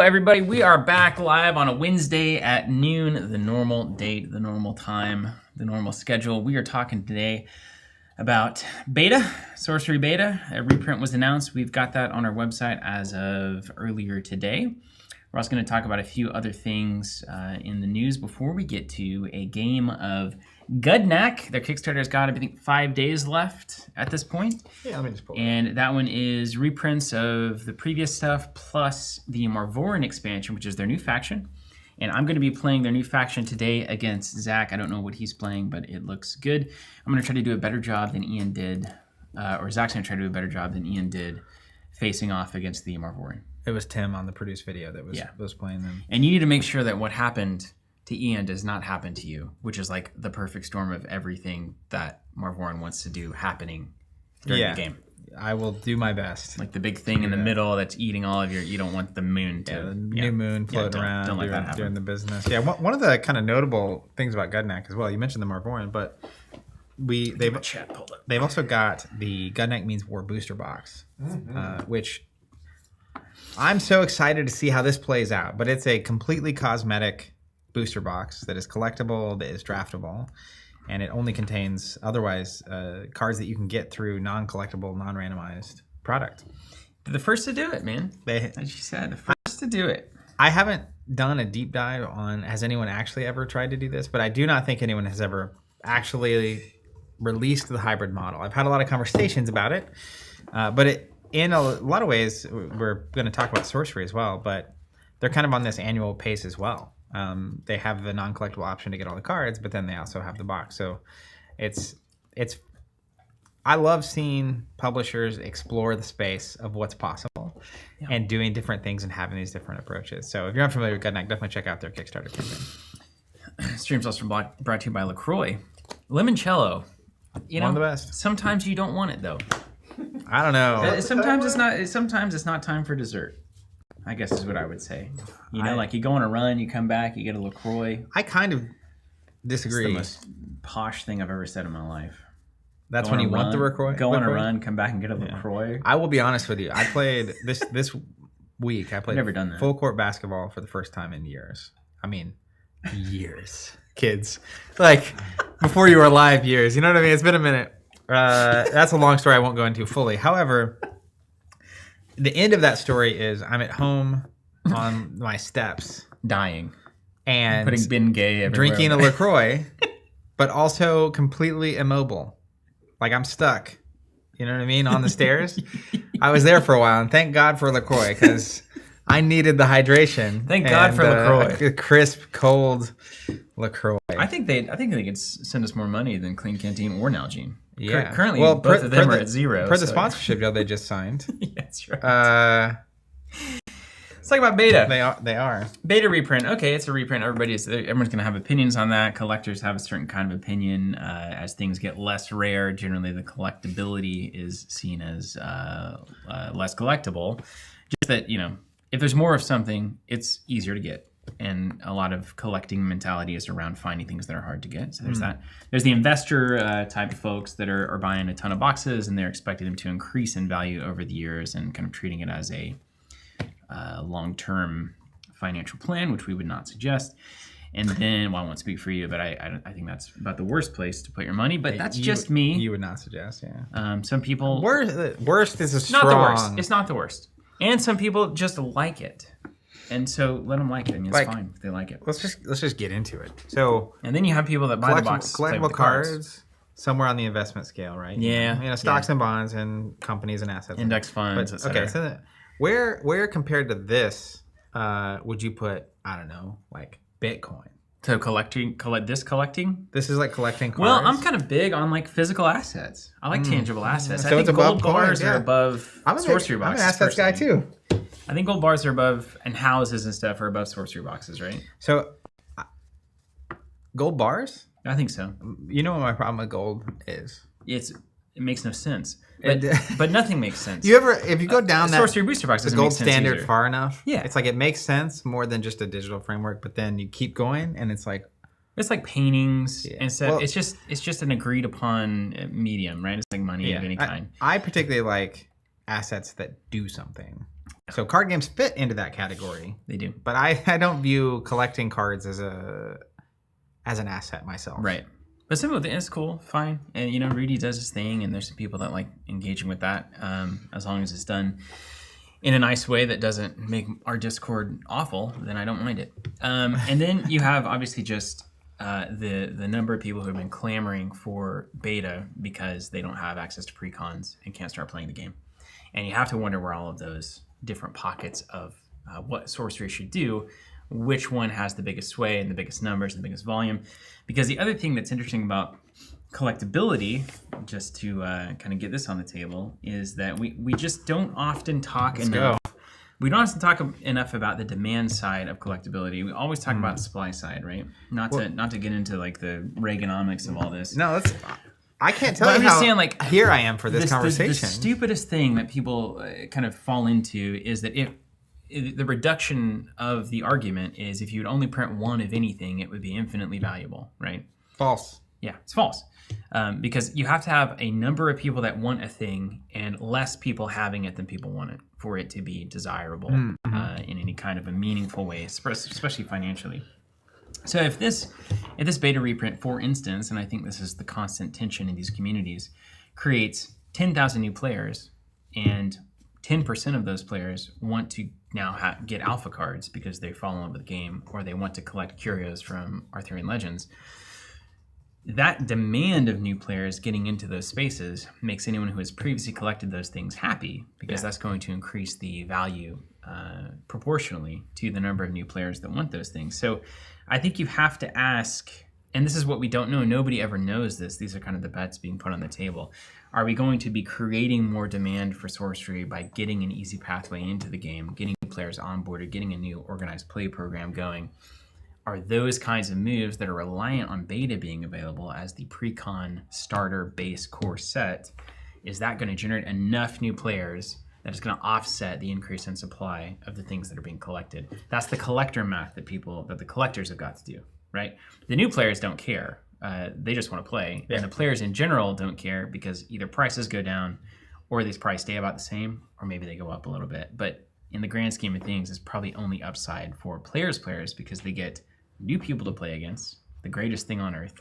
everybody. We are back live on a Wednesday at noon, the normal date, the normal time, the normal schedule. We are talking today about beta, Sorcery beta. A reprint was announced. We've got that on our website as of earlier today. We're also going to talk about a few other things in the news before we get to a game of Gudnak. Their Kickstarter's got, I think, 5 days left at this point. Yeah, let me just pull it. And that one is reprints of the previous stuff plus the Marvorren expansion, which is their new faction. And I'm going to be playing their new faction today against Zach. I don't know what he's playing, but it looks good. I'm going to try to do a better job than Ian did, or Zach's going to try to do a better job than Ian did facing off against the Marvorren. It was Tim on the produced video that was playing them. And you need to make sure that what happened to Ian does not happen to you, which is like the perfect storm of everything that Marvorren wants to do happening during the game. I will do my best. Like the big thing in the middle that's eating all of your, you don't want the moon to... the new moon floating around don't let that happen. during the business. Yeah, one of the kind of notable things about Gudnak as well, you mentioned the Marvorren, but they've also got the Gudnak Means War booster box, which I'm so excited to see how this plays out, but it's a completely cosmetic booster box that is collectible, that is draftable, and it only contains otherwise cards that you can get through non-collectible, non-randomized product. They're the first to do it, man. As you said, the first to do it. I haven't done a deep dive on has anyone actually ever tried to do this, but I do not think anyone has ever actually released the hybrid model. I've had a lot of conversations about it, but in a lot of ways, we're going to talk about Sorcery as well, but they're kind of on this annual pace as well. They have the non-collectible option to get all the cards, but then they also have the box. So it's I love seeing publishers explore the space of what's possible and doing different things and having these different approaches. So if you're unfamiliar with Gudnak, definitely check out their Kickstarter campaign. Stream's also brought to you by LaCroix. Limoncello. One of the best. Sometimes you don't want it though. I don't know. Sometimes it's not time for dessert, I guess is what I would say. You know, like you go on a run, you come back, you get a LaCroix. I kind of disagree. It's the most posh thing I've ever said in my life. That's when you want the LaCroix? Go on a run, come back and get a LaCroix. I will be honest with you. I played this week. I played never done that. Full court basketball for the first time in years. I mean, years. Kids. Like, before you were alive years. You know what I mean? It's been a minute. That's a long story I won't go into fully. However, the end of that story is I'm at home on my steps. Dying. And putting Ben Gay everywhere. Drinking a LaCroix, but also completely immobile. Like I'm stuck. You know what I mean? On the stairs. I was there for a while, and thank God for LaCroix, because I needed the hydration. Thank God for LaCroix. A crisp, cold LaCroix. I think they could send us more money than Clean Canteen or Nalgene. Yeah. Currently, both of them are at zero. For the sponsorship deal they just signed. Yeah, that's right. Let's talk about beta. They are. Beta reprint. Okay, it's a reprint. Everyone's going to have opinions on that. Collectors have a certain kind of opinion. As things get less rare, generally the collectability is seen as less collectible. Just that, if there's more of something, it's easier to get. And a lot of collecting mentality is around finding things that are hard to get. So there's that. There's the investor type of folks that are buying a ton of boxes, and they're expecting them to increase in value over the years and kind of treating it as a long-term financial plan, which we would not suggest. And then, well, I won't speak for you, but I think that's about the worst place to put your money. But that's just me. You would not suggest, yeah. Some people... Worst is a strong... Not the worst. It's not the worst. And some people just like it. And so let them like it. I mean, it's fine if they like it. Let's just get into it. So, and then you have people that buy the boxes, collectible cards, somewhere on the investment scale, right? Yeah. Stocks and bonds and companies and assets. Index funds, etc. Okay, so where compared to this would you put, I don't know, like Bitcoin? So collecting? This is like collecting cards? Well, I'm kind of big on like physical assets. I like tangible assets. So I think it's gold above bars coins, are above sorcery boxes. I'm an assets guy too. I think gold bars are above, and houses and stuff are above sorcery boxes, right? So, gold bars? I think so. You know what my problem with gold is? It makes no sense. But nothing makes sense. If you go down that sorcery booster box, the gold standard either. far enough, yeah, it's like it makes sense more than just a digital framework. But then you keep going, and it's like paintings and stuff. Well, it's just an agreed upon medium, right? It's like money of any kind. I particularly like assets that do something. So card games fit into that category. They do. But I don't view collecting cards as an asset myself. Right. But some of it is cool, fine. And, you know, Rudy does his thing, and there's some people that like engaging with that, as long as it's done in a nice way that doesn't make our Discord awful, then I don't mind it. And then you have, obviously, just the number of people who have been clamoring for beta because they don't have access to pre-cons and can't start playing the game. And you have to wonder where all of those different pockets of what Sorcery should do, which one has the biggest sway and the biggest numbers and the biggest volume. Because the other thing that's interesting about collectability, just to kind of get this on the table, is that we just don't often talk enough. We don't often talk enough about the demand side of collectability. We always talk about the supply side, right? Not to get into like the Reaganomics of all this. No, I can't tell you how saying, like, here I am for this conversation. The stupidest thing that people kind of fall into is that if the reduction of the argument is if you would only print one of anything, it would be infinitely valuable, right? False. Yeah, it's false. Because you have to have a number of people that want a thing and less people having it than people want it for it to be desirable in any kind of a meaningful way, especially financially. So if this beta reprint, for instance, and I think this is the constant tension in these communities, creates 10,000 new players and 10% of those players want to now get alpha cards because they fall in love with the game or they want to collect curios from Arthurian Legends, that demand of new players getting into those spaces makes anyone who has previously collected those things happy because that's going to increase the value proportionally to the number of new players that want those things. So I think you have to ask, and this is what we don't know, nobody ever knows this, these are kind of the bets being put on the table. Are we going to be creating more demand for Sorcery by getting an easy pathway into the game, getting players onboarded, getting a new organized play program going? Are those kinds of moves that are reliant on beta being available as the pre-con starter base core set, is that going to generate enough new players that is going to offset the increase in supply of the things that are being collected? That's the collector math that the collectors have got to do, right? The new players don't care. They just want to play. Yeah. And the players in general don't care because either prices go down or these prices stay about the same, or maybe they go up a little bit. But in the grand scheme of things, it's probably only upside for players because they get new people to play against, the greatest thing on earth,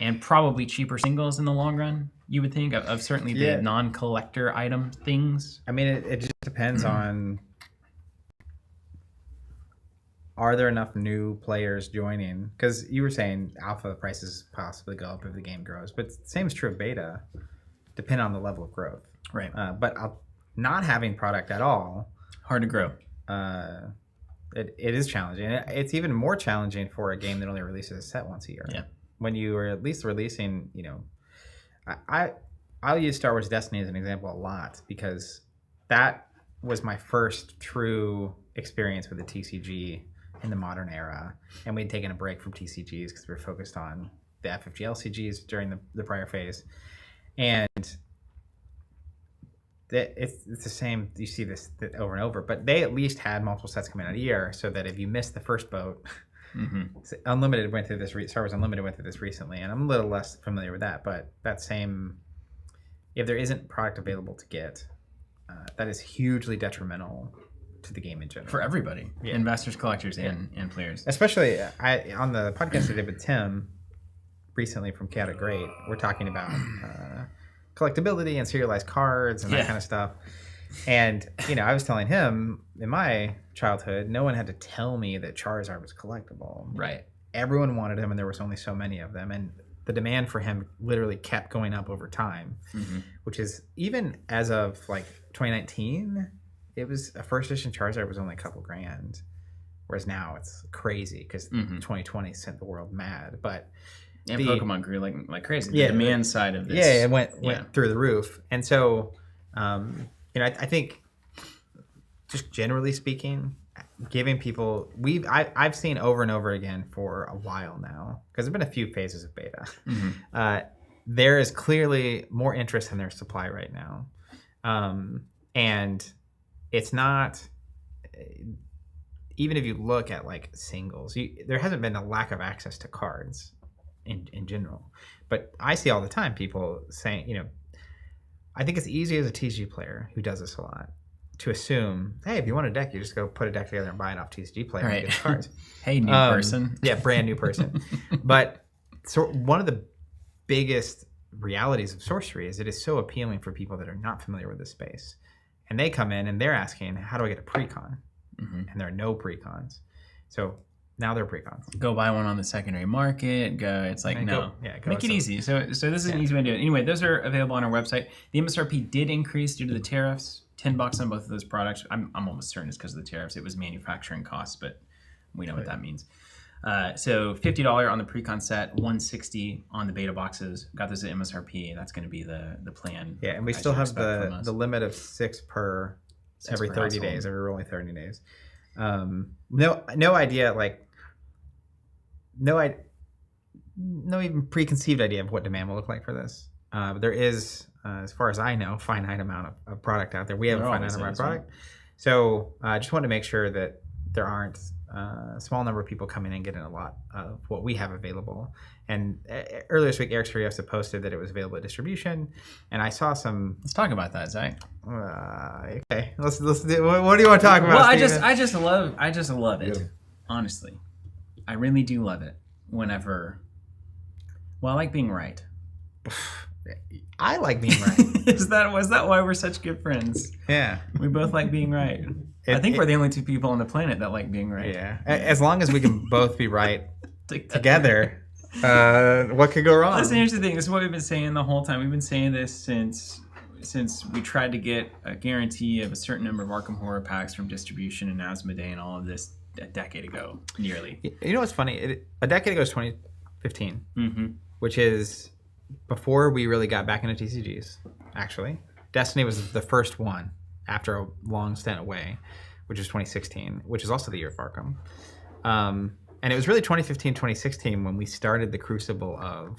and probably cheaper singles in the long run, you would think, of certainly the non-collector item things. I mean, it just depends on, are there enough new players joining? Because you were saying alpha prices possibly go up if the game grows, but the same is true of beta, depending on the level of growth. Right. But not having product at all, hard to grow. It is challenging. It's even more challenging for a game that only releases a set once a year. Yeah. When you are at least releasing, I'll use Star Wars Destiny as an example a lot because that was my first true experience with the TCG in the modern era. And we'd taken a break from TCGs because we were focused on the FFG LCGs during the prior phase. And it's the same. You see this over and over, but they at least had multiple sets coming out a year, so that if you missed the first boat, Unlimited went through this. Star Wars Unlimited went through this recently, and I'm a little less familiar with that. But that same, if there isn't product available to get, that is hugely detrimental to the game in general for everybody, investors, collectors, and players. Especially, on the podcast I did with Tim recently from Chaotic Great, we're talking about collectability and serialized cards and that kind of stuff. And, I was telling him in my childhood, no one had to tell me that Charizard was collectible. Right. Everyone wanted him and there was only so many of them. And the demand for him literally kept going up over time, which is even as of like 2019, it was a first edition Charizard was only a couple grand. Whereas now it's crazy because 2020 sent the world mad. But and Pokemon grew like crazy. The demand side of this. Yeah, it went through the roof. And so, I think just generally speaking, giving people, I've seen over and over again for a while now, because there's been a few phases of beta. There is clearly more interest in their supply right now. And it's not, even if you look at like singles, there hasn't been a lack of access to cards in general. But I see all the time people saying, I think it's easy as a TCG player who does this a lot. to assume, hey, if you want a deck, you just go put a deck together and buy it off TCG Player and get the cards. Hey, new person. Yeah, brand new person. But so one of the biggest realities of Sorcery is it is so appealing for people that are not familiar with this space. And they come in and they're asking, how do I get a pre-con? And there are no pre-cons. So now they're pre-cons. Go buy one on the secondary market. It's like, no. Make it easy. So this is an easy way to do it. Anyway, those are available on our website. The MSRP did increase due to the tariffs. $10 on both of those products. I'm almost certain it's because of the tariffs. It was manufacturing costs, but we know what that means. So $50 on the pre-con set, $160 on the beta boxes. Got those at MSRP. That's going to be the plan. Yeah, and we still have the limit of 6 per every 30 days. Every rolling 30 days. No idea, like no even preconceived idea of what demand will look like for this. There is, as far as I know, finite amount of product out there. We have a finite amount of product. So I just want to make sure that there aren't a small number of people coming in and getting a lot of what we have available. And earlier this week, Eric Suriosa posted that it was available at distribution, and I saw some. Let's talk about that, Zach. Okay, let's do. What do you want to talk about? Well, Steven? I just love it. Honestly, I really do love it. Whenever, well, I like being right. I like being right. Was that why we're such good friends? Yeah, we both like being right. I think we're the only two people on the planet that like being right. Yeah, as long as we can both be right together, what could go wrong? Listen, here's the thing. This is what we've been saying the whole time. We've been saying this since we tried to get a guarantee of a certain number of Arkham Horror packs from distribution and Asmodee and all of this a decade ago, nearly. You know what's funny? A decade ago is 2015, which is before we really got back into TCGs, actually. Destiny was the first one after a long stint away, which was 2016, which is also the year of Arkham. And it was really 2015, 2016 when we started the crucible of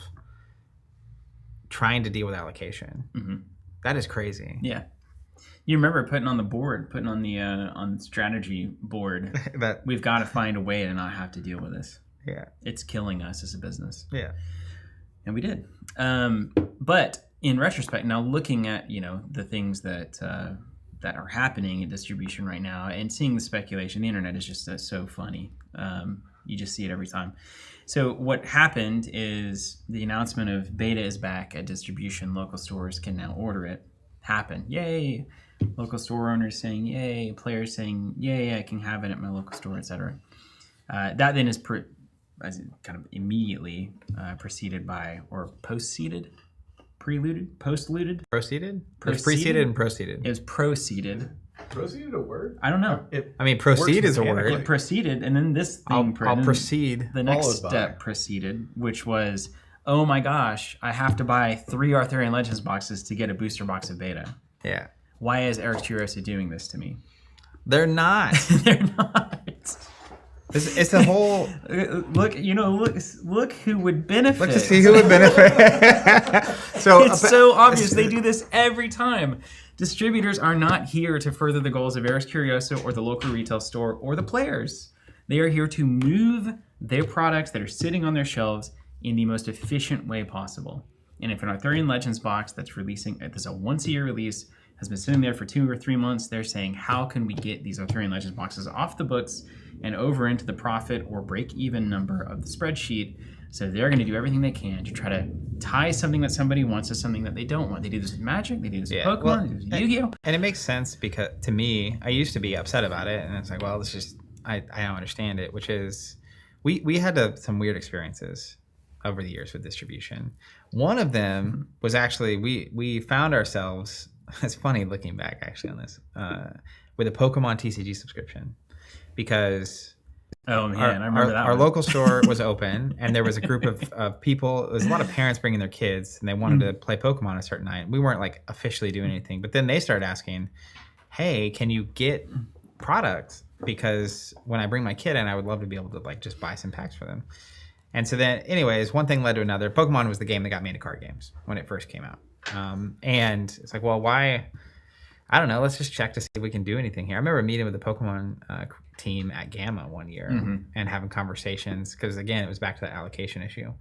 trying to deal with allocation. That is crazy. Yeah. You remember putting on the strategy board that we've got to find a way to not have to deal with this. Yeah. It's killing us as a business. Yeah. And we did. But in retrospect, now looking at, the things that are happening in distribution right now and seeing the speculation, the internet is just so funny. You just see it every time. So what happened is the announcement of beta is back at distribution. Local stores can now order it. Happened. Yay. Local store owners saying yay. Players saying yay, I can have it at my local store, etc. That then is kind of immediately preceded by, or postseeded? Preluded? Postluted? Proceeded? It was preceded and proceeded. It was proceeded. Proceeded a word? I don't know. Proceed is a word. It proceeded, and then this thing... I'll proceed. The next step proceeded, which was, oh my gosh, I have to buy 3 Arthurian Legends boxes to get a booster box of beta. Yeah. Why is Eric Suriosa doing this to me? They're not. They're not. It's a whole... Look who would benefit. Look to see who would benefit. It's so obvious. They do this every time. Distributors are not here to further the goals of Eric Curioso or the local retail store or the players. They are here to move their products that are sitting on their shelves in the most efficient way possible. And if an Arthurian Legends box that's a once-a-year release, has been sitting there for 2 or 3 months, they're saying, how can we get these Arthurian Legends boxes off the books and over into the profit or break-even number of the spreadsheet? So they're going to do everything they can to try to tie something that somebody wants to something that they don't want. They do this with Magic, they do this with Pokemon, they do this with Yu-Gi-Oh! And it makes sense because, to me, I used to be upset about it, and it's like, well, I don't understand it, which is, we had some weird experiences over the years with distribution. One of them was actually, we found ourselves... It's funny looking back actually on this with a Pokemon TCG subscription because I remember that our local store was open and there was a group of people. There was a lot of parents bringing their kids and they wanted to play Pokemon a certain night. We weren't like officially doing anything, but then they started asking, "Hey, can you get products? Because when I bring my kid in, I would love to be able to like just buy some packs for them." And so then, anyways, one thing led to another. Pokemon was the game that got me into card games when it first came out. And it's like, well, why? I don't know. Let's just check to see if we can do anything here. I remember meeting with the Pokemon team at Gamma one year and having conversations because, again, it was back to that allocation issue.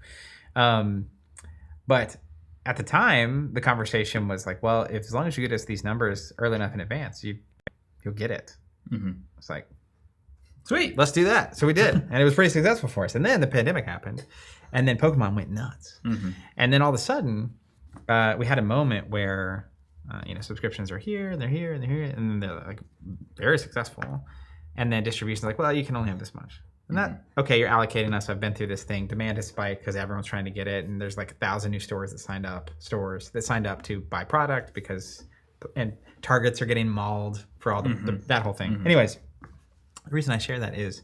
But at the time, the conversation was like, well, as long as you get us these numbers early enough in advance, you'll get it. It's like, sweet, let's do that. So we did, and it was pretty successful for us. And then the pandemic happened, and then Pokemon went nuts. And then all of a sudden, we had a moment where subscriptions are here, and they're here, and they're here, and then they're like very successful. And then distribution's like, well, you can only have this much. And that, okay, you're allocating us. I've been through this thing. Demand has spiked because everyone's trying to get it, and there's like 1,000 new stores that signed up to buy product and targets are getting mauled for all that whole thing. Anyways, the reason I share that is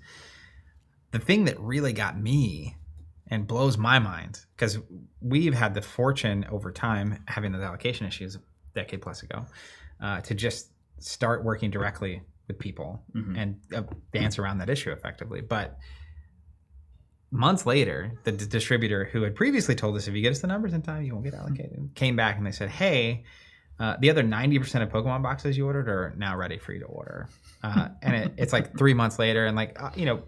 the thing that really got me and blows my mind, because we've had the fortune over time, having those allocation issues a decade plus ago, to just start working directly with people and dance around that issue effectively. But months later, the distributor who had previously told us, if you get us the numbers in time, you won't get allocated, came back and they said, hey, the other 90% of Pokemon boxes you ordered are now ready for you to order. And it's like 3 months later, and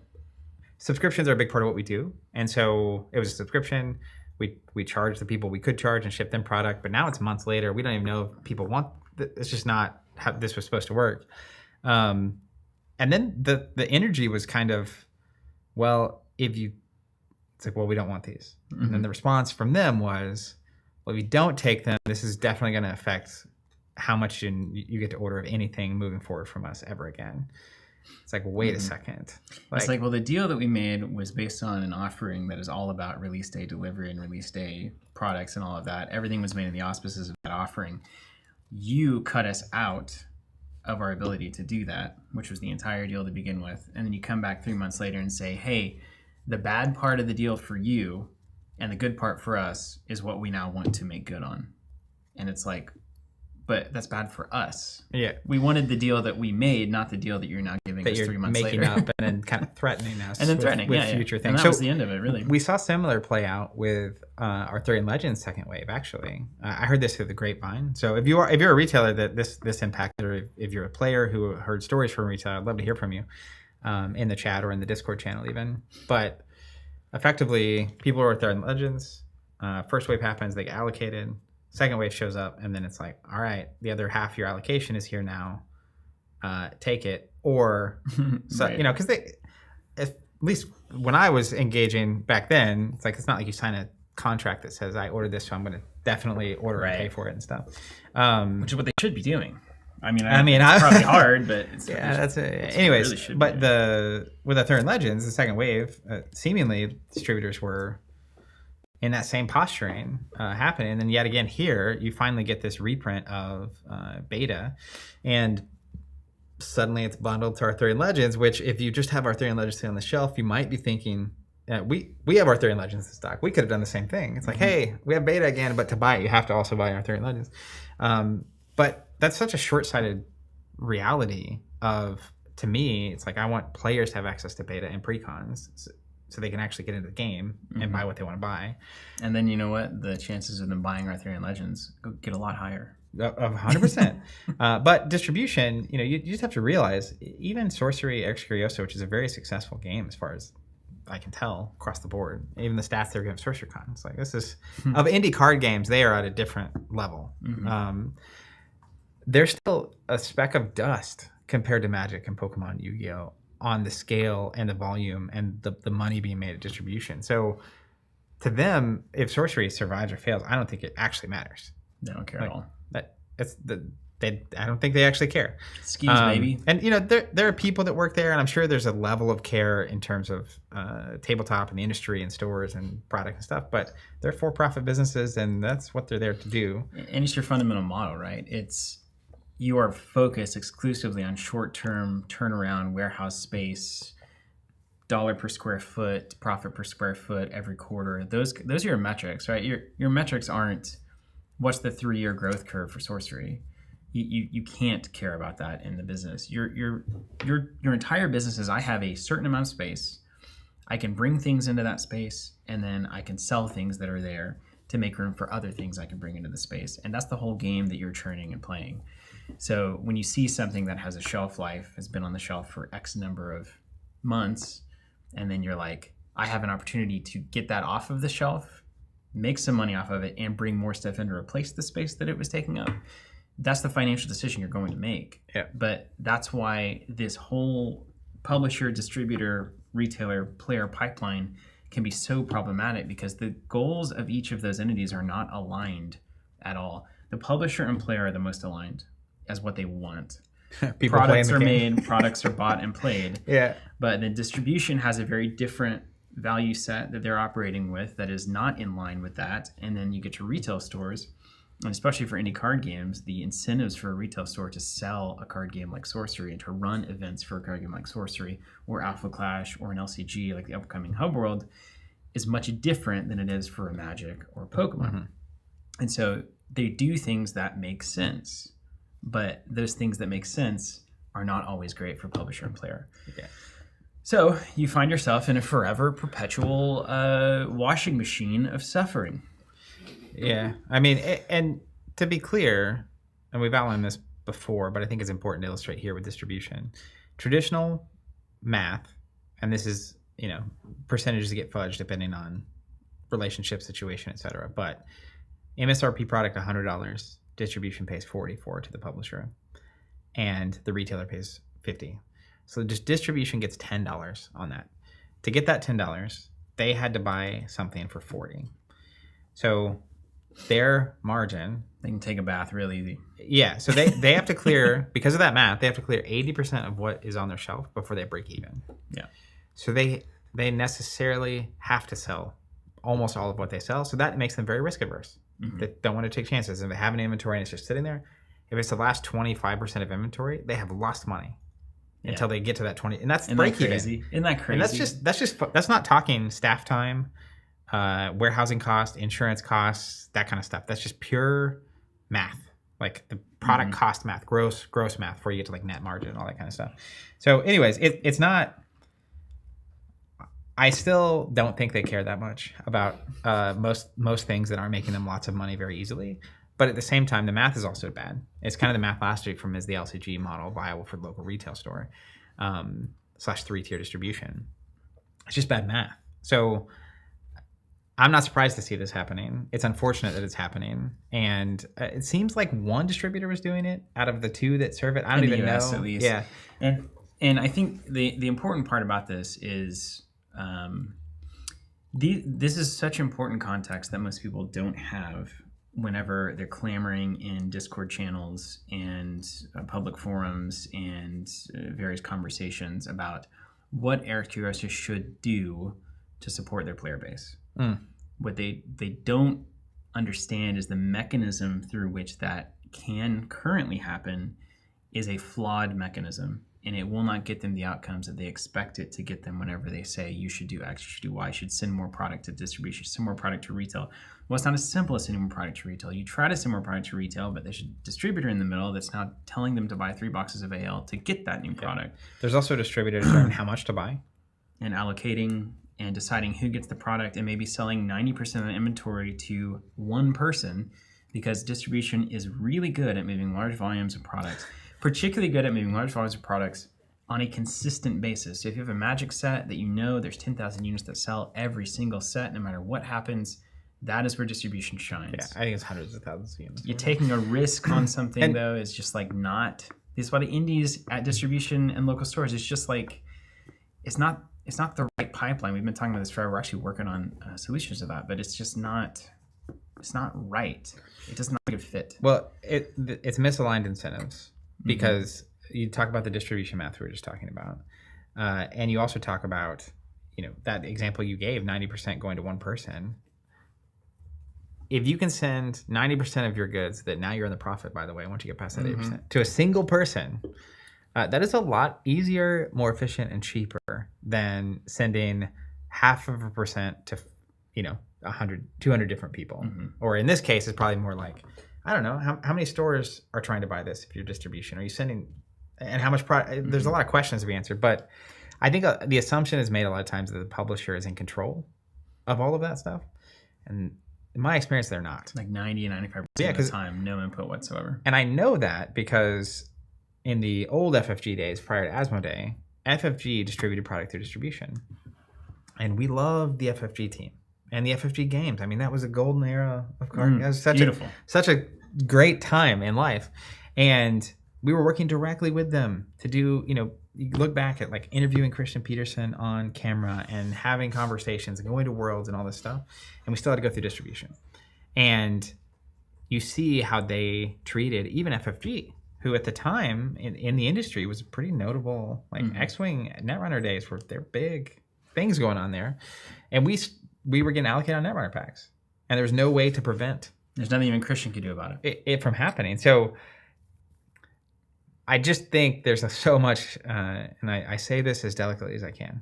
subscriptions are a big part of what we do. And so it was a subscription. We charged the people we could charge and ship them product. But now it's months later. We don't even know if people want it's just not how this was supposed to work. And then the energy was kind of, it's like, well, we don't want these. And then the response from them was, well, if you don't take them, this is definitely going to affect how much you get to order of anything moving forward from us ever again. It's like, wait a second. It's like, well, the deal that we made was based on an offering that is all about release day delivery and release day products and all of that. Everything was made in the auspices of that offering. You cut us out of our ability to do that, which was the entire deal to begin with. And then you come back 3 months later and say, hey, the bad part of the deal for you and the good part for us is what we now want to make good on. And it's like, but that's bad for us. Yeah. We wanted the deal that we made, not the deal that you're now giving us 3 months later. Making up and then kind of threatening us. And then threatening, with future things. And that was the end of it, really. We saw similar play out with Arthurian Legends second wave, actually. I heard this through the grapevine. So if you're a retailer that this impacted, or if you're a player who heard stories from retail, I'd love to hear from you in the chat or in the Discord channel even. But effectively, people are Arthurian Legends. First wave happens, they get allocated. Second wave shows up, and then it's like, all right, the other half of your allocation is here now. Take it, or Right. because at least when I was engaging back then, it's like, it's not like you sign a contract that says I ordered this, so I'm going to definitely order and pay for it and stuff. Which is what they should be doing. I mean, it's probably hard, but it's that's it. Anyways, really but with Arthurian Legends, the second wave, seemingly distributors were in that same posturing happening. And then yet again here, you finally get this reprint of beta, and suddenly it's bundled to Arthurian Legends, which if you just have Arthurian Legends on the shelf, you might be thinking, we have Arthurian Legends in stock. We could have done the same thing. It's like, hey, we have beta again, but to buy it, you have to also buy Arthurian Legends. But that's such a short-sighted reality to me, it's like, I want players to have access to beta and precons so they can actually get into the game and buy what they want to buy. And then you know what? The chances of them buying Arthurian Legends get a lot higher. Of 100%. But distribution, you just have to realize, even Sorcery X Curioso, which is a very successful game as far as I can tell across the board, even the stats they're giving SorceryCon, it's like, this is, of indie card games, they are at a different level. They're still a speck of dust compared to Magic and Pokemon, Yu-Gi-Oh! On the scale and the volume and the money being made at distribution. So to them, if Sorcery survives or fails, I don't think it actually matters. They don't care at all. I don't think they actually care. Schemes, maybe. And there are people that work there, and I'm sure there's a level of care in terms of tabletop and the industry and stores and product and stuff. But they're for-profit businesses, and that's what they're there to do. And it's your fundamental model, right? You are focused exclusively on short-term turnaround warehouse space, dollar per square foot, profit per square foot every quarter. Those are your metrics, right? Your metrics aren't what's the 3-year growth curve for Sorcery. You can't care about that in the business. Your entire business is, I have a certain amount of space. I can bring things into that space, and then I can sell things that are there to make room for other things I can bring into the space. And that's the whole game that you're churning and playing. So when you see something that has a shelf life, has been on the shelf for X number of months, and then you're like, I have an opportunity to get that off of the shelf, make some money off of it, and bring more stuff in to replace the space that it was taking up. that's the financial decision you're going to make. Yeah. But that's why this whole publisher, distributor, retailer, player pipeline can be so problematic, because the goals of each of those entities are not aligned at all. The publisher and player are the most aligned as what they want. Products are made, products are bought and played. Yeah. But the distribution has a very different value set that they're operating with that is not in line with that. And then you get to retail stores, and especially for indie card games, the incentives for a retail store to sell a card game like Sorcery and to run events for a card game like Sorcery or Alpha Clash or an LCG like the upcoming Hub World is much different than it is for a Magic or Pokemon. Mm-hmm. And so they do things that make sense, but those things that make sense are not always great for publisher and player. Okay. So you find yourself in a forever, perpetual washing machine of suffering. Yeah. I mean, and to be clear, and we've outlined this before, but I think it's important to illustrate here with distribution. Traditional math, and this is, percentages get fudged depending on relationship, situation, etc. But MSRP product, $100, distribution pays $44 to the publisher, and the retailer pays $50. So just distribution gets $10 on that. To get that $10, they had to buy something for $40. So their margin, they can take a bath real easy. Yeah, so they have to clear, because of that math, they have to clear 80% of what is on their shelf before they break even. Yeah. So they necessarily have to sell almost all of what they sell. So that makes them very risk averse. Mm-hmm. They don't want to take chances. If they have an inventory and it's just sitting there, if it's the last 25% of inventory, they have lost money until they get to that 20, and that's break even. Isn't that crazy? And that's not talking staff time, warehousing cost, insurance costs, that kind of stuff. That's just pure math, like the product cost math, gross math, before you get to like net margin and all that kind of stuff. So anyways, it's not, I still don't think they care that much about most things that aren't making them lots of money very easily. But at the same time, the math is also bad. It's kind of the math last week from, is the LCG model viable for the local retail store / 3-tier distribution? It's just bad math. So I'm not surprised to see this happening. It's unfortunate that it's happening. And it seems like one distributor was doing it out of the two that serve it. I don't even know. At least. Yeah. And I think the important part about this is this is such important context that most people don't have whenever they're clamoring in Discord channels and public forums and various conversations about what Eric Kurosa should do to support their player base. What they don't understand is the mechanism through which that can currently happen is a flawed mechanism, and it will not get them the outcomes that they expect it to get them whenever they say you should do X, you should do Y, you should send more product to distribution, send more product to retail. Well, it's not as simple as sending more product to retail. You try to send more product to retail, but there's a distributor in the middle that's now telling them to buy 3 boxes of AL to get that new product. There's also a distributor determining how much to buy. And allocating and deciding who gets the product, and maybe selling 90% of the inventory to one person, because distribution is really good at moving large volumes of products, particularly good at moving large volumes of products on a consistent basis. So if you have a Magic set that there's 10,000 units that sell every single set, no matter what happens, that is where distribution shines. Yeah, I think it's hundreds of thousands of units. You're taking a risk on something, though, is just like not. This is why the indies at distribution and local stores is just like, it's not the right pipeline. We've been talking about this forever. We're actually working on solutions to that, but it's just not. It's not right. It does not get fit. Well, it's misaligned incentives, because you talk about the distribution math we were just talking about, and you also talk about, that example you gave, 90% going to one person. If you can send 90% of your goods, that now you're in the profit, by the way, once you get past that 80%, to a single person, that is a lot easier, more efficient, and cheaper than sending 0.5% to, 100, 200 different people. Or in this case, it's probably more like, I don't know, how many stores are trying to buy this if you're distribution? Are you sending, and how much product? There's a lot of questions to be answered, but I think the assumption is made a lot of times that the publisher is in control of all of that stuff. And in my experience, they're not. Like 90 and 95% of the time, no input whatsoever. And I know that because in the old FFG days, prior to Asmodee, FFG distributed product through distribution. And we loved the FFG team and the FFG games. I mean, that was a golden era of card. That was such beautiful. Such a great time in life. And we were working directly with them to do, you look back at like interviewing Christian Peterson on camera and having conversations and going to Worlds and all this stuff. And we still had to go through distribution. And you see how they treated even FFG, who at the time in the industry was a pretty notable, like X-Wing Netrunner days were they're big things going on there. And we were getting allocated on Netrunner packs. And there was no way to prevent. There's nothing even Christian could do about it from happening. So I just think there's so much, and I say this as delicately as I can.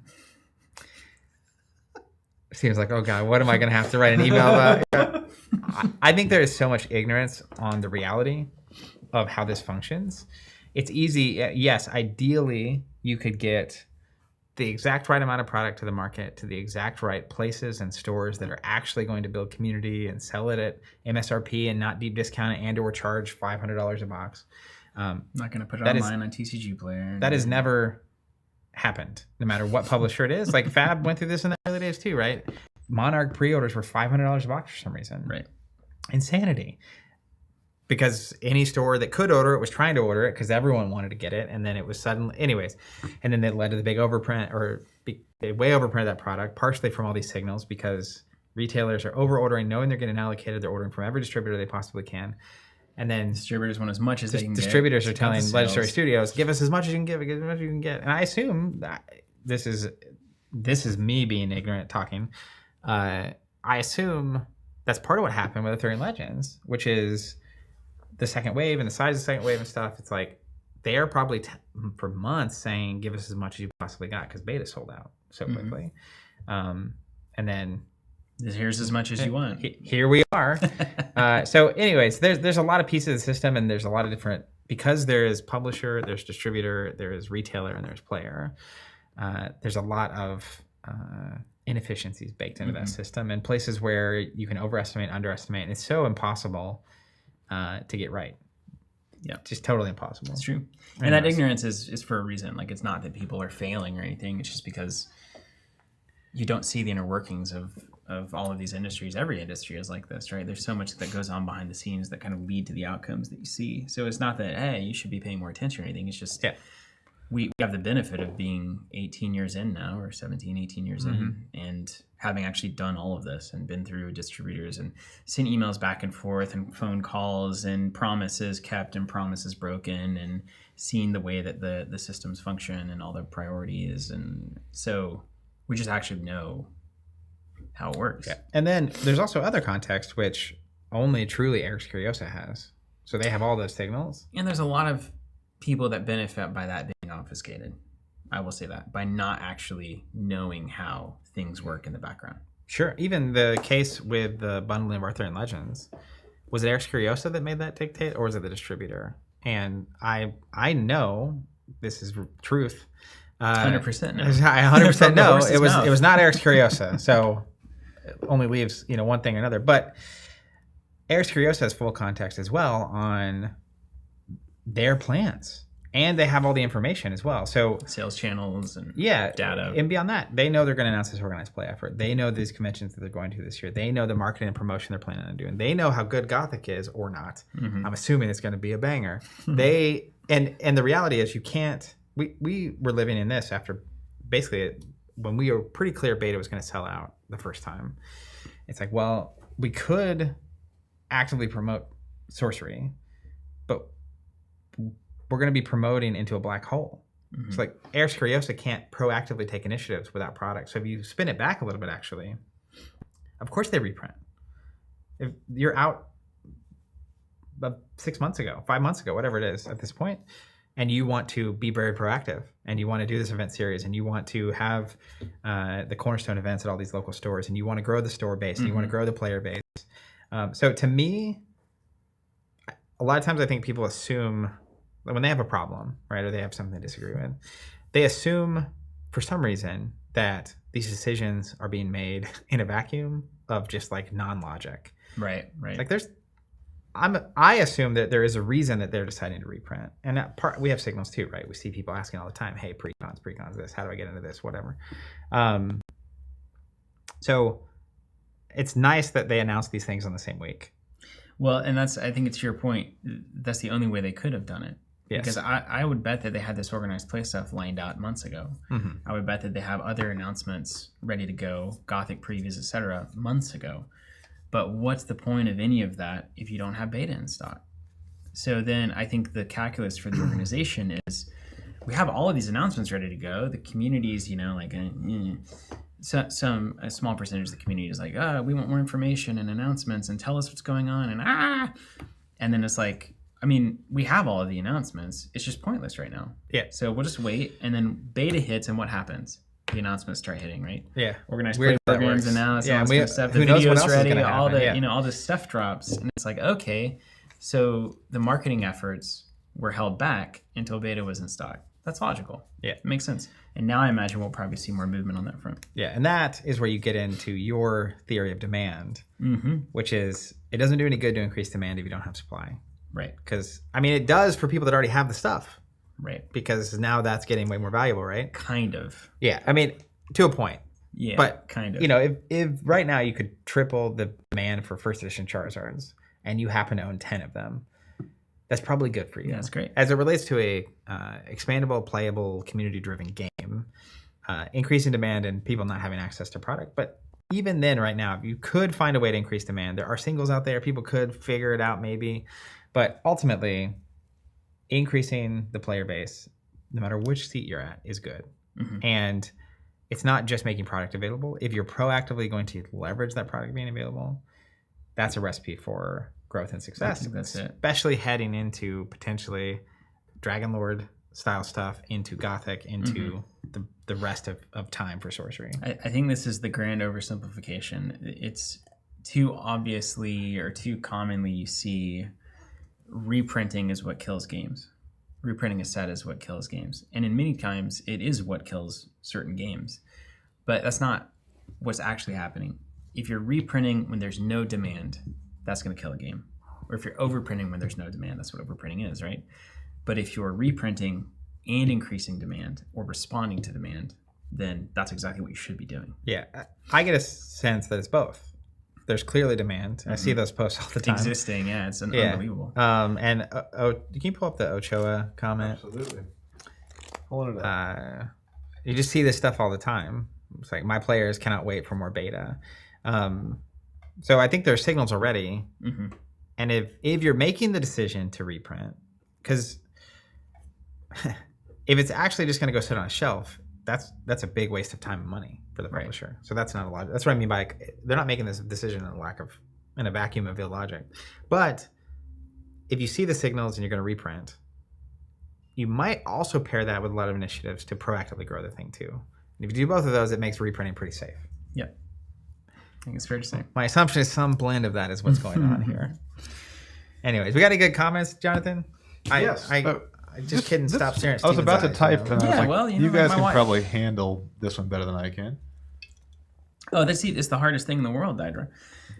It seems like, oh God, what am I going to have to write an email about? I think there is so much ignorance on the reality of how this functions. It's easy. Yes, ideally, you could get the exact right amount of product to the market, to the exact right places and stores that are actually going to build community and sell it at MSRP and not deep discount it and or charge $500 a box. Not going to put it online on TCG Player. That has never happened, no matter what publisher it is. Like Fab went through this in the early days too, right? Monarch pre-orders were $500 a box for some reason. Right. Insanity. Because any store that could order it was trying to order it because everyone wanted to get it. And then it was suddenly, anyways. And then it led to the big overprint, or they way overprinted that product, partially from all these signals because retailers are over-ordering, knowing they're getting allocated. They're ordering from every distributor they possibly can. And then distributors want as much as they can distributors get. are telling Legendary Studios, give us as much as you can give, as much as you can get. And I assume that this is me being ignorant talking. I assume that's part of what happened with Arthurian Legends, which is the second wave and the size of the second wave and stuff. It's like they are probably for months saying, give us as much as you possibly got because beta sold out so quickly. And then here's as much as you want. Here we are. So anyways, there's a lot of pieces of the system and there's a lot of different, because there is publisher, there's distributor, there is retailer, and there's player. There's a lot of inefficiencies baked into that system and places where you can overestimate, underestimate. And it's so impossible to get right. Yeah, just totally impossible. It's true. And that ignorance is for a reason. Like it's not that people are failing or anything. It's just because you don't see the inner workings of all of these industries. Every industry is like this, right? There's so much that goes on behind the scenes that kind of lead to the outcomes that you see. So it's not that, hey, you should be paying more attention or anything. It's just we have the benefit of being 18 years in now, or 17, 18 years in, and having actually done all of this and been through distributors and sent emails back and forth and phone calls and promises kept and promises broken and seen the way that the systems function and all the priorities. And so we just actually know how it works. Yeah. And then there's also other context, which only truly Eric's Curiosa has. So they have all those signals. And there's a lot of people that benefit by that being obfuscated. I will say that, by not actually knowing how things work in the background. Sure. Even the case with the bundling of Arthurian Legends, was it Eric's Curiosa that made that dictate, or was it the distributor? And I know this is truth. 100% no. I 100% know it was not Eric's Curiosa. So it only leaves one thing or another. But Eric's Curiosa has full context as well on their plans, and they have all the information as well. So sales channels and data. And beyond that, they know they're going to announce this organized play effort. They know these conventions that they're going to this year. They know the marketing and promotion they're planning on doing. They know how good Gothic is or not. I'm assuming it's going to be a banger. They and the reality is you can't. We were living in this after basically when we were pretty clear beta was going to sell out the first time. It's like, well, we could actively promote Sorcery, but we're going to be promoting into a black hole. It's like Eric's Curiosa can't proactively take initiatives without product. So if you spin it back a little bit, actually, of course they reprint. If you're out 6 months ago, 5 months ago, whatever it is at this point, and you want to be very proactive and you want to do this event series and you want to have the cornerstone events at all these local stores and you want to grow the store base and you want to grow the player base. So to me, a lot of times I think people assume when they have a problem, right, or they have something to disagree with, they assume for some reason that these decisions are being made in a vacuum of just like non-logic. Right. Like I assume that there is a reason that they're deciding to reprint. And that part, we have signals too, right? We see people asking all the time, hey, precons this, how do I get into this, whatever. So it's nice that they announce these things on the same week. Well, and I think it's your point. That's the only way they could have done it. Yes. Because I would bet that they had this organized play stuff lined out months ago. Mm-hmm. I would bet that they have other announcements ready to go, Gothic previews, etc., months ago. But what's the point of any of that if you don't have beta in stock? So then I think the calculus for the organization is we have all of these announcements ready to go. The community's, like a small percentage of the community is like, we want more information and announcements and tell us what's going on and then it's like, we have all of the announcements. It's just pointless right now. Yeah. So we'll just wait, and then beta hits, and what happens? The announcements start hitting, right? Yeah. Organized play programs announced, yeah, all this kind of stuff. The who knows what videos else ready, is gonna all happen, the all this stuff drops, and it's like, okay, so the marketing efforts were held back until beta was in stock. That's logical. Yeah. It makes sense. And now I imagine we'll probably see more movement on that front. Yeah, and that is where you get into your theory of demand, which is it doesn't do any good to increase demand if you don't have supply. Right. Because, it does for people that already have the stuff. Right. Because now that's getting way more valuable, right? Kind of. Yeah, to a point. Yeah, but, kind of. If right now you could triple the demand for first edition Charizards and you happen to own 10 of them, that's probably good for you. Yeah, that's great. As it relates to a expandable, playable, community-driven game, increasing demand and people not having access to product. But even then, right now, you could find a way to increase demand. There are singles out there. People could figure it out maybe. But ultimately, increasing the player base, no matter which seat you're at, is good. Mm-hmm. And it's not just making product available. If you're proactively going to leverage that product being available, that's a recipe for growth and success. That's it. Especially heading into potentially Dragon Lord style stuff, into Gothic, into the rest of time for Sorcery. I think this is the grand oversimplification. It's too obviously or too commonly you see reprinting is what kills games. Reprinting a set is what kills games. And in many times, it is what kills certain games. But that's not what's actually happening. If you're reprinting when there's no demand, that's going to kill a game. Or if you're overprinting when there's no demand, that's what overprinting is, right? But if you're reprinting and increasing demand or responding to demand, then that's exactly what you should be doing. Yeah. I get a sense that it's both. There's clearly demand. I see those posts all the time. Existing, yeah, it's unbelievable. And can you pull up the Ochoa comment? Absolutely. Pulling it up. You just see this stuff all the time. It's like my players cannot wait for more beta. So I think there's signals already. Mm-hmm. And if you're making the decision to reprint, because if it's actually just going to go sit on a shelf, that's a big waste of time and money for the publisher. Right. So that's not a lot. That's what I mean by they're not making this decision in a vacuum of illogic. But if you see the signals and you're going to reprint, you might also pair that with a lot of initiatives to proactively grow the thing too. And if you do both of those, it makes reprinting pretty safe. Yep. I think it's fair to say. My assumption is some blend of that is what's going on here. Anyways, we got any good comments, Jonathan? Yes. I just kidding. Stop staring at I was Steven's about to eyes, type, and I was like, you guys can probably handle this one better than I can. Oh, it's the hardest thing in the world, Dydra.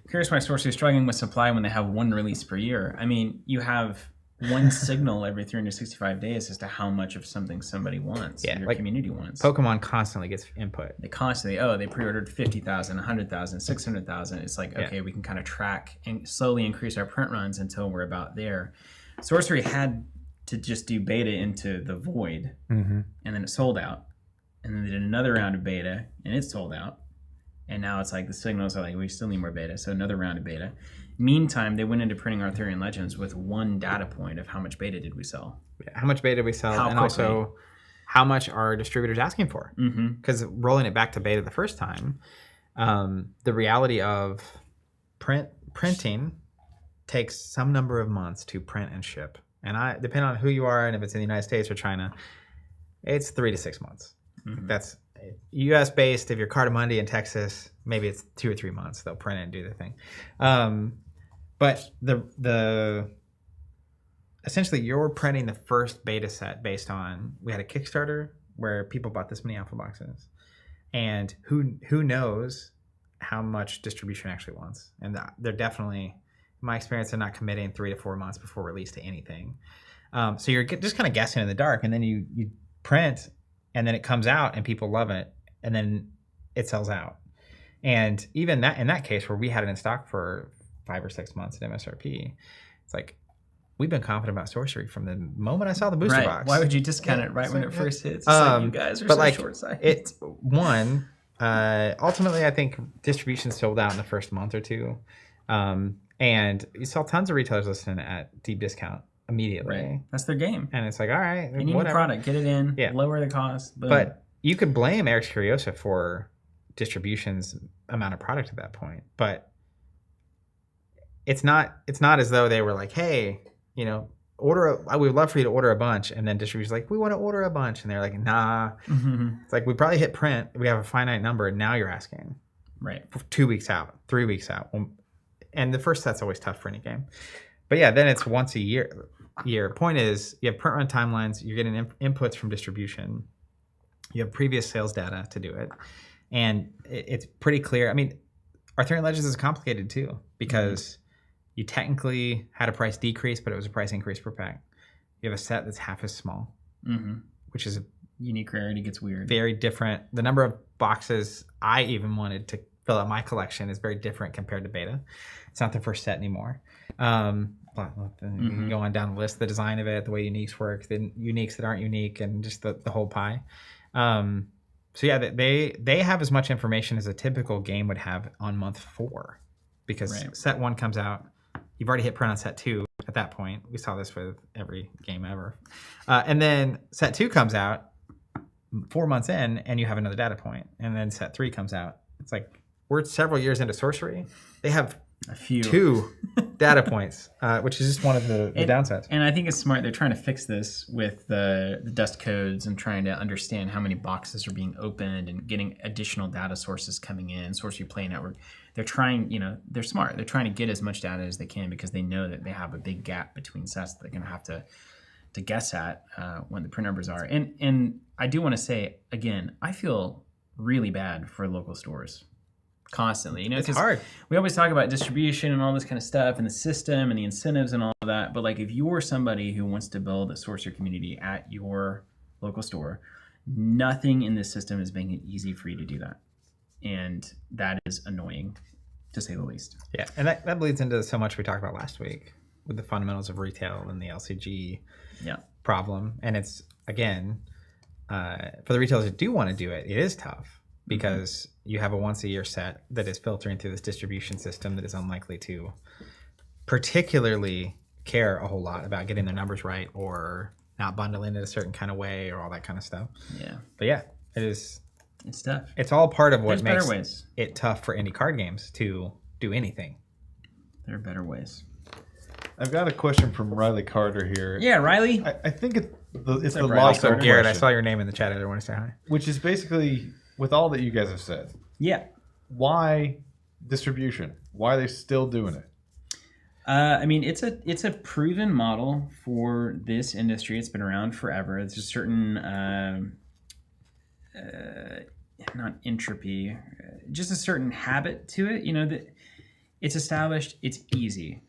Curious why Sorcery is struggling with supply when they have one release per year. You have one signal every 365 days as to how much of something somebody wants, your community wants. Pokemon constantly gets input. They they pre-ordered 50,000, 100,000, 600,000. It's like, okay, we can kind of track and slowly increase our print runs until we're about there. Sorcery had to just do beta into the void, and then it sold out. And then they did another round of beta, and it sold out. And now it's like the signals are like, we still need more beta, so another round of beta. Meantime, they went into printing Arthurian Legends with one data point of how much beta did we sell. How much beta did we sell, and also how much are distributors asking for? Because rolling it back to beta the first time, the reality of printing takes some number of months to print and ship. And depending on who you are and if it's in the United States or China, it's 3 to 6 months. That's U.S. based. If you're Cardamundi in Texas, maybe it's 2 or 3 months. They'll print it and do the thing. But the essentially you're printing the first beta set based on, we had a Kickstarter where people bought this many alpha boxes, and who knows how much distribution actually wants. And they're definitely, in my experience, they're not committing 3 to 4 months before release to anything. So you're just kind of guessing in the dark, and then you print, and then it comes out and people love it, and then it sells out. And even that, in that case where we had it in stock for 5 or 6 months at MSRP. It's like, we've been confident about Sorcery from the moment I saw the booster box. Why would you discount it right when it first hits? It's like, you guys are so short-sighted. Ultimately, I think distribution sold out in the first month or two. And you saw tons of retailers listing at deep discount immediately. Right. That's their game. And it's like, all right, you need a product, get it in, lower the cost. Boom. But you could blame Eric's Curiosa for distribution's amount of product at that point. But it's not as though they were like, hey, we would love for you to order a bunch, and then distribution's like, we want to order a bunch, and they're like, nah. It's like, we probably hit print, we have a finite number, and now you're asking, right, 2 weeks out, 3 weeks out, and the first set's always tough for any game. But yeah, then it's once a year. Point is, you have print run timelines, you're getting inputs from distribution, you have previous sales data to do it, and it's pretty clear. I mean, Arthurian Legends is complicated too, because you technically had a price decrease, but it was a price increase per pack. You have a set that's half as small, which is a unique rarity. Gets weird. Very different. The number of boxes I even wanted to fill out my collection is very different compared to beta. It's not the first set anymore. You can go on down the list, the design of it, the way uniques work, the uniques that aren't unique, and just the whole pie. So yeah, they have as much information as a typical game would have on month 4, because set 1 comes out. You've already hit print on set 2 at that point. We saw this with every game ever. And then set 2 comes out 4 months in, and you have another data point. And then set 3 comes out. It's like, we're several years into Sorcery. They have a few 2 data points, which is just one of the downsides. And I think it's smart. They're trying to fix this with the dust codes and trying to understand how many boxes are being opened and getting additional data sources coming in. Sorcery Play Network. They're trying, they're smart. They're trying to get as much data as they can, because they know that they have a big gap between sets that they're going to have to guess at when the print numbers are. And I do want to say, again, I feel really bad for local stores. Constantly, it's hard. We always talk about distribution and all this kind of stuff, and the system and the incentives and all of that. But like, if you're somebody who wants to build a Sorcerer community at your local store, nothing in this system is making it easy for you to do that, and that is annoying, to say the least. Yeah, and that bleeds into so much we talked about last week with the fundamentals of retail and the LCG problem. And it's, again, for the retailers that do want to do it, it is tough. Because you have a once-a-year set that is filtering through this distribution system that is unlikely to particularly care a whole lot about getting their numbers right, or not bundling it a certain kind of way, or all that kind of stuff. Yeah. But yeah, it's tough. It's all part of what There's makes it tough for indie card games to do anything. There are better ways. I've got a question from Riley Carter here. Yeah, Riley. I think it's the Riley? lost art Garrett, question, I saw your name in the chat. I want to say hi. which is basically, with all that you guys have said, why distribution? Why are they still doing it? I mean, it's a proven model for this industry. It's been around forever. There's a certain not entropy, just a certain habit to it. That it's established. It's easy.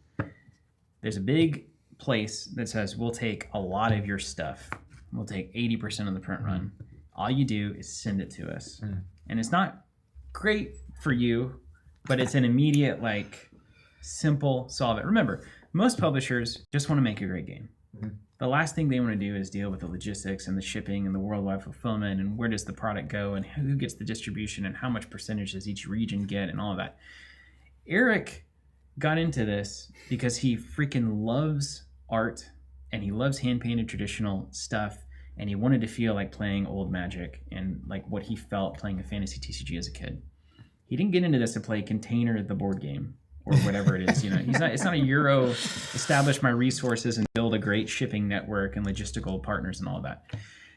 There's a big place that says, we'll take a lot of your stuff. We'll take 80% of the print run. All you do is send it to us. And it's not great for you, but it's an immediate, simple solve it. Remember, most publishers just want to make a great game. The last thing they want to do is deal with the logistics and the shipping and the worldwide fulfillment and where does the product go and who gets the distribution and how much percentage does each region get and all of that. Eric got into this because he freaking loves art and he loves hand-painted traditional stuff, and he wanted to feel like playing old Magic and like what he felt playing a fantasy TCG as a kid. He didn't get into this to play Container, the board game, or whatever it is. It's not a Euro, establish my resources and build a great shipping network and logistical partners and all of that.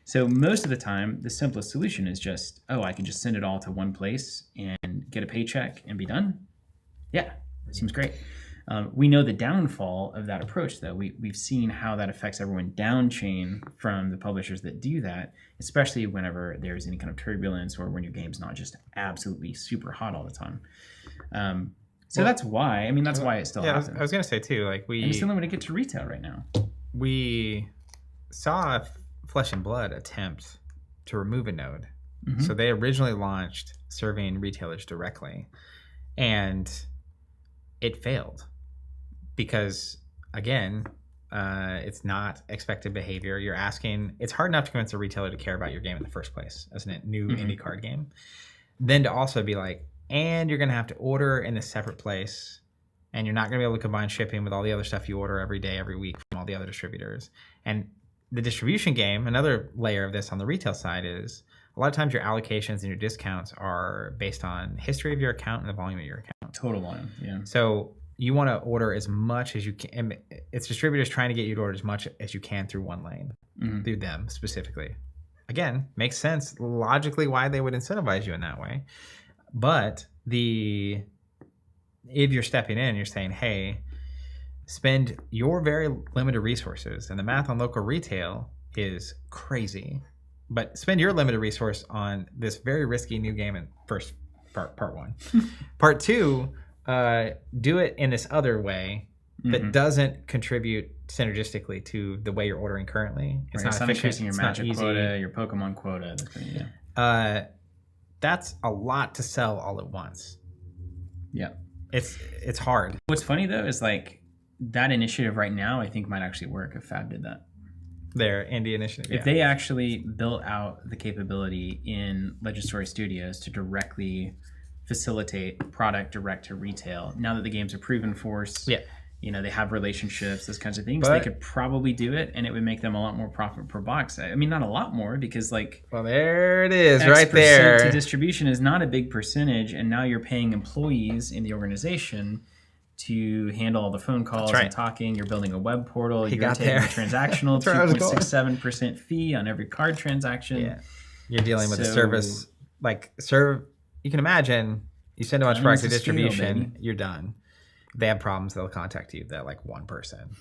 So most of the time, the simplest solution is just, I can just send it all to one place and get a paycheck and be done. Yeah, seems great. We know the downfall of that approach, though. We've seen how that affects everyone down chain from the publishers that do that, especially whenever there's any kind of turbulence or when your game's not just absolutely super hot all the time. So that's why. I mean, that's why it still happens. I was going to say, too, and it's the only way to get to retail right now. We saw Flesh and Blood attempt to remove a node. So they originally launched serving retailers directly. And it failed because, again, it's not expected behavior. You're asking. It's hard enough to convince a retailer to care about your game in the first place as a new indie card game. Then to also be like, and you're going to have to order in a separate place, and you're not going to be able to combine shipping with all the other stuff you order every day, every week from all the other distributors. And the distribution game, another layer of this on the retail side is a lot of times your allocations and your discounts are based on history of your account and the volume of your account. Total volume, yeah. So you want to order as much as you can. It's distributors trying to get you to order as much as you can through one lane, through them specifically. Again, makes sense logically why they would incentivize you in that way. But if you're stepping in, you're saying, hey, spend your very limited resources, and the math on local retail is crazy, but spend your limited resource on this very risky new game in first part one. Part two, do it in this other way that doesn't contribute synergistically to the way you're ordering currently. It's not efficient, increasing your magic quota, your Pokemon quota. That's a lot to sell all at once. Yeah. It's hard. What's funny though is like that initiative right now I think might actually work if Fab did that. Their indie initiative. If they actually built out the capability in Legendary Studios to directly facilitate product direct to retail, now that the game's a proven force, you know, they have relationships, those kinds of things, they could probably do it, and it would make them a lot more profit per box. I mean, not a lot more, because like, well, there it is, right there. To distribution is not a big percentage, and now you're paying employees in the organization to handle all the phone calls and talking. You're building a web portal. You're taking a transactional 2.67% fee on every card transaction. Yeah, you're dealing with a service You can imagine you send a bunch of product to distribution, you're done. If they have problems, they'll contact you. That like one person.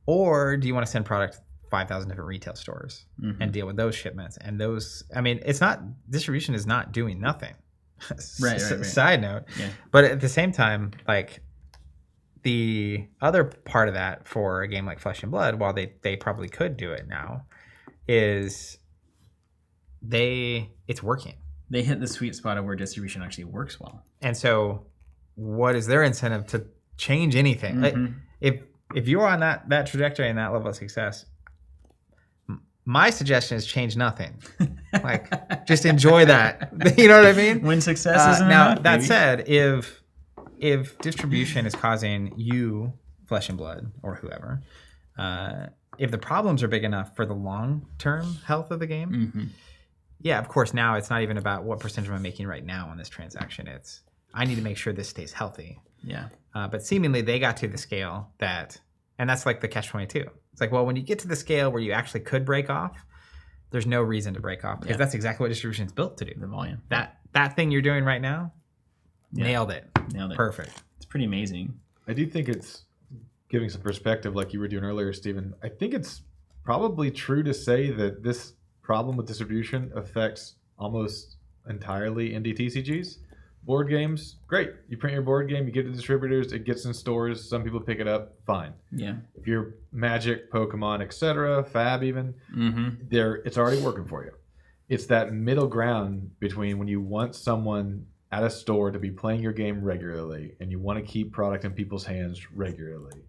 Or do you want to send product to 5,000 different retail stores and deal with those shipments? And those, I mean, it's not, distribution is not doing nothing. Right. Side note. Yeah. But at the same time, like the other part of that for a game like Flesh and Blood, while they probably could do it now, is it's working. They hit the sweet spot of where distribution actually works well. And so what is their incentive to change anything? Like, if you're on that trajectory and that level of success, my suggestion is change nothing. Like, just enjoy that. You know what I mean? When success isn't now, enough, that said, if distribution is causing you, Flesh and Blood, or whoever, if the problems are big enough for the long-term health of the game, yeah, of course, now it's not even about what percentage am I making right now on this transaction. It's, I need to make sure this stays healthy. Yeah. But seemingly they got to the scale that, and that's like the catch-22. It's like, well, when you get to the scale where you actually could break off, there's no reason to break off, because that's exactly what distribution is built to do. The volume. That thing you're doing right now, nailed it. Perfect. It's pretty amazing. I do think it's giving some perspective, like you were doing earlier, Stephen. I think it's probably true to say that this problem with distribution affects almost entirely indie TCGs. Board games, great. You print your board game, you get it to distributors, it gets in stores, some people pick it up, fine. Yeah. If you're Magic, Pokemon, etc., Fab even, it's already working for you. It's that middle ground between when you want someone at a store to be playing your game regularly and you want to keep product in people's hands regularly,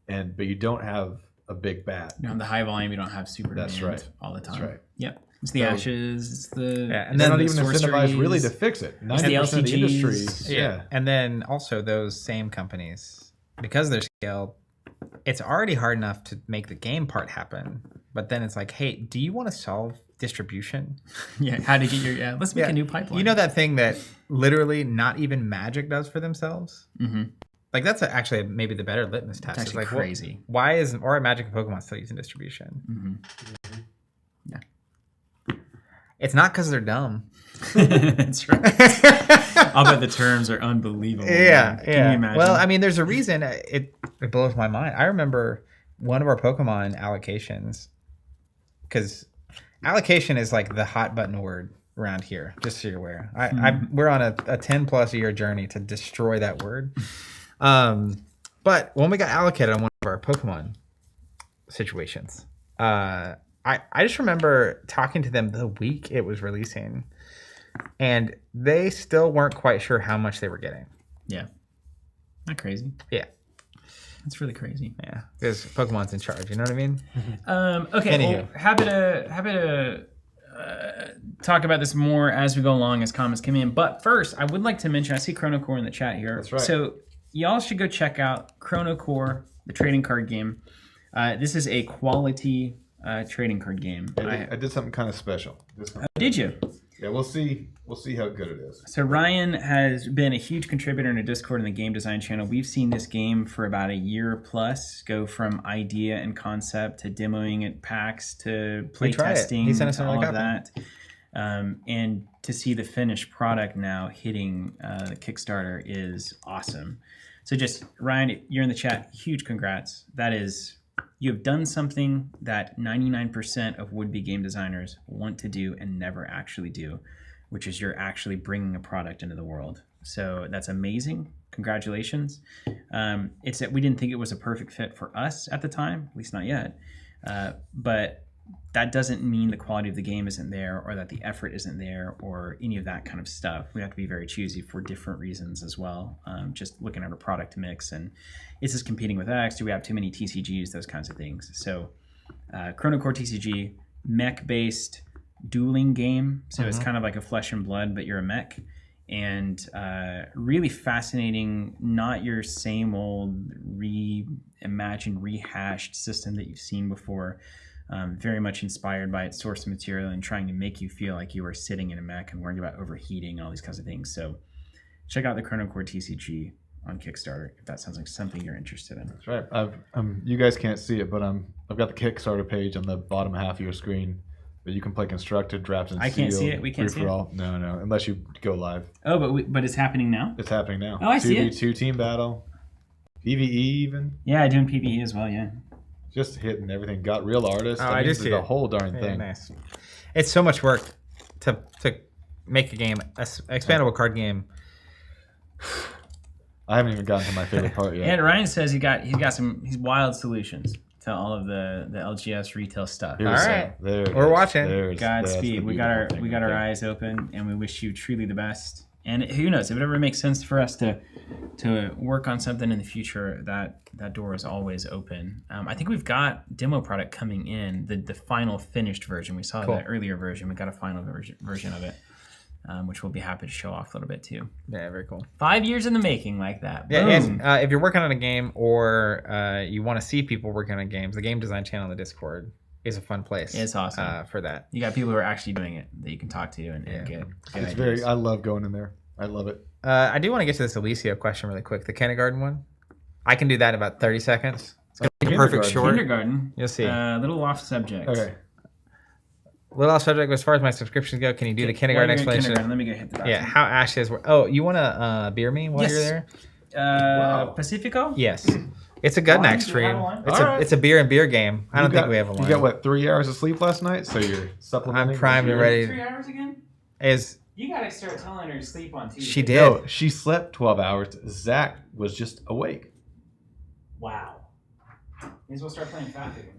but you don't have a big bat. You don't have the high volume, you don't have super demand all the time. That's right. Yep. It's the ashes, it's the... Yeah, and they're not even incentivized really to fix it. 90% of the industry. Yeah. And then also those same companies, because they're scaled, it's already hard enough to make the game part happen. But then it's like, hey, do you want to solve distribution? Yeah, how to get your... let's make a new pipeline. You know that thing that literally not even Magic does for themselves? Like, that's actually maybe the better litmus test. It's actually like, crazy. Why isn't... Or Magic and Pokemon still using distribution? Yeah. It's not because they're dumb. That's right. I'll bet the terms are unbelievable. Yeah, Can you imagine? Well, I mean, there's a reason. It blows my mind. I remember one of our Pokemon allocations, because allocation is like the hot button word around here, just so you're aware. We're on a 10+ year journey to destroy that word. But when we got allocated on one of our Pokemon situations, I just remember talking to them the week it was releasing, and they still weren't quite sure how much they were getting. Yeah. Not crazy. Yeah. That's really crazy. Yeah, because Pokemon's in charge. You know what I mean? Okay. Anywho. Well, happy to talk about this more as we go along as comments come in. But first, I would like to mention, I see Chrono Core in the chat here. That's right. So y'all should go check out Chrono Core, the trading card game. This is a quality trading card game. I did something kind of special. Did you? Yeah, we'll see. We'll see how good it is. So Ryan has been a huge contributor in a Discord and the game design channel. We've seen this game for about a year plus go from idea and concept to demoing at PAX to play testing. He sent us all another of copy. that. And to see the finished product now hitting the Kickstarter is awesome. So just, Ryan, you're in the chat. Huge congrats. That is, you have done something that 99% of would-be game designers want to do and never actually do, which is you're actually bringing a product into the world. So that's amazing. Congratulations. It's that we didn't think it was a perfect fit for us at the time, at least not yet. But that doesn't mean the quality of the game isn't there or that the effort isn't there or any of that kind of stuff. We have to be very choosy for different reasons as well. Just looking at a product mix and is this competing with X? Do we have too many TCGs? Those kinds of things. So Chrono Core TCG, mech-based dueling game. So it's kind of like a flesh and blood, but you're a mech. And really fascinating, not your same old reimagined, rehashed system that you've seen before. Very much inspired by its source material and trying to make you feel like you are sitting in a mech and worrying about overheating and all these kinds of things. So check out the Chrono Core TCG on Kickstarter if that sounds like something you're interested in. That's right. You guys can't see it, but I've got the Kickstarter page on the bottom half of your screen. But you can play constructed, draft, and I can't sealed, see it. We can't see it. No, unless you go live. Oh, but it's happening now? It's happening now. Oh, I see it. 2v2 team battle, PvE even. Yeah, doing PvE as well, yeah. Just hitting everything. Got real artists. I just see the it. whole darn Yeah, thing. nice. It's so much work to make a game, an expandable card game. I haven't even gotten to my favorite part yet. And Ryan says he's got some wild solutions to all of the LGS retail stuff. All right. There it We're is. watching. That's Godspeed. the We got our beautiful thing right eyes open, and we wish you truly the best. And who knows, if it ever makes sense for us to work on something in the future, that door is always open. I think we've got demo product coming in, the final finished version. We saw Cool. the earlier version. We got a final version of it, which we'll be happy to show off a little bit too. Yeah, very cool. 5 years in the making, like that. Yeah, Boom. and if you're working on a game or you want to see people working on games, the game design channel on the Discord is a fun place. It's awesome. For that. You got people who are actually doing it that you can talk to and get It's ideas. I love going in there. I love it. I do want to get to this Alicia question really quick. The kindergarten one. I can do that in about 30 seconds. It's going to be perfect short. Kindergarten. You'll see. Little off subject. Okay. Little off subject, but as far as my subscriptions go, can you do the kindergarten While you're in explanation? kindergarten, let me go hit the Yeah, bathroom. how ashes were. Oh, you want to beer me while Yes. you're there? Wow. Pacifico? Yes. It's a Gudnak Wine? Do we stream. have wine? It's All a right. it's a beer and beer game. I don't think we have a You wine. got what, 3 hours of sleep last night? So you're supplementing. I'm primed and ready. 3 hours again? Is You gotta start telling her to sleep on Tuesday. she did? No, she slept 12 hours. Zach was just awake. Wow. May as well start playing Fat again.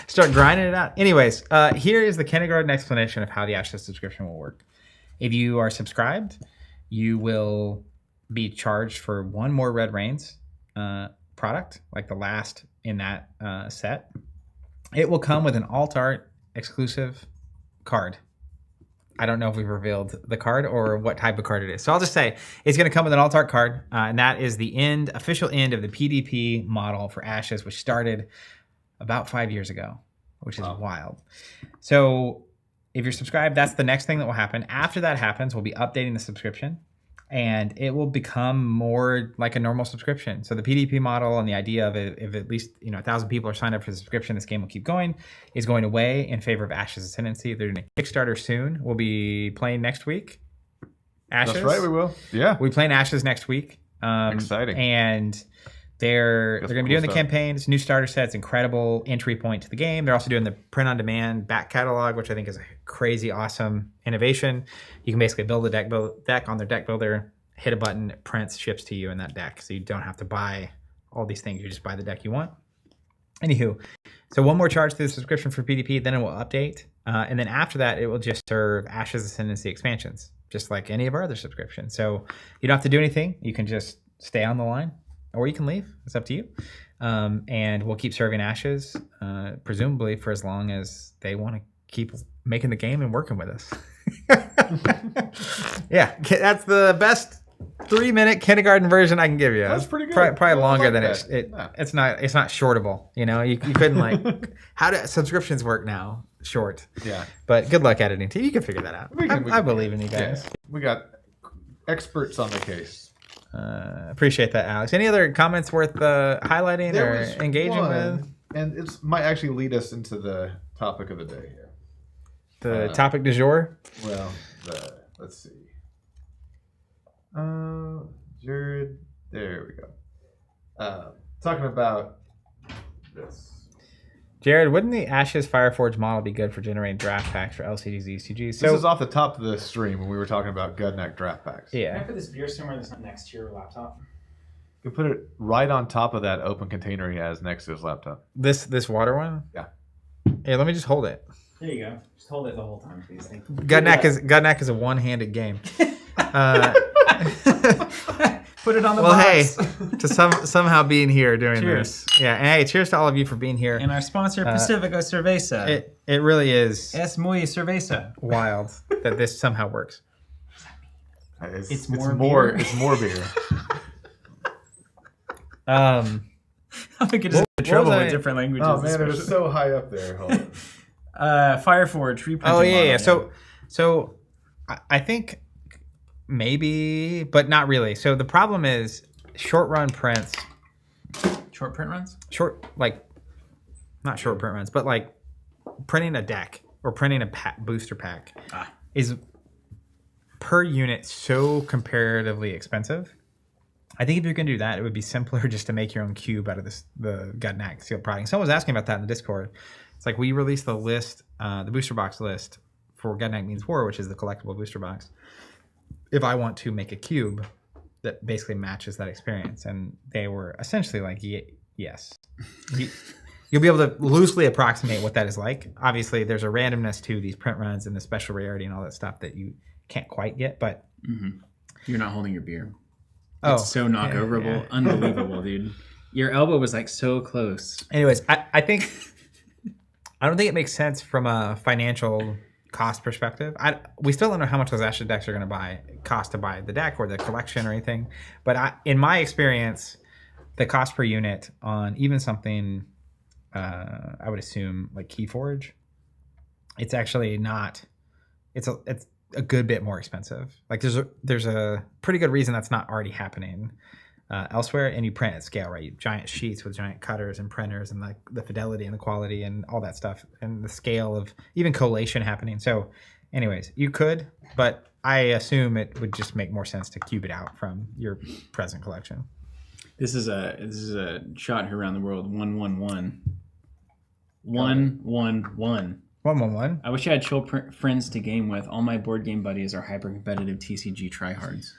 Start grinding it out. Anyways, here is the kindergarten explanation of how the Ashes subscription will work. If you are subscribed, you will be charged for one more Red Rains product, like the last in that set. It will come with an alt art exclusive card. I don't know if we've revealed the card or what type of card it is. So I'll just say it's going to come with an alt art card, and that is the official end of the PDP model for Ashes, which started about 5 years ago, which is wild. So if you're subscribed, that's the next thing that will happen. After that happens, we'll be updating the subscription, and it will become more like a normal subscription. So the PDP model and the idea of it, if at least 1,000 people are signed up for the subscription, this game will keep going, is going away in favor of Ashes Ascendancy. They're doing a Kickstarter soon. We'll be playing next week. Ashes. That's right, we will. Yeah. We'll be playing Ashes next week. Exciting. And they're going to be doing the campaign. It's new starter sets, incredible entry point to the game. They're also doing the print on demand back catalog, which I think is a crazy awesome innovation. You can basically build a deck on their deck builder, hit a button, it prints, ships to you in that deck. So you don't have to buy all these things. You just buy the deck you want. Anywho, so one more charge to the subscription for PDP, then it will update. And then after that, it will just serve Ashes Ascendancy expansions, just like any of our other subscriptions. So you don't have to do anything. You can just stay on the line, or you can leave. It's up to you. And we'll keep serving ashes, presumably for as long as they want to keep making the game and working with us. Yeah, that's the best 3-minute kindergarten version I can give you. That's pretty good. Probably longer than that. it's not shortable. You know, you couldn't like how do subscriptions work now? Short. Yeah. But good luck editing team. You can figure that out. I believe in you guys. Yeah. We got experts on the case. Appreciate that, Alex. Any other comments worth highlighting or engaging with? And it might actually lead us into the topic of the day here. The topic du jour? Well, let's see. Jared, there we go. Talking about this. Jared, wouldn't the Ashes Fireforge model be good for generating draft packs for LCGs, ECGs? So, this is off the top of the stream when we were talking about Gudnak draft packs. Yeah. Can I put this beer somewhere that's not next to your laptop? You can put it right on top of that open container he has next to his laptop. This water one? Yeah. Hey, let me just hold it. There you go. Just hold it the whole time, please. Thank you. Gudnak is a one-handed game. Put it on the well, box. hey, to somehow being here doing Cheers. this. Yeah, and hey, cheers to all of you for being here. And our sponsor, Pacifico Cerveza. It really is Es muy cerveza. wild that this somehow works. It's more beer. I think it is in trouble with different languages. Oh man, it was so high up there. Hold on. Fireforge reprint. Oh yeah. So I think maybe, but not really. So the problem is short run prints. Short print runs? Not short print runs, but like printing a deck or printing a booster pack is per unit so comparatively expensive. I think if you can do that, it would be simpler just to make your own cube out of the Gudnak sealed product. Someone was asking about that in the Discord. It's like we released the list, the booster box list for Gudnak Means War, which is the collectible booster box. If I want to make a cube that basically matches that experience, and they were essentially like, yes. You'll be able to loosely approximate what that is like. Obviously, there's a randomness to these print runs and the special rarity and all that stuff that you can't quite get, but... Mm-hmm. You're not holding your beer. Oh, it's so knockoverable. Yeah. Unbelievable, dude. Your elbow was like so close. Anyways, I don't think it makes sense from a financial cost perspective. We still don't know how much those Ashes decks are going to cost to buy the deck or the collection or anything. But in my experience, the cost per unit on even something, I would assume like Keyforge, it's actually not. It's a good bit more expensive. Like there's a pretty good reason that's not already happening elsewhere, and you print at scale, right? Giant sheets with giant cutters and printers, and like the fidelity and the quality and all that stuff, and the scale of even collation happening. So, anyways, you could, but I assume it would just make more sense to cube it out from your present collection. This is a shot here around the world. 1-1-1. 1-1-1. 1-1-1. I wish I had chill friends to game with. All my board game buddies are hyper competitive TCG tryhards.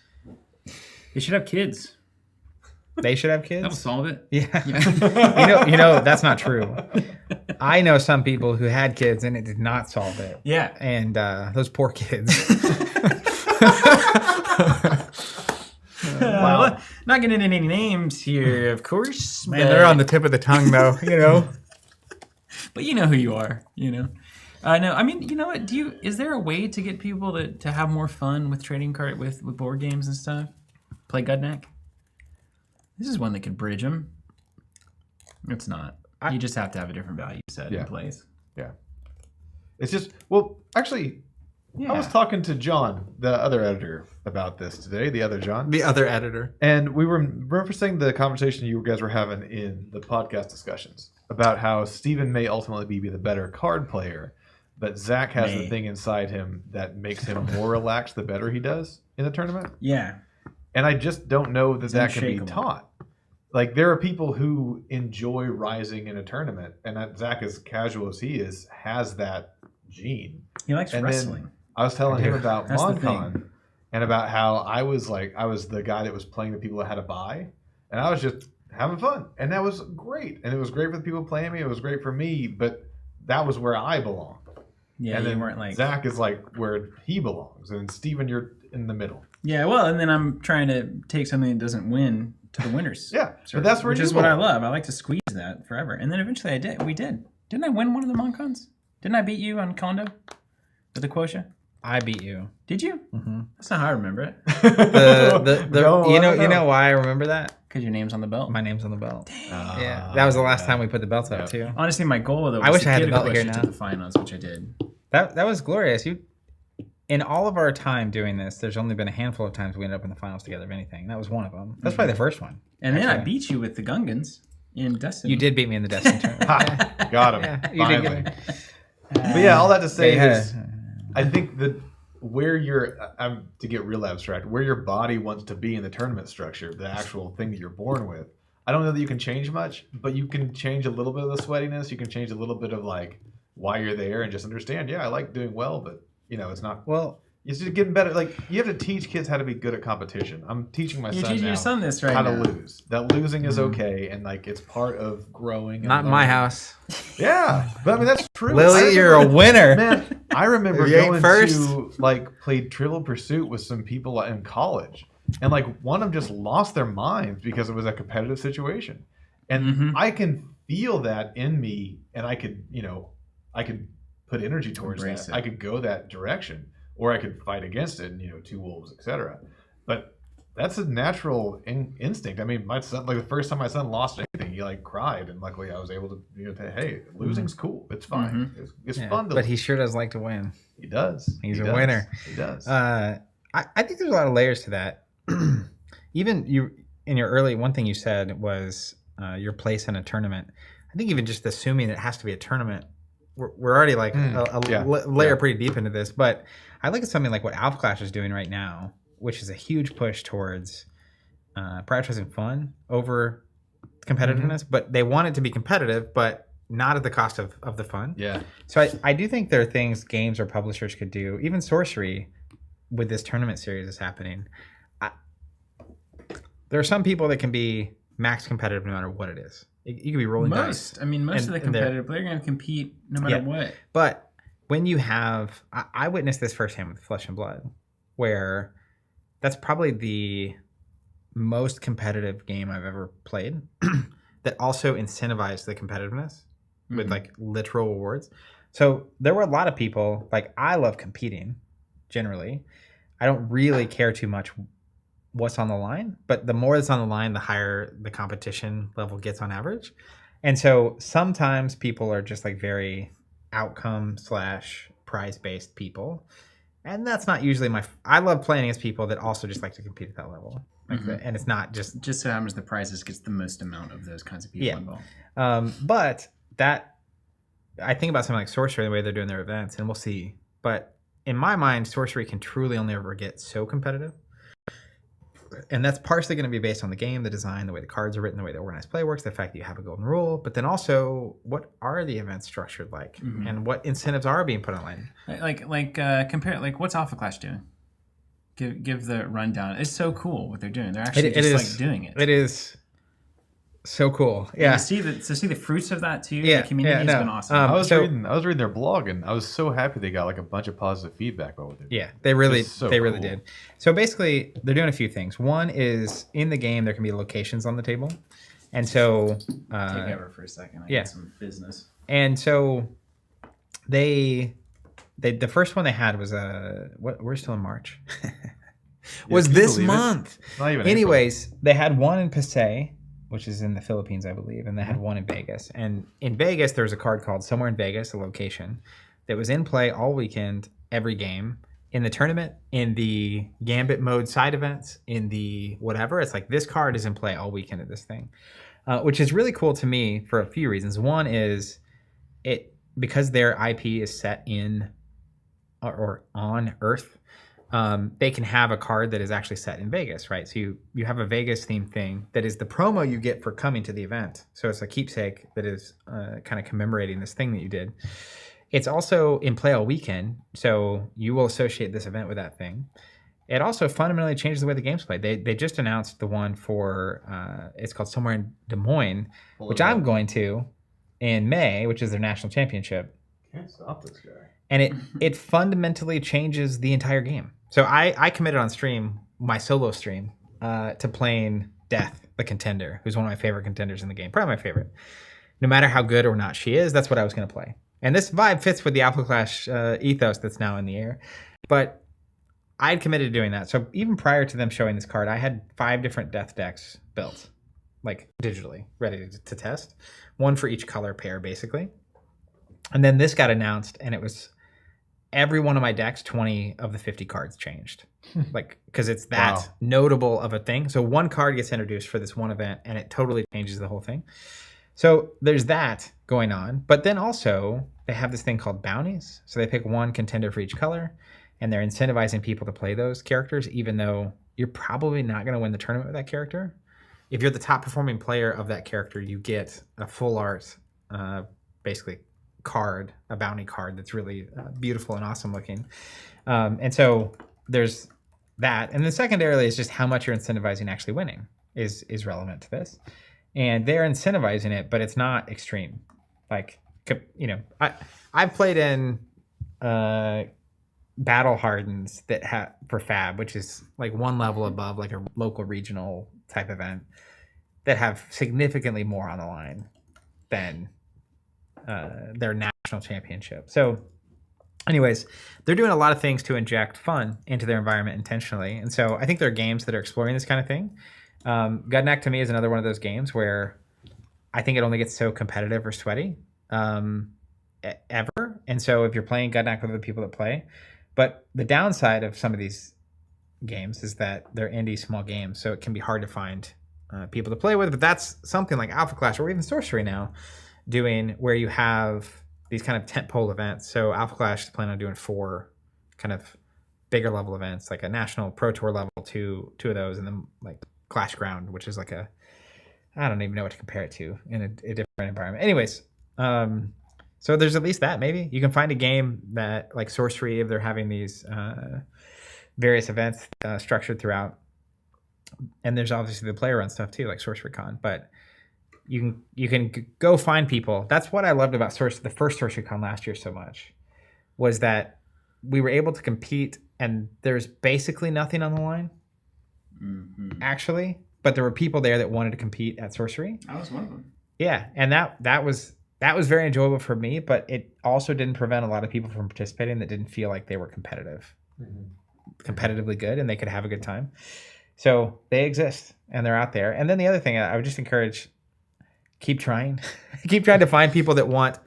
They should have kids. They should have kids? That'll solve it. Yeah. you know, that's not true. I know some people who had kids and it did not solve it. Yeah. And those poor kids. Wow. Not getting any names here, of course. Man, they're on the tip of the tongue, though, you know. But you know who you are, you know. No, I mean, you know what? Is there a way to get people to have more fun with trading card with board games and stuff? Play Gudnak? This is one that could bridge them. It's not. You just have to have a different value set in place. Yeah. It's just, well, actually, I was talking to John, the other editor, about this today, the other John. The other editor. And we were referencing the conversation you guys were having in the podcast discussions about how Steven may ultimately be the better card player, but Zach has the thing inside him that makes him more relaxed the better he does in the tournament. Yeah. And I just don't know that that can be taught. Like, there are people who enjoy rising in a tournament, and Zach, as casual as he is, has that gene. He likes wrestling. I was telling him about MonCon and about how I was the guy that was playing the people that had to buy, and I was just having fun, and that was great. And it was great for the people playing me. It was great for me, but that was where I belong. Yeah, and you then weren't like Zach is like where he belongs, and Steven, you're in the middle. Yeah, well, and then I'm trying to take something that doesn't win to the winners. Yeah, but that's where which you is what I belong. love. I like to squeeze that forever, and then eventually I did. We did. Didn't I win one of the Moncons? Didn't I beat you on Kondo with the Quotient? I beat you. Did you? Mm-hmm. That's not how I remember it. You know why I remember that? Because your name's on the belt. My name's on the belt. Yeah, that was the last time we put the belts up too. Honestly, my goal though was I wish to I had get the a belt here Quotient now. to the finals, which I did. That was glorious. In all of our time doing this, there's only been a handful of times we ended up in the finals together of anything. That was one of them. That's probably the first one. And then I beat you with the Gungans in Destiny. You did beat me in the Destiny tournament. Ha, got him. Yeah, you did Finally. But yeah, all that to say Yeah. is, I think that where to get real abstract, where your body wants to be in the tournament structure, the actual thing that you're born with, I don't know that you can change much, but you can change a little bit of the sweatiness. You can change a little bit of like why you're there and just understand, yeah, I like doing well, but it's not. Well, it's just getting better. Like you have to teach kids how to be good at competition. I'm teaching my You're son teaching now your son this right how now. to lose. That losing is okay, and like it's part of growing. And not in my learning. house. Yeah, but I mean that's true. I Lily, you're a remember- winner. Man, I remember You ain't going first. to played Trivial Pursuit with some people in college, and one of them just lost their minds because it was a competitive situation, and I can feel that in me, and I could put energy towards Embrace that. it. I could go that direction, or I could fight against it, and two wolves, etc. But that's a natural instinct. I mean, my son, the first time my son lost anything, he cried, and luckily I was able to, say, hey, losing's cool. It's fine. It's fun to But he lose. sure does like to win. He does. He's He a does. winner. He does. I think there's a lot of layers to that. Even you in your early one thing you said was your place in a tournament. I think even just assuming it has to be a tournament, we're already layer pretty deep into this. But I look at something like what Alpha Clash is doing right now, which is a huge push towards prioritizing fun over competitiveness. But they want it to be competitive, but not at the cost of the fun. Yeah. So I do think there are things games or publishers could do, even Sorcery, with this tournament series that's happening. There are some people that can be max competitive no matter what it is. You could be rolling dice. I mean, most of the competitive players are going to compete no matter what. But when you have... I witnessed this firsthand with Flesh and Blood, where that's probably the most competitive game I've ever played that also incentivized the competitiveness with literal rewards. So there were a lot of people, I love competing generally. I don't really care too much what's on the line, but the more that's on the line, the higher the competition level gets on average. And so sometimes people are just very outcome / prize based people. And that's not usually I love playing against people that also just like to compete at that level. And it's not just so happens the prizes gets the most amount of those kinds of people involved. But that I think about something like Sorcery, the way they're doing their events, and we'll see. But in my mind, Sorcery can truly only ever get so competitive. And that's partially going to be based on the game, the design, the way the cards are written, the way the organized play works, the fact that you have a golden rule, but then also what are the events structured like, and what incentives are being put online. Compare what's Alpha Clash doing? Give the rundown. It's so cool what they're doing. They're actually doing it. It is so cool. Yeah. And to see the fruits of that too. The community has been awesome. I was reading their blog, and I was so happy they got a bunch of positive feedback about what they're doing. Yeah, they really cool. did. So basically, they're doing a few things. One is in the game there can be locations on the table, and so take over for a second. I got some business. And so they the first one they had was we're still in March. was this month. Not even Anyways, they had one in Pasay, which is in the Philippines, I believe, and they had one in Vegas. And in Vegas, there was a card called Somewhere in Vegas, a location, that was in play all weekend, every game, in the tournament, in the Gambit mode side events, in the whatever. It's this card is in play all weekend at this thing, which is really cool to me for a few reasons. One is because their IP is set in or on Earth. They can have a card that is actually set in Vegas, right? So you have a Vegas themed thing that is the promo you get for coming to the event. So it's a keepsake that is kind of commemorating this thing that you did. It's also in play all weekend, so you will associate this event with that thing. It also fundamentally changes the way the game's played. They just announced the one for, it's called Somewhere in Des Moines, which I'm going to in May, which is their national championship. Can't stop this guy. and it fundamentally changes the entire game. So I committed on stream, my solo stream, to playing Death, the contender, who's one of my favorite contenders in the game, probably my favorite. No matter how good or not she is, that's what I was going to play. And this vibe fits with the Alpha Clash ethos that's now in the air. But I had committed to doing that. So even prior to them showing this card, I had 5 different Death decks built, like digitally, ready to test. One for each color pair, basically. And then this got announced, and it was every one of my decks, 20 of the 50 cards changed. Like, because it's that notable of a thing. So one card gets introduced for this one event, and it totally changes the whole thing. So there's that going on. But then also, they have this thing called bounties. So they pick one contender for each color, and they're incentivizing people to play those characters, even though you're probably not going to win the tournament with that character. If you're the top performing player of that character, you get a full art, basically, card, a bounty card that's really beautiful and awesome looking. And so there's that. And then secondarily is just how much you're incentivizing actually winning is relevant to this. And they're incentivizing it, but it's not extreme. Like, you know, I've played in battle hardens that have for Fab, which is like one level above like a local regional type event, that have significantly more on the line than their national championship. So anyways, they're doing a lot of things to inject fun into their environment intentionally. And so I think there are games that are exploring this kind of thing. Gudnak to me is another one of those games where I think it only gets so competitive or sweaty ever. And so if you're playing Gudnak with other people that play, but the downside of some of these games is that they're indie small games, so it can be hard to find people to play with. But that's something like Alpha Clash or even Sorcery now doing, where you have these kind of tentpole events. So Alpha Clash is planning on doing 4 kind of bigger level events, like a national pro tour level, two of those, and then like Clash Ground, which is like I don't even know what to compare it to in a different environment. Anyways, so there's at least that. Maybe you can find a game that, like Sorcery, if they're having these various events structured throughout, and there's obviously the player run stuff too, like Sorcery Con. But you can go find people. That's what I loved about the first Sorcery Con last year so much, was that we were able to compete, and there's basically nothing on the line, actually. But there were people there that wanted to compete at Sorcery. I was one of them. Yeah, and that was very enjoyable for me, but it also didn't prevent a lot of people from participating that didn't feel like they were competitively good, and they could have a good time. So they exist, and they're out there. And then the other thing, I would just encourage, keep trying. Keep trying to find people that want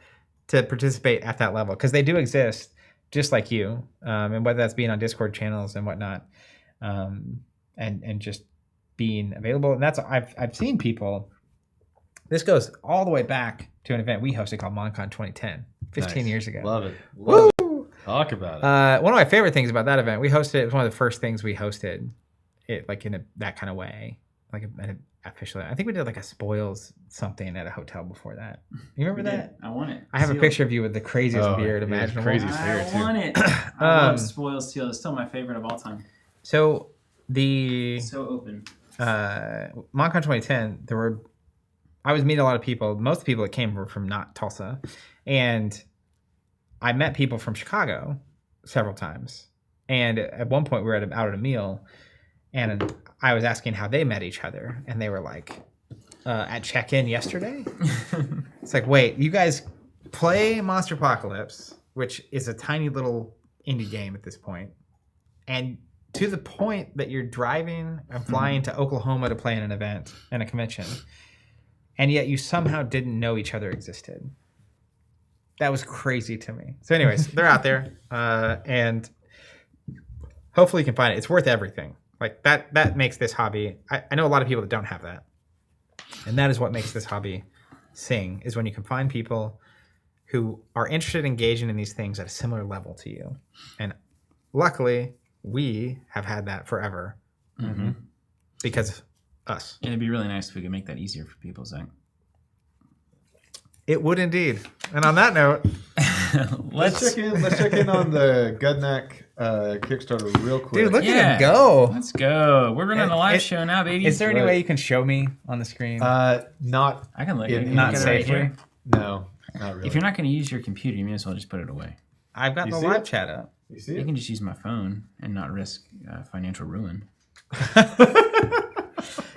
to participate at that level, because they do exist just like you, and whether that's being on Discord channels and whatnot, and just being available. And that's, I've seen people, this goes all the way back to an event we hosted called MonCon 2010, 15 years ago. Love it. Love it. Talk about it. One of my favorite things about that event, we hosted, it was one of the first things we hosted, it like in that kind of way, like officially. I think we did like a spoils something at a hotel before that. You remember that? I want it. I have a picture of you with the craziest beard imaginable. Craziest hair too. I want it. I love spoils seal. It's still my favorite of all time. So so open. MonCon 2010, I was meeting a lot of people. Most of the people that came were from not Tulsa, and I met people from Chicago several times. And at one point, we were out at a meal, and I was asking how they met each other, and they were like, at check-in yesterday. It's like, wait, you guys play Monster Apocalypse, which is a tiny little indie game at this point, and to the point that you're driving and flying to Oklahoma to play in an event and a convention, and yet you somehow didn't know each other existed. That was crazy to me. So anyways, they're out there, and hopefully you can find it. It's worth everything. Like that makes this hobby. I know a lot of people that don't have that, and that is what makes this hobby sing, is when you can find people who are interested in engaging in these things at a similar level to you. And luckily, we have had that forever because us. It'd be really nice if we could make that easier for people, Zach. It would indeed. And on that note, let's check in on the Gudnak Kickstarter real quick. Dude, look at him go. Let's go. We're running a live show now, baby. Is there any way you can show me on the screen? Not. I can look. Not safely. No, not really. If you're not going to use your computer, you may as well just put it away. I've got You the see live it? chat up. You see You it? can just use my phone and not risk financial ruin.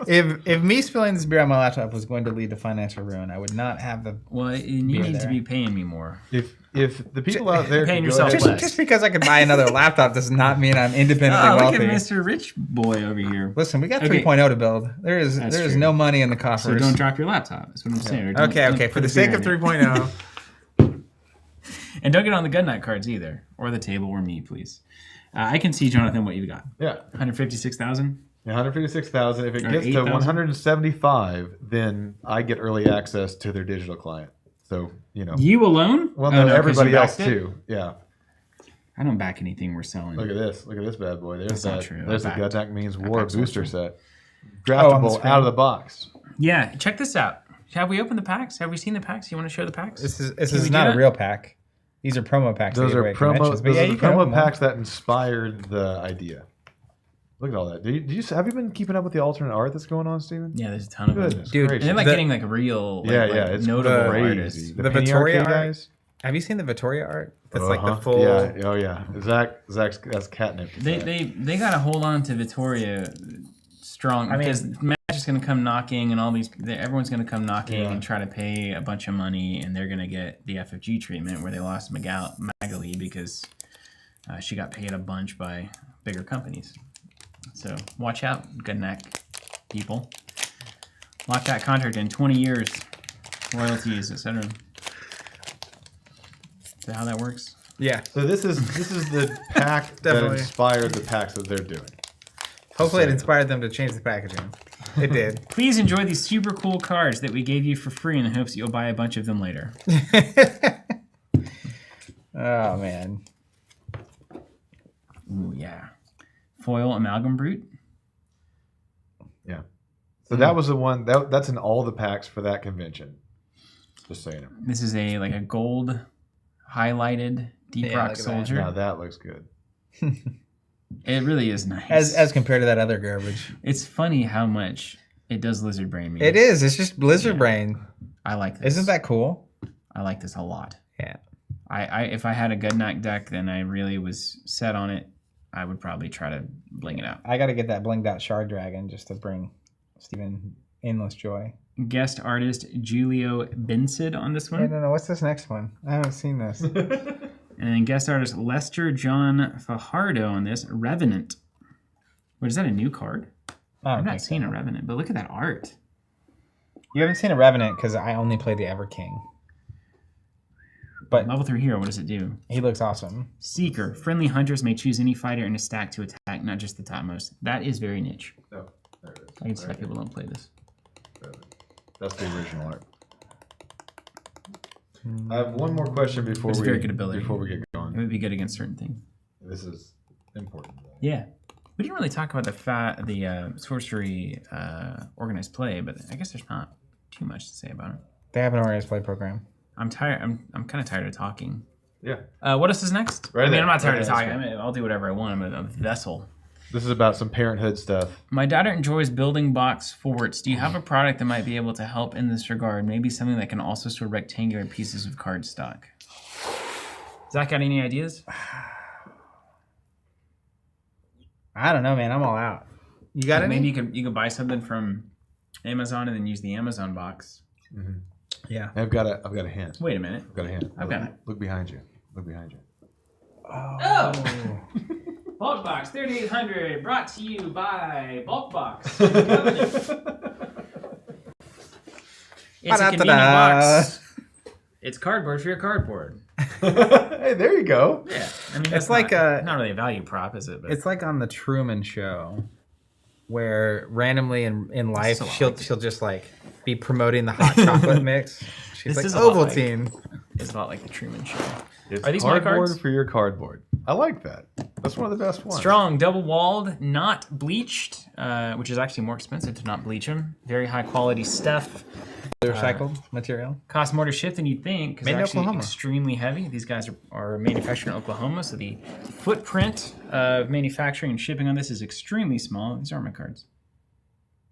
If me spilling this beer on my laptop was going to lead to financial ruin, I would not have the. Well, you need to there. be paying me more. If the people out there Paying could go yourself ahead- less. Just because I could buy another laptop does not mean I'm independently Oh, look wealthy. at Mr. Rich Boy over here. Listen, we got Okay. 3.0 to build. There is true. no money in the coffers. So don't drop your laptop. That's what I'm saying. Or don't- Okay, don't okay. put For the a sake beer of in it. 3.0. And don't get on the Gudnak cards either, or the table, or me, please. I can see, Jonathan, what you've got. Yeah. 156,000. 156,000. If it Or gets to 8,000? 175, then I get early access to their digital client. So, You alone? well, Oh, no, 'cause everybody you else backed it? too. Yeah. I don't back anything we're selling. Look at this. Look at this bad boy. There's That's not that. true. There's the I backed- Gudnak Means I War backed booster Sorcery. set. on the Draftable screen. out of the box. Yeah, check this out. Have we opened the packs? Have we seen the packs? You want to show the packs? This Can is we not do a that? real pack. These are promo packs. Those they are give away at promo. conventions. But Those yeah, are you the can open promo one. packs that inspired the idea. Look at all that. Have you been keeping up with the alternate art that's going on, Steven? Yeah, there's a ton of them. Goodness Dude, gracious. And they're like The- getting like real, like, yeah, like it's notable crazy. artists. The Penny Vittoria Arcade art? guys. Have you seen the Vittoria art? That's like the Uh-huh. full. Yeah. Oh yeah. Zach's that's catnip. They got to hold on to Vittoria strong I mean- because Magic's going to come knocking and everyone's going to come knocking Yeah. and try to pay a bunch of money and they're going to get the FFG treatment where they lost Magali because she got paid a bunch by bigger companies. So watch out, Gudnak people. Lock that contract in 20 years, royalties, etc. Is that how that works? Yeah. So this is the pack that Definitely. inspired the packs that they're doing. Hopefully, it inspired them to change the packaging. It did. Please enjoy these super cool cards that we gave you for free in the hopes that you'll buy a bunch of them later. Oh man. Ooh, yeah. Foil Amalgam Brute. Yeah. So that was the one that's in all the packs for that convention. Just saying it. This is a gold highlighted Deep Yeah, Rock look at that. Soldier. Now that looks good. It really is nice. As compared to that other garbage. It's funny how much it does Lizard Brain me. It is. It's just Blizzard Yeah. Brain. I like this. Isn't that cool? I like this a lot. Yeah. If I had a Gudnak deck and I really was set on it, I would probably try to bling it out. I got to get that blinged out Shard Dragon just to bring Steven endless joy. Guest artist Julio Bensid on this I one. don't know. What's this next one? I haven't seen this. And then guest artist Lester John Fajardo on this. Revenant. What, is that a new card? I've not seen a Revenant, but look at that art. You haven't seen a Revenant because I only play the Ever King. But Level 3 hero, what does it do? he looks awesome. Seeker. Friendly hunters may choose any fighter in a stack to attack, not just the topmost. That is very niche. Oh, there it is. I can see why people don't play this. That's the original art. I have one more question before It's we very good ability. before we get It going. would be good against certain things. This is important. Yeah. We didn't really talk about the sorcery organized play, but I guess there's not too much to say about it. They have an organized play program. I'm tired. I'm kind of tired of talking. Yeah. What else is next? Right I mean, there. I'm not tired Right of there. talking. I'll do whatever I want. I'm a vessel. This is about some parenthood stuff. My daughter enjoys building box forts. Do you have a product that might be able to help in this regard? Maybe something that can also store rectangular pieces of cardstock. Zach, got any ideas? I don't know, man. I'm all out. You got any? Maybe you could buy something from Amazon and then use the Amazon box. Mm-hmm. Yeah. I've got a hint. Wait a minute. I've got a hint. I've got it. Look behind you. Look behind you. Oh! Bulk Box 3800 brought to you by Bulk Box. It's a convenient box. It's cardboard for your cardboard. Hey, there you go. Yeah, I mean, It's like not really a value prop, is it? But It's like on the Truman Show, where randomly in life a lot she'll just like be promoting the hot chocolate mix. She's This is like a lot like- Ovaltine. it's a lot like the Truman Show. It's Are these my cardboard cards? for your cardboard. I like that. That's one of the best ones. Strong, double walled, not bleached, which is actually more expensive to not bleach them. Very high quality stuff. Recycled material. Cost more to ship than you'd think because Made they're in actually Oklahoma. extremely heavy. These guys are manufactured in Oklahoma, so the footprint of manufacturing and shipping on this is extremely small. These aren't my cards.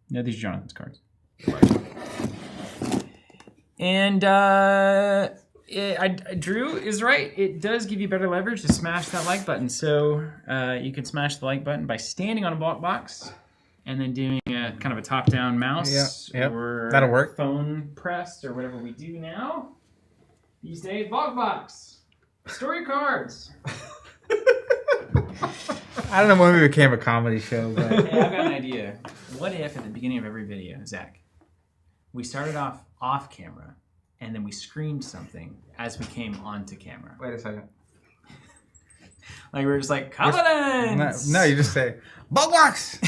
No, these are Jonathan's cards. And Drew is right. It does give you better leverage to smash that like button. So you can smash the like button by standing on a block box and then doing a kind of a top-down mouse or that'll work. Phone press or whatever we do now. These days, block box. Store your cards. I don't know when we became a comedy show, but Hey, I've got an idea. What if at the beginning of every video, Zach, we started off camera and then we screamed something as we came onto camera? wait a second. Like we're just like, Covenants! No, you just say, block box!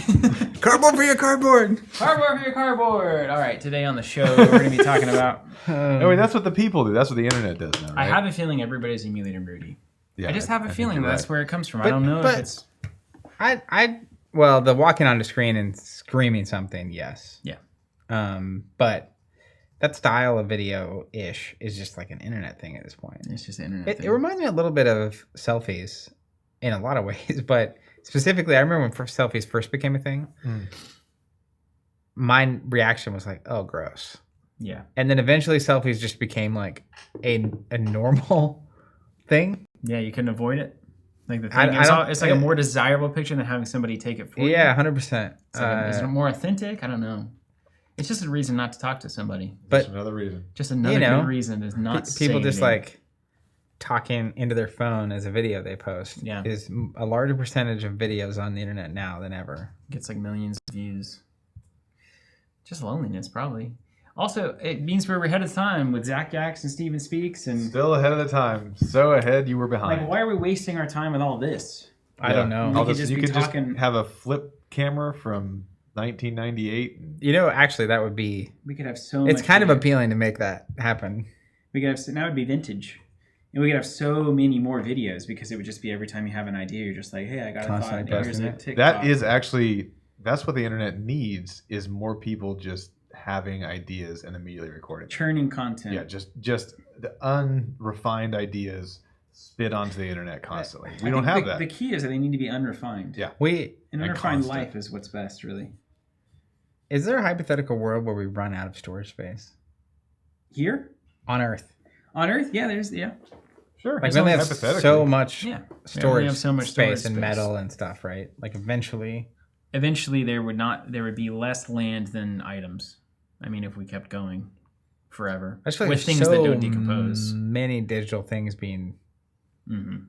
Cardboard for your cardboard! Cardboard for your cardboard! All right, today on the show, we're going to be talking about... No, wait, that's what the people do. That's what the internet does now, right? I have a feeling everybody's emulating Rudy. Yeah, I just have a think feeling you're that's right. where it comes from. I don't know if it's... Well, the walking on the screen and screaming something, yes. Yeah. But that style of video-ish is just like an internet thing at this point. It's just the internet It reminds me a little bit of selfies in a lot of ways, but specifically, I remember when selfies first became a thing. My reaction was like, "Oh, gross." Yeah. And then eventually, selfies just became like a normal thing. Yeah, you couldn't avoid it. Like the thing, it's like a more desirable picture than having somebody take it for you. Yeah, 100%. Is it more authentic? I don't know. It's just a reason not to talk to somebody. But Just another reason. Just another good reason is not people say just anything. like talking into their phone as a video they post. Yeah. Is a larger percentage of videos on the internet now than ever. Gets like millions of views. Just loneliness, probably. Also, it means we're ahead of time with Zach Yaks and Steven Speaks. And Still ahead of the time. So ahead, you were behind. like, why are we wasting our time with all this? I don't know. We could just you be could talking- just have a flip camera from 1998. You know, actually, that would be. We could have so much. It's kind of appealing to make that happen. We could have, that would be vintage. And we could have so many more videos because it would just be every time you have an idea, you're just like, hey, I got a thought. Constantly Here's posting a it. TikTok. That is actually, that's what the internet needs, is more people just having ideas and immediately recording. Churning content. Yeah, just the unrefined ideas spit onto the internet constantly. We don't have that. The key is that they need to be unrefined. Yeah. An And unrefined constant. life is what's best, really. Is there a hypothetical world where we run out of storage space Here? on Earth? On Earth? Yeah, Sure. Like we only have so much Yeah. We only storage have so much space storage and space. metal and stuff, right? Like eventually. There would be less land than items. I mean, if we kept going forever. I just feel like with there's things so that don't decompose. many digital things being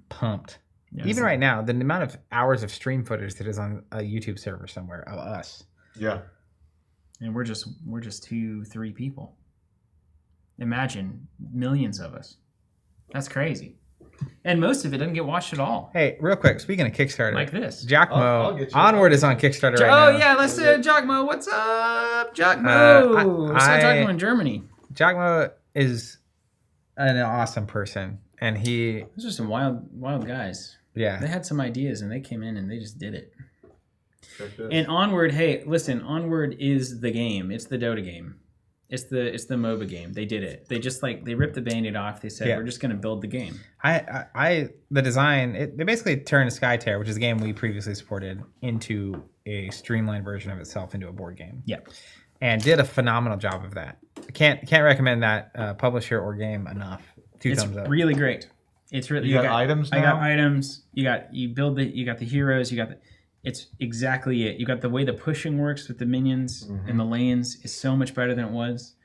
pumped. Yeah, Even so- right now, the amount of hours of stream footage that is on a YouTube server somewhere of us. Yeah. And we're just 2-3 people. Imagine millions of us. That's crazy. And most of it doesn't get watched at all. Hey, real quick, speaking of Kickstarter, Like this. I'll Jockmo, get you- Onward is on Kickstarter right Oh now. yeah, let's Jockmo. What's up, Jockmo? We're still talking in Germany. Jockmo is an awesome person, and Those are some wild guys. They yeah, had some ideas and they came in and they just did it. And Onward, hey, listen, Onward is the game. It's the Dota game. It's the MOBA game. They did it. They just they ripped the Band-Aid off. They said, we're just going to build the game. the design, they basically turned Skytear, which is a game we previously supported, into a streamlined version of itself into a board game. Yeah. And did a phenomenal job of that. Can't recommend that publisher or game enough. It's thumbs up. really great. It's really You got items I got now? items. You got the heroes. It's exactly it. You got the way the pushing works with the minions and the lanes is so much better than it was.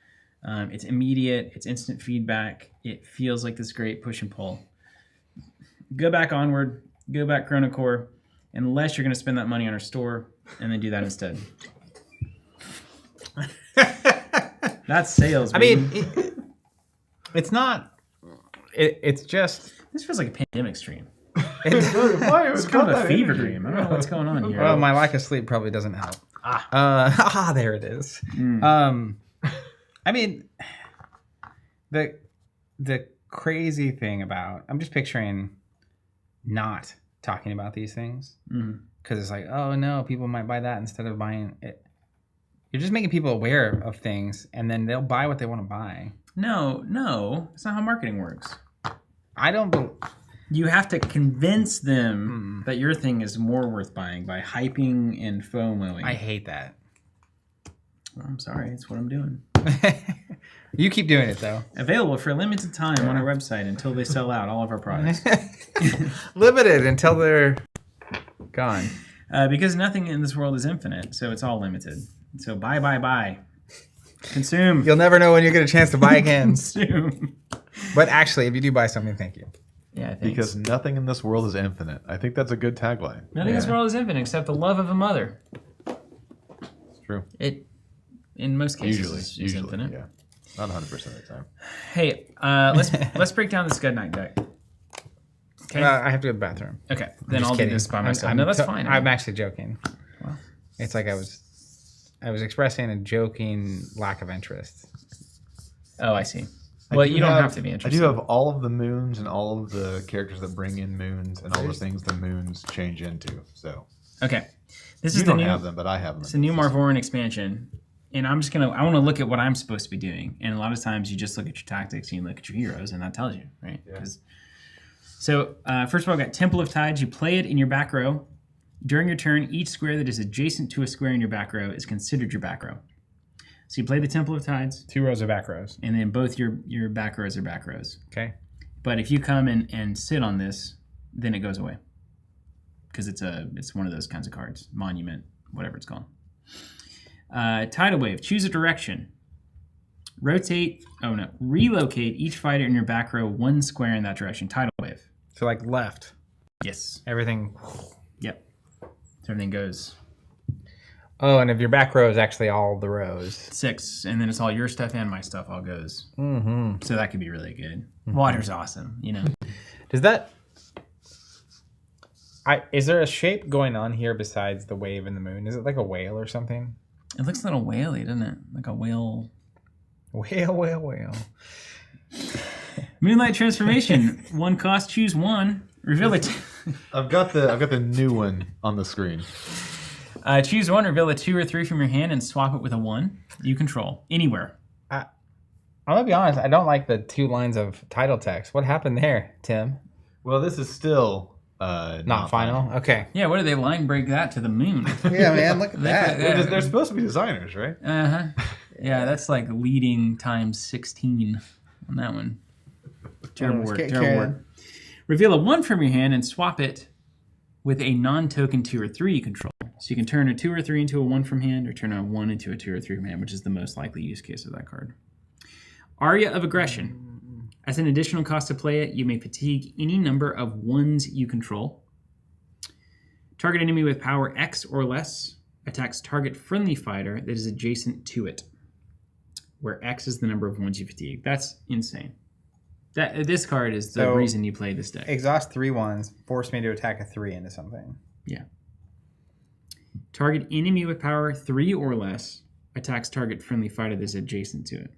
It's immediate. It's instant feedback. It feels like this great push and pull. Go back Onward. Go back Chrono Core, unless you're going to spend that money on our store, and then do that instead. That's sales. I Baby. mean, it's not. It's just. This feels like a pandemic stream. Why? It's kind of a fever dream. I don't know what's going on here. Well, my lack of sleep probably doesn't help. There it is. I mean, the crazy thing about, I'm just picturing not talking about these things because it's like, oh no, people might buy that instead of buying it. You're just making people aware of things, and then they'll buy what they want to buy. No, that's not how marketing works. I don't. You have to convince them that your thing is more worth buying by hyping and FOMOing. I hate that. Well, I'm sorry, it's what I'm doing. You keep doing it though. Available for a limited time on our website until they sell out all of our products. Limited until they're gone. Because nothing in this world is infinite, so it's all limited. So buy. Consume. You'll never know when you get a chance to buy again. Consume. But actually, if you do buy something, thank you. Yeah, thanks. Because nothing in this world is infinite. I think that's a good tagline. Nothing in this world is infinite except the love of a mother. It's true. It, in most cases, is infinite. Yeah. Not 100% of the time. Hey, let's break down this Gudnak deck. Okay. I have to go to the bathroom. Okay. Then Just I'll kidding. do this by myself. No, that's fine. I'm actually joking. Well. It's like I was expressing a joking lack of interest. Oh, I see. Well, you don't have to be I interested. do have all of the moons and all of the characters that bring in moons and all the things the moons change into. So Okay. This you is the don't new. have them, but I have them. It's a new Marvorren expansion. And I want to look at what I'm supposed to be doing. And a lot of times you just look at your tactics and you look at your heroes, and that tells you, right? Yeah. So, first of all, I've got Temple of Tides. You play it in your back row. During your turn, each square that is adjacent to a square in your back row is considered your back row. So you play the Temple of Tides. 2 rows of back rows. And then both your back rows are back rows. Okay. But if you come and sit on this, then it goes away. Because it's one of those kinds of cards. Monument, whatever it's called. Tidal Wave. Choose a direction. Relocate each fighter in your back row 1 square in that direction. Tidal Wave. So like left. Yes. Everything. Yep. So everything goes Oh, and if your back row is actually all the rows. 6, and then it's all your stuff and my stuff all goes. Mm-hmm. So that could be really good. Water's awesome, you know. Does that... is there a shape going on here besides the wave and the moon? Is it like a whale or something? It looks a little whaley, doesn't it? Like a whale. Whale. Moonlight Transformation. 1 cost, choose 1. Reveal it. I've got the new one on the screen. Choose 1, reveal a 2 or 3 from your hand, and swap it with a 1 you control anywhere. I'm gonna be honest. I don't like the 2 lines of title text. What happened there, Tim? Well, this is still Not final. Okay. Yeah, what do they line break that to the moon? Yeah, man. Look at that. They're supposed to be designers, right? Uh-huh. Yeah, that's like leading times 16 on that one. Terrible word. Reveal a 1 from your hand and swap it with a non-token 2 or 3 you control. So you can turn a 2 or 3 into a 1 from hand, or turn a 1 into a 2 or 3 from hand, which is the most likely use case of that card. Aria of Aggression. As an additional cost to play it, you may fatigue any number of 1s you control. Target enemy with power X or less attacks target friendly fighter that is adjacent to it, where X is the number of 1s you fatigue. That's insane. This card is the reason you play this deck. Exhaust 3 1s, force me to attack a 3 into something. Yeah. Target enemy with power 3 or less attacks target friendly fighter that's adjacent to it.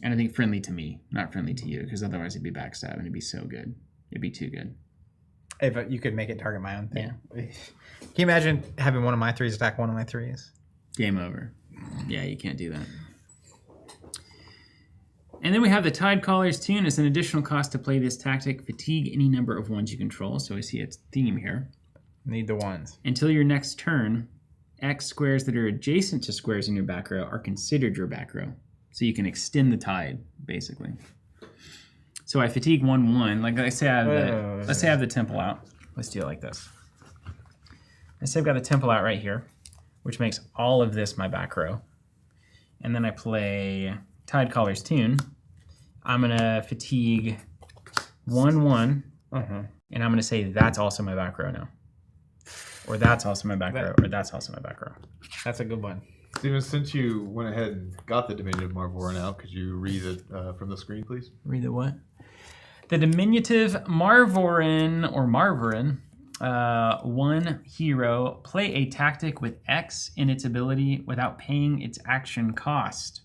And I think friendly to me, not friendly to you, because otherwise it'd be backstab and it'd be so good. It'd be too good. If you could make it target my own thing. Yeah. Can you imagine having one of my 3s attack one of my 3s? Game over. Yeah, you can't do that. And then we have the Tidecaller's Tune as an additional cost to play this tactic. Fatigue any number of 1s you control. So I see its theme here. Need the 1s. Until your next turn, X squares that are adjacent to squares in your back row are considered your back row. So you can extend the tide, basically. So I fatigue 1/1. Like let's say I have the temple out. Let's do it like this. Let's say I've got the temple out right here, which makes all of this my back row. And then I play Tidecaller's Tune. I'm gonna fatigue 1/1, and I'm gonna say that's also my back row now, or that's also my back row, or that's also my back row. That's a good one. Steven, since you went ahead and got the diminutive Marvorren out, could you read it from the screen, please? Read the what? The diminutive Marvorren, or Marvorren, 1 hero, play a tactic with X in its ability without paying its action cost.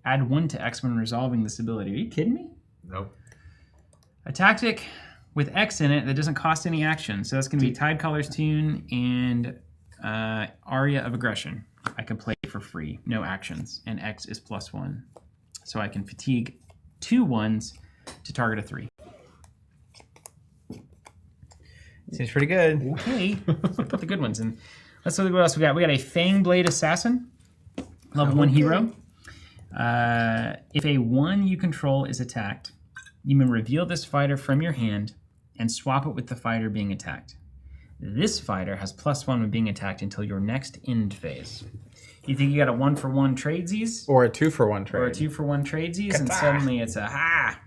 Add 1 to X when resolving this ability. Are you kidding me? Nope. A tactic with X in it that doesn't cost any action. So that's going to be Tidecaller's Tune and Aria of Aggression. I can play for free, no actions, and X is +1. So I can fatigue 2 1s to target a 3. Seems pretty good. Okay, let's put the good ones in. Let's look at what else we got. We got a Fangblade Assassin, level 1 hero. If a 1 you control is attacked, you may reveal this fighter from your hand and swap it with the fighter being attacked. This fighter has +1 when being attacked until your next end phase. You think you got a 1-for-1 tradesies? Or a 2-for-1 trade. Or a 2-for-1 tradesies, and suddenly it's a ha!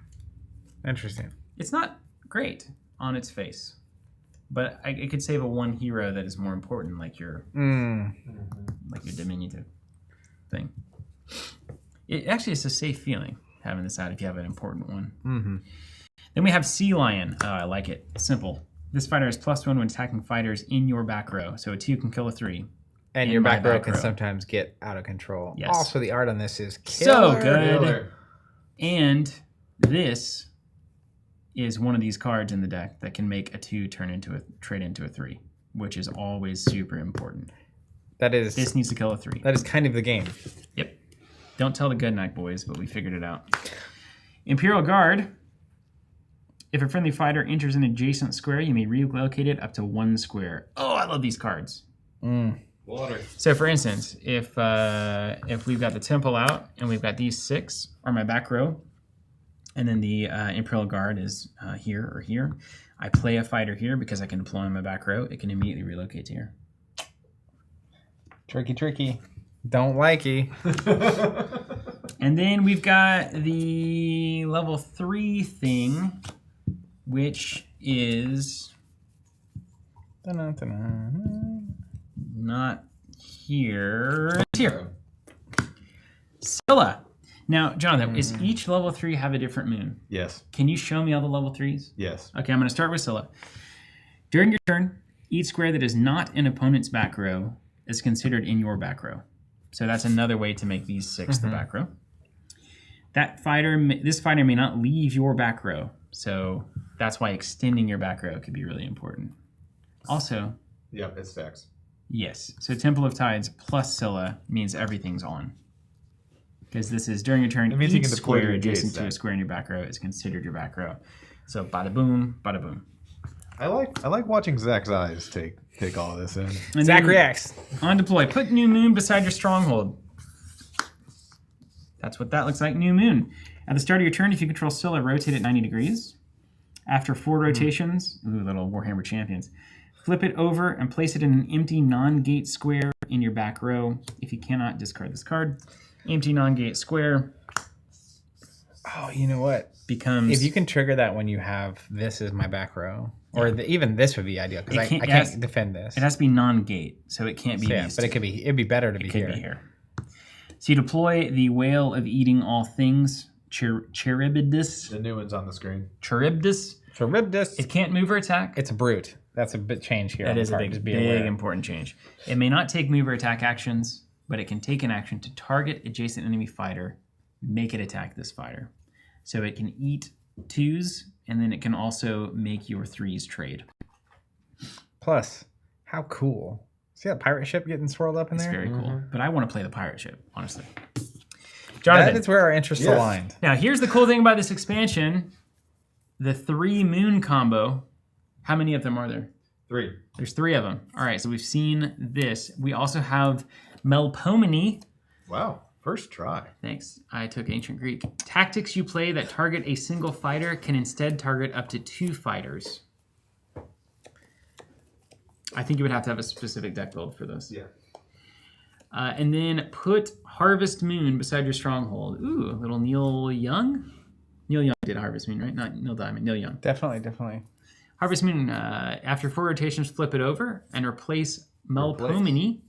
Interesting. It's not great on its face, but it could save a 1 hero that is more important, like your diminutive thing. It actually is a safe feeling having this out if you have an important one. Mm-hmm. Then we have Sea Lion. Oh, I like it. Simple. This fighter has +1 when attacking fighters in your back row. So a 2 can kill a 3. And your back row can sometimes get out of control. Yes. Also, the art on this is killer. So good. And this is one of these cards in the deck that can make a 2 trade into a 3, which is always super important. This needs to kill a 3. That is kind of the game. Yep. Don't tell the Gudnak boys, but we figured it out. Imperial Guard. If a friendly fighter enters an adjacent square, you may relocate it up to 1 square. Oh, I love these cards. Water. So, for instance, if we've got the Temple out and we've got these 6 on my back row, and then the Imperial Guard is here or here, I play a fighter here because I can deploy on my back row. It can immediately relocate to here. Tricky. Don't likey. And then we've got the level 3 thing, which is not here. It's here. Scylla. Now, Jonathan, is each level 3 have a different moon? Yes. Can you show me all the level 3s? Yes. Okay, I'm going to start with Scylla. During your turn, each square that is not an opponent's back row is considered in your back row. So that's another way to make these 6 the back row. This fighter may not leave your back row. So that's why extending your back row could be really important. Also, yep, it stacks. Yes. So Temple of Tides plus Scylla means everything's on. Because this is during your turn, means you each can deploy square your adjacent gates to a square in your back row is considered your back row. So bada boom, bada boom. I like watching Zach's eyes take all of this in. And Zach then reacts. On deploy, put New Moon beside your Stronghold. That's what that looks like, New Moon. At the start of your turn, if you control Scylla, rotate it 90 degrees. After 4 rotations, little Warhammer Champions, flip it over and place it in an empty non-gate square in your back row. If you cannot, discard this card. Empty non-gate square. Oh, you know what? Becomes... If you can trigger that when you have this is my back row, or even this would be ideal, because I can't defend this. It has to be non-gate, so it can't be these but it'd be better to be here. It could be here. So you deploy the Whale of Eating All Things, Charybdis. The new one's on the screen. Charybdis. It can't move or attack. It's a brute. That's a bit change here. That is a big important change. It may not take move or attack actions, but it can take an action to target adjacent enemy fighter, make it attack this fighter. So it can eat 2s, and then it can also make your 3s trade. Plus, how cool. See that pirate ship getting swirled up in there? It's very cool. But I want to play the pirate ship, honestly. Jonathan. That is where our interests aligned. Now, here's the cool thing about this expansion. The 3 moon combo. How many of them are there? 3. There's 3 of them. All right, so we've seen this. We also have Melpomene. Wow, first try. Thanks. I took Ancient Greek. Tactics you play that target a single fighter can instead target up to 2 fighters. I think you would have to have a specific deck build for this. Yeah. And then put Harvest Moon beside your Stronghold. Ooh, a little Neil Young? Neil Young did Harvest Moon, right? Not Neil Diamond, Neil Young. Definitely. Harvest Moon, after 4 rotations, flip it over and replace Melpomene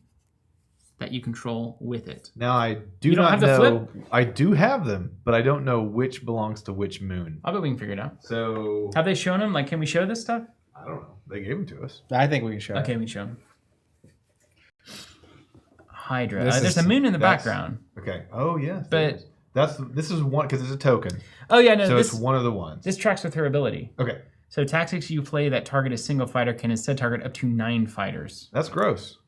that you control with it. Now, I do not know. I do have them, but I don't know which belongs to which moon. I bet we can figure it out. So, have they shown them? Like, can we show this stuff? I don't know. They gave them to us. I think we can show Okay, we can show them. Hydra. There's a moon in the background. Okay. Oh, yes. But this is one because it's a token. Oh, yeah, no. So it's one of the ones. This tracks with her ability. Okay. So tactics you play that target a single fighter can instead target up to 9 fighters. That's gross.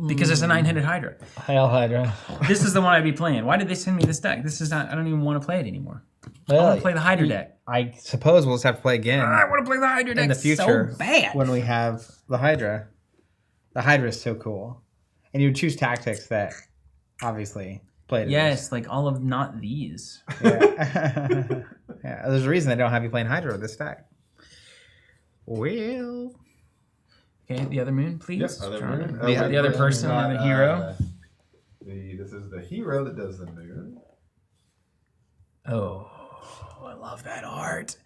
Because it's a 9-headed Hydra. Hail Hydra. This is the one I'd be playing. Why did they send me this deck? This is not. I don't even want to play it anymore. I want to play the Hydra deck. I suppose we'll just have to play again. I want to play the Hydra deck in the future. So bad. When we have the Hydra. The Hydra is so cool. And you would choose tactics that, obviously, played. Yes, like all of not these. Yeah. Yeah. There's a reason they don't have you playing Hydra with this stack. Well. Okay, the other moon, please. Yes, other moon. The other person, got, the hero. This is the hero that does the moon. Oh, I love that art.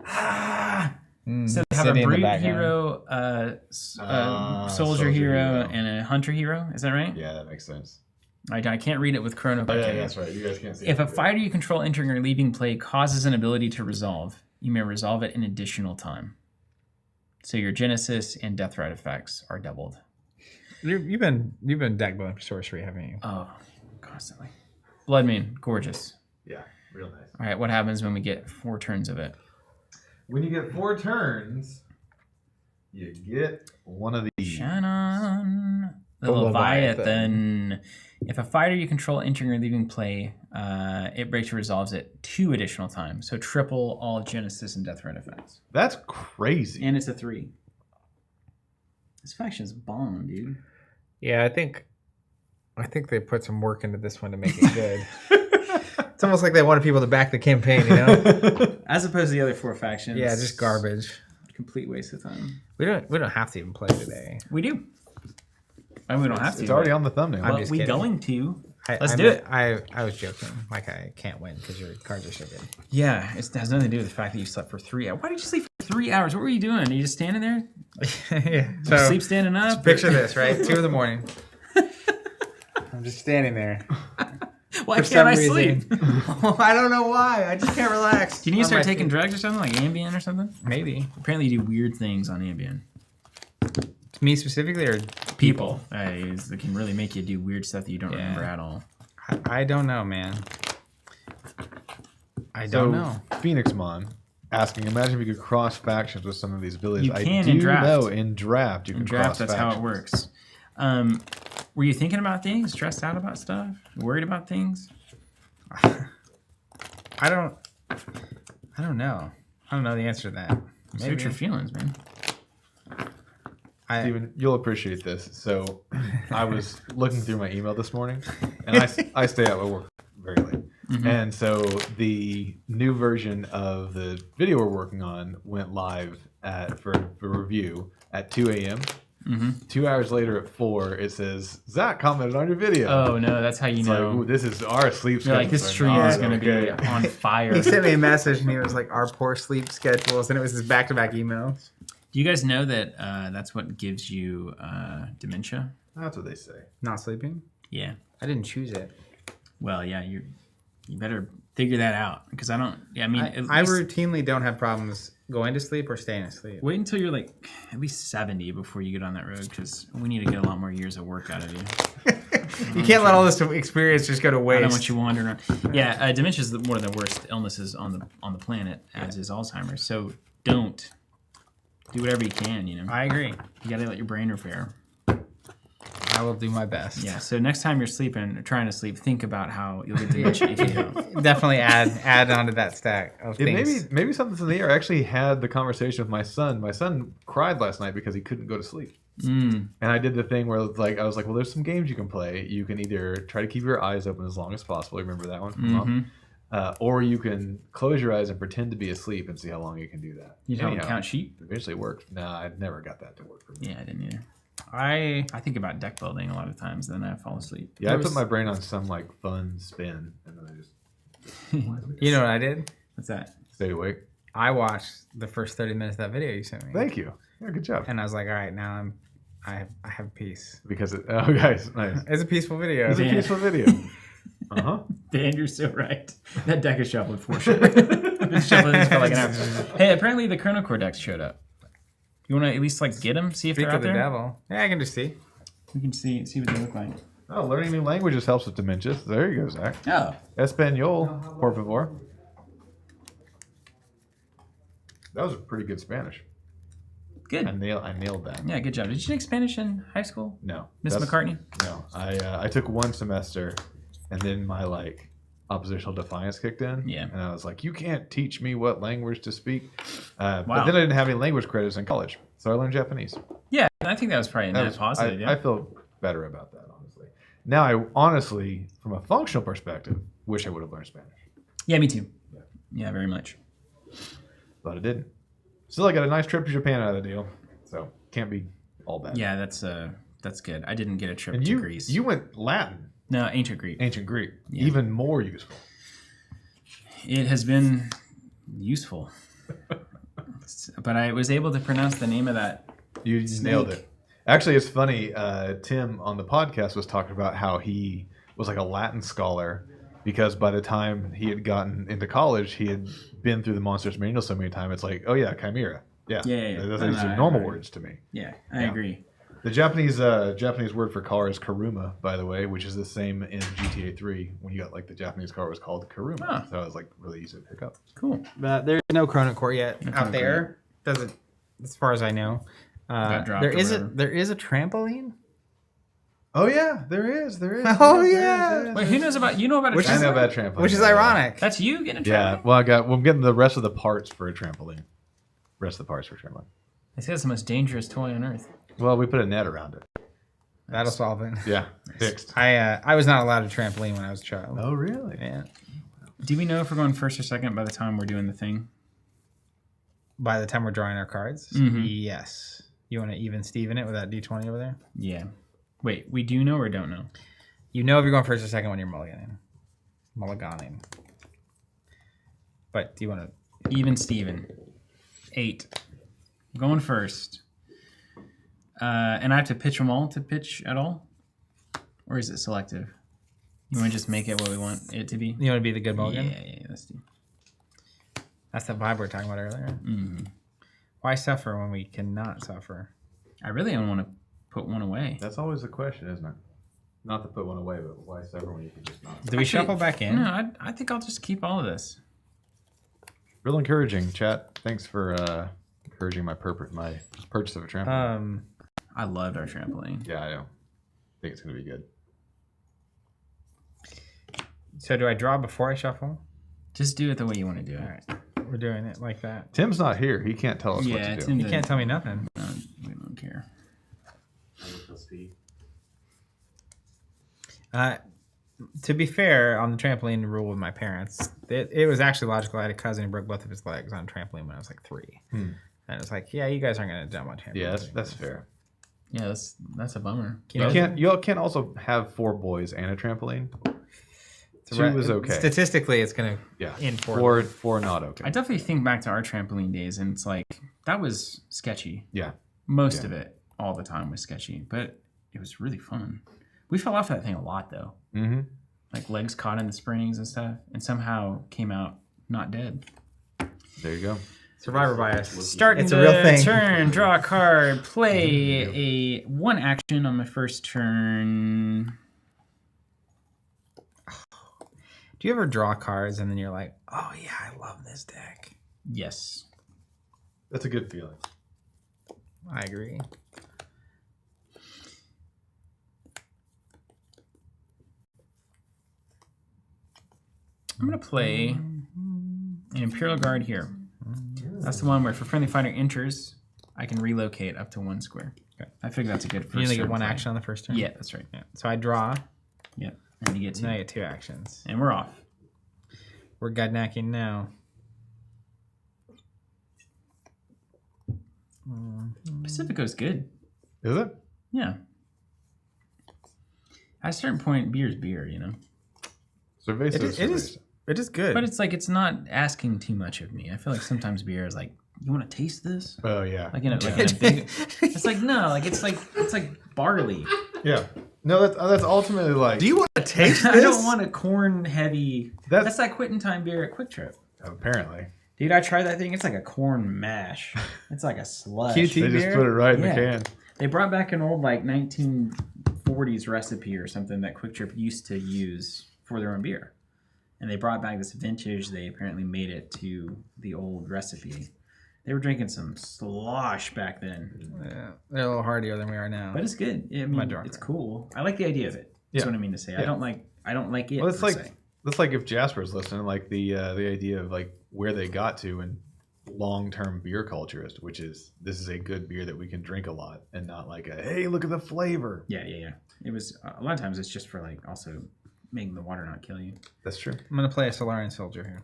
So they have City a in the brute background. hero, soldier soldier hero, hero. and a hunter hero. Is that right? Yeah, that makes sense. I can't read it with Chrono Core. Yeah, that's right. You guys can't see If it. a fighter you control entering or leaving play causes an ability to resolve, you may resolve it in additional time. So your Genesis and Death Rite effects are doubled. You've been deck building for sorcery, haven't you? Oh, constantly. Blood Moon, gorgeous. Yeah, real nice. All right, what happens when we get 4 turns of it? When you get 4 turns, you get one of these. Shannon, the The Leviathan. If a fighter you control entering or leaving play, it breaks or resolves it 2 additional times. So triple all Genesis and Death Rite effects. That's crazy. And it's a 3. This faction's bomb, dude. Yeah, I think they put some work into this one to make it good. It's almost like they wanted people to back the campaign, you know? As opposed to the other 4 factions. Yeah, just garbage. Complete waste of time. We don't have to even play today. We do. And we don't have to. It's already on the thumbnail. Well, just we kidding. going to. Let's do it. I was joking. Like I can't win because your cards are so good. Yeah, it has nothing to do with the fact that you slept for 3 hours. Why did you sleep for 3 hours? What were you doing? Are you just standing there? Yeah. So, sleep standing up? Picture this, right? 2 a.m. I'm just standing there. Why can't I sleep? I don't know why. I just can't relax. Do you need to start taking drugs or something, like Ambien or something? Maybe. Apparently you do weird things on Ambien. Me specifically or People. That can really make you do weird stuff that you don't remember at all. I don't know, man. I don't know. Phoenix Mon asking, imagine if you could cross factions with some of these abilities. You can I do in draft. know in draft you can cross That's factions. how it works. Were you thinking about things? Stressed out about stuff? Worried about things? I don't know. I don't know the answer to that. Search your feelings, man. Steven, you'll appreciate this. So I was looking through my email this morning, and I stay out at work very late. Mm-hmm. And so the new version of the video we're working on went live for review at 2 a.m. Mm-hmm. 2 hours later at 4, it says, Zach commented on your video. Oh, no, that's how you know. Like, ooh, this is our sleep schedule. You're like, this stream is going to be on fire. He sent me a message and he was like, our poor sleep schedules. And it was his back-to-back emails. Do you guys know that that's what gives you dementia? That's what they say. Not sleeping? Yeah. I didn't choose it. Well, yeah, you better figure that out because I don't. Yeah, I mean, I routinely don't have problems going to sleep or staying asleep. Wait until you're like at least 70 before you get on that road because we need to get a lot more years of work out of you. You can't let all this experience just go to waste. I don't want you wandering around. Yeah, dementia is one of the worst illnesses on the planet, as is Alzheimer's. So don't do whatever you can. You know, I agree. You got to let your brain repair. I will do my best. Yeah. So next time you're sleeping or trying to sleep, think about how you'll get dementia if you don't. Definitely add onto that stack of things. Maybe something's in the air. I actually had the conversation with my son. My son cried last night because he couldn't go to sleep. And I did the thing where I was like, well, there's some games you can play. You can either try to keep your eyes open as long as possible. Remember that one from Mom? Or you can close your eyes and pretend to be asleep and see how long you can do that. You don't count sheep? It eventually worked. No, I never got that to work for me. Yeah, I didn't either. I think about deck building a lot of times, then I fall asleep. Yeah, I put my brain on some like fun spin, and then I just You know what I did? What's that? stay awake. I watched the first 30 minutes of that video you sent me. Thank you. Yeah, good job. And I was like, all right, now I have peace. Because guys, nice. It's a peaceful video. It's a peaceful video. Dan, you're so right. That deck is shuffled for sure. I've been shuffling this for like an hour. Hey, apparently the Chrono Core decks showed up. You want to at least like get them, see if Speak they're out of the there? devil. Yeah, I can just see. We can see what they look like. Oh, learning new languages helps with dementia. There you go, Zach. Oh. Espanol, por favor. That was a pretty good Spanish. Good. I nailed that. Yeah, good job. Did you take Spanish in high school? No. Miss McCartney? No. I took one semester, and then my oppositional defiance kicked in. Yeah. And I was like, you can't teach me what language to speak. Wow. But then I didn't have any language credits in college, so I learned Japanese. Yeah, I think that was probably a net positive. I feel better about that, honestly. Now, I honestly, from a functional perspective, wish I would have learned Spanish. Yeah, me too. Yeah, very much. But I didn't. Still, I got a nice trip to Japan out of the deal. So, can't be all bad. Yeah, that's good. I didn't get a trip And to you, Greece. you went Latin. No, ancient Greek. Ancient Greek. Yeah. Even more useful. It has been useful. But I was able to pronounce the name of that. You snake. nailed it. Actually, it's funny. Tim on the podcast was talking about how he was like a Latin scholar because by the time he had gotten into college, he had been through the Monsters Manual so many times. It's like, oh yeah, chimera. Yeah. Yeah. Those are normal words to me. Yeah, I agree. The Japanese word for car is karuma, by the way, which is the same in GTA 3. When you got like the Japanese car was called karuma, so it was like really easy to pick up. Cool. But there's no Chrono Core yet No out Chrono Core there. Doesn't, as far as I know. Dropped There or is whatever. there is a trampoline. Oh yeah, there is. Oh, yeah. Wait, who knows about you know about a Which I is- know trampoline? about trampoline. Which is ironic. That's you getting a Yeah, trampoline? well, I'm getting the rest of the parts for a trampoline. Rest of the parts for a trampoline. They say it's the most dangerous toy on earth. Well, we put a net around it. That'll solve it. Yeah, fixed. I was not allowed a trampoline when I was a child. Oh, really? Yeah. Do we know if we're going first or second by the time we're doing the thing? By the time we're drawing our cards, Mhm. yes. You want to even Steven it with that D20 over there? Yeah. Wait, we do know or don't know? You know if you're going first or second when you're mulliganing. But do you want to? Even Steven. 8. I'm going first. And I have to pitch them all to pitch at all? Or is it selective? You want to just make it what we want it to be? You want to be the good mulligan? Yeah, let's do. That's the vibe we were talking about earlier. Mm. Why suffer when we cannot suffer? I really don't want to put one away. That's always the question, isn't it? Not to put one away, but why sever when you can just not? Do we Actually, shuffle back in? No, I think I'll just keep all of this. Real encouraging, chat. Thanks for encouraging my purchase of a trampoline. I loved our trampoline. Yeah, I know. I think it's going to be good. So do I draw before I shuffle? Just do it the way you want to do it. All right. We're doing it like that. Tim's not here. He can't tell us what Yeah, to do. Tim You can't tell me nothing. No, we don't care. To be fair, on the trampoline rule with my parents, it was actually logical. I had a cousin who broke both of his legs on a trampoline when I was like 3. And it was like, yeah, you guys aren't going to jump on trampoline. Yeah, that's fair. Yeah, that's a bummer. You can't also have 4 boys and a trampoline. 2 is okay. Statistically, it's going to Yeah, in 4. four not okay. I definitely think back to our trampoline days, and it's like that was sketchy. Yeah, Most of it, all the time, was sketchy, but it was really fun. We fell off that thing a lot, though. mm-hmm. Like legs caught in the springs and stuff, and somehow came out not dead. There you go. Survivor bias. Starting It's a real thing. turn, draw a card, play a 1 action on my first turn. Do you ever draw cards and then you're like, oh yeah, I love this deck? Yes. That's a good feeling. I agree. I'm going to play an Imperial Guard here. That's the one where if a friendly fighter enters, I can relocate up to 1 square. Okay. I figure that's a good first You only get turn 1 play. action on the first turn? Yeah, that's right. Yeah. So I draw, Yeah, and you get 2. now I get 2 actions. And we're off. We're Gudnacking now. Pacifico's good. Is it? Yeah. At a certain point, beer's beer, you know? Cerveza is It is. cerveza. It is good. But it's like, it's not asking too much of me. I feel like sometimes beer is like, you want to taste this? Oh yeah. Like in a big... It's like, no, like it's like barley. Yeah. No, that's ultimately like. Do you want to taste this? I don't want a corn heavy... That's- That's that Quitting Time beer at Quick Trip. Apparently. Dude, I tried that thing. It's like a corn mash. It's like a slush. QT They just beer? put it right in the Yeah. can. They brought back an old like 1940s recipe or something that Quick Trip used to use for their own beer. And they brought back this vintage. They apparently made it to the old recipe. They were drinking some slosh back then. Yeah, they're a little hardier than we are now. But it's good. I My mean, drunk it's are. cool. I like the idea of it. That's Yeah. what I mean to say. Yeah. I don't like it. Well, it's per like se. that's like if Jasper's listening, like the idea of like where they got to, and long-term beer culturist, which is this is a good beer that we can drink a lot, and not like a hey, look at the flavor. Yeah. It was a lot of times it's just for like also making the water not kill you. That's true. I'm gonna play a Solarian Soldier here.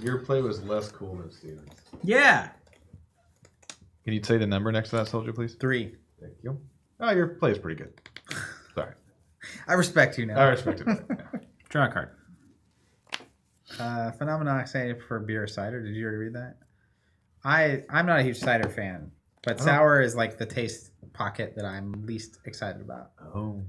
Your play was less cool than Steven's. Yeah. Can you say the number next to that soldier, please? 3. Thank you. Oh, your play is pretty good. Sorry. I respect you now. I respect it. Draw a card. Phenomena excited for beer or cider. Did you already read that? I'm not a huge cider fan, but sour is like the taste pocket that I'm least excited about. Oh.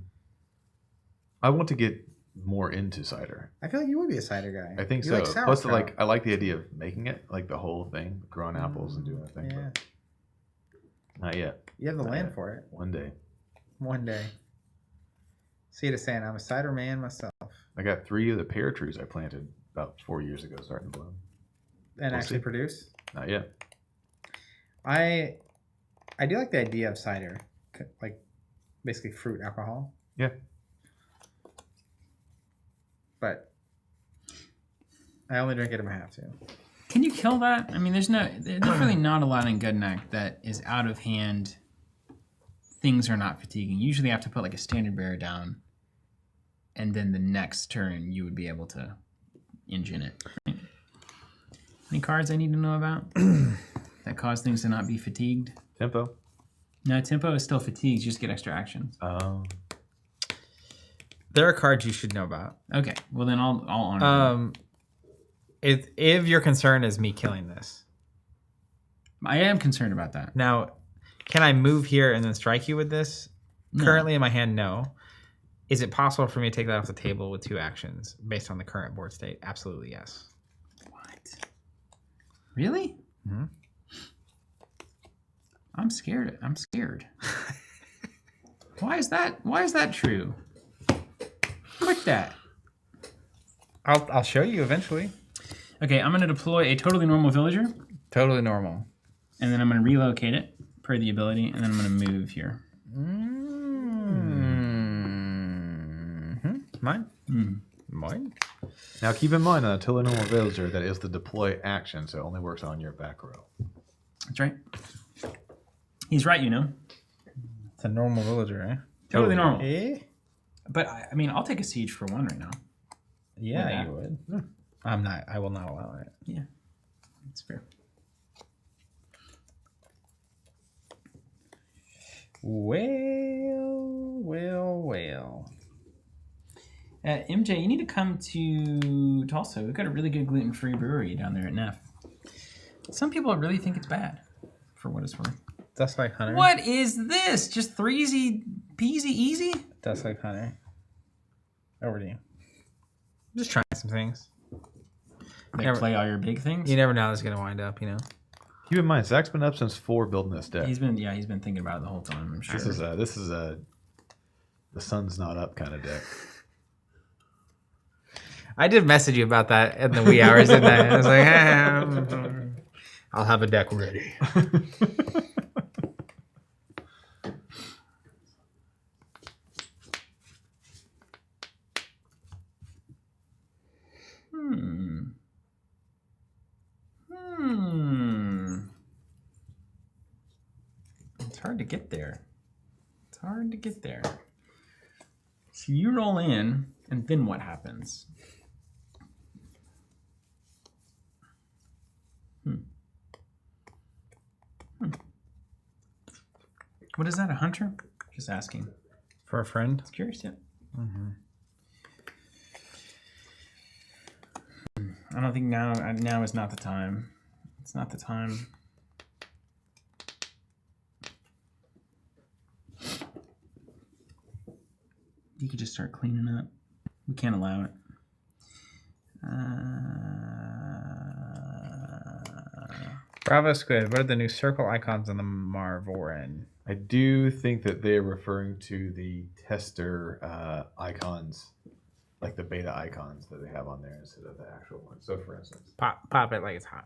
I want to get more into cider. I feel like you would be a cider guy. I think You so. like Plus, sauerkraut. I like the idea of making it, like the whole thing, growing apples and doing a thing. Yeah. But not yet. You have the Not land yet. for it. One day. One day. See to saying I'm a cider man myself. I got 3 of the pear trees I planted about 4 years ago starting to bloom. And We'll actually see. produce. Not yet. I do like the idea of cider. Like basically fruit alcohol. Yeah. But I only drink it if I have to. Can you kill that? I mean, there's really not a lot in Gudnak that is out of hand. Things are not fatiguing. Usually you have to put like a standard bearer down, and then the next turn you would be able to engine it. Right? Any cards I need to know about that cause things to not be fatigued? Tempo. No, tempo is still fatigued. You just get extra actions. There are cards you should know about. Okay, well then I'll honor. If your concern is me killing this. I am concerned about that. Now, can I move here and then strike you with this? No. Currently in my hand, no. Is it possible for me to take that off the table with 2 actions based on the current board state? Absolutely, yes. What? Really? Mm-hmm. I'm scared. Why is that true? Quit that. I'll show you eventually. Okay, I'm going to deploy a totally normal villager, Totally normal. and then I'm going to relocate it per the ability, and then I'm going to move here. Mm-hmm. Mine? Mine? Now keep in mind, until a normal villager, that is the deploy action, so it only works on your back row. That's right. He's right, you know. It's a normal villager, eh? Totally normal. Eh? But I mean, I'll take a siege for 1 right now. Yeah, Yeah. you would. I will not allow it. Yeah, that's fair. Well. MJ, you need to come to Tulsa. We've got a really good gluten-free brewery down there at Neff. Some people really think it's bad, for what it's worth. That's like Hunter. What is this? Just 3 peasy easy? That's like Hunter. Over to you. I'm just trying some things. Like play all your big things? You never know how it's going to wind up, you know? Keep in mind, Zach's been up since 4 building this deck. He's been thinking about it the whole time, I'm sure. This is a the sun's not up kind of deck. I did message you about that in the wee hours, didn't I? I was like, I'll have a deck ready. It's hard to get there. So you roll in, and then what happens? What is that, a hunter? Just asking. For a friend? It's curious, yeah. I don't think now is not the time. It's not the time. You could just start cleaning up. We can't allow it. Bravo Squid, what are the new circle icons on the Marvorren? I do think that they're referring to the tester icons, like the beta icons that they have on there instead of the actual ones. So, for instance, Pop it like it's hot.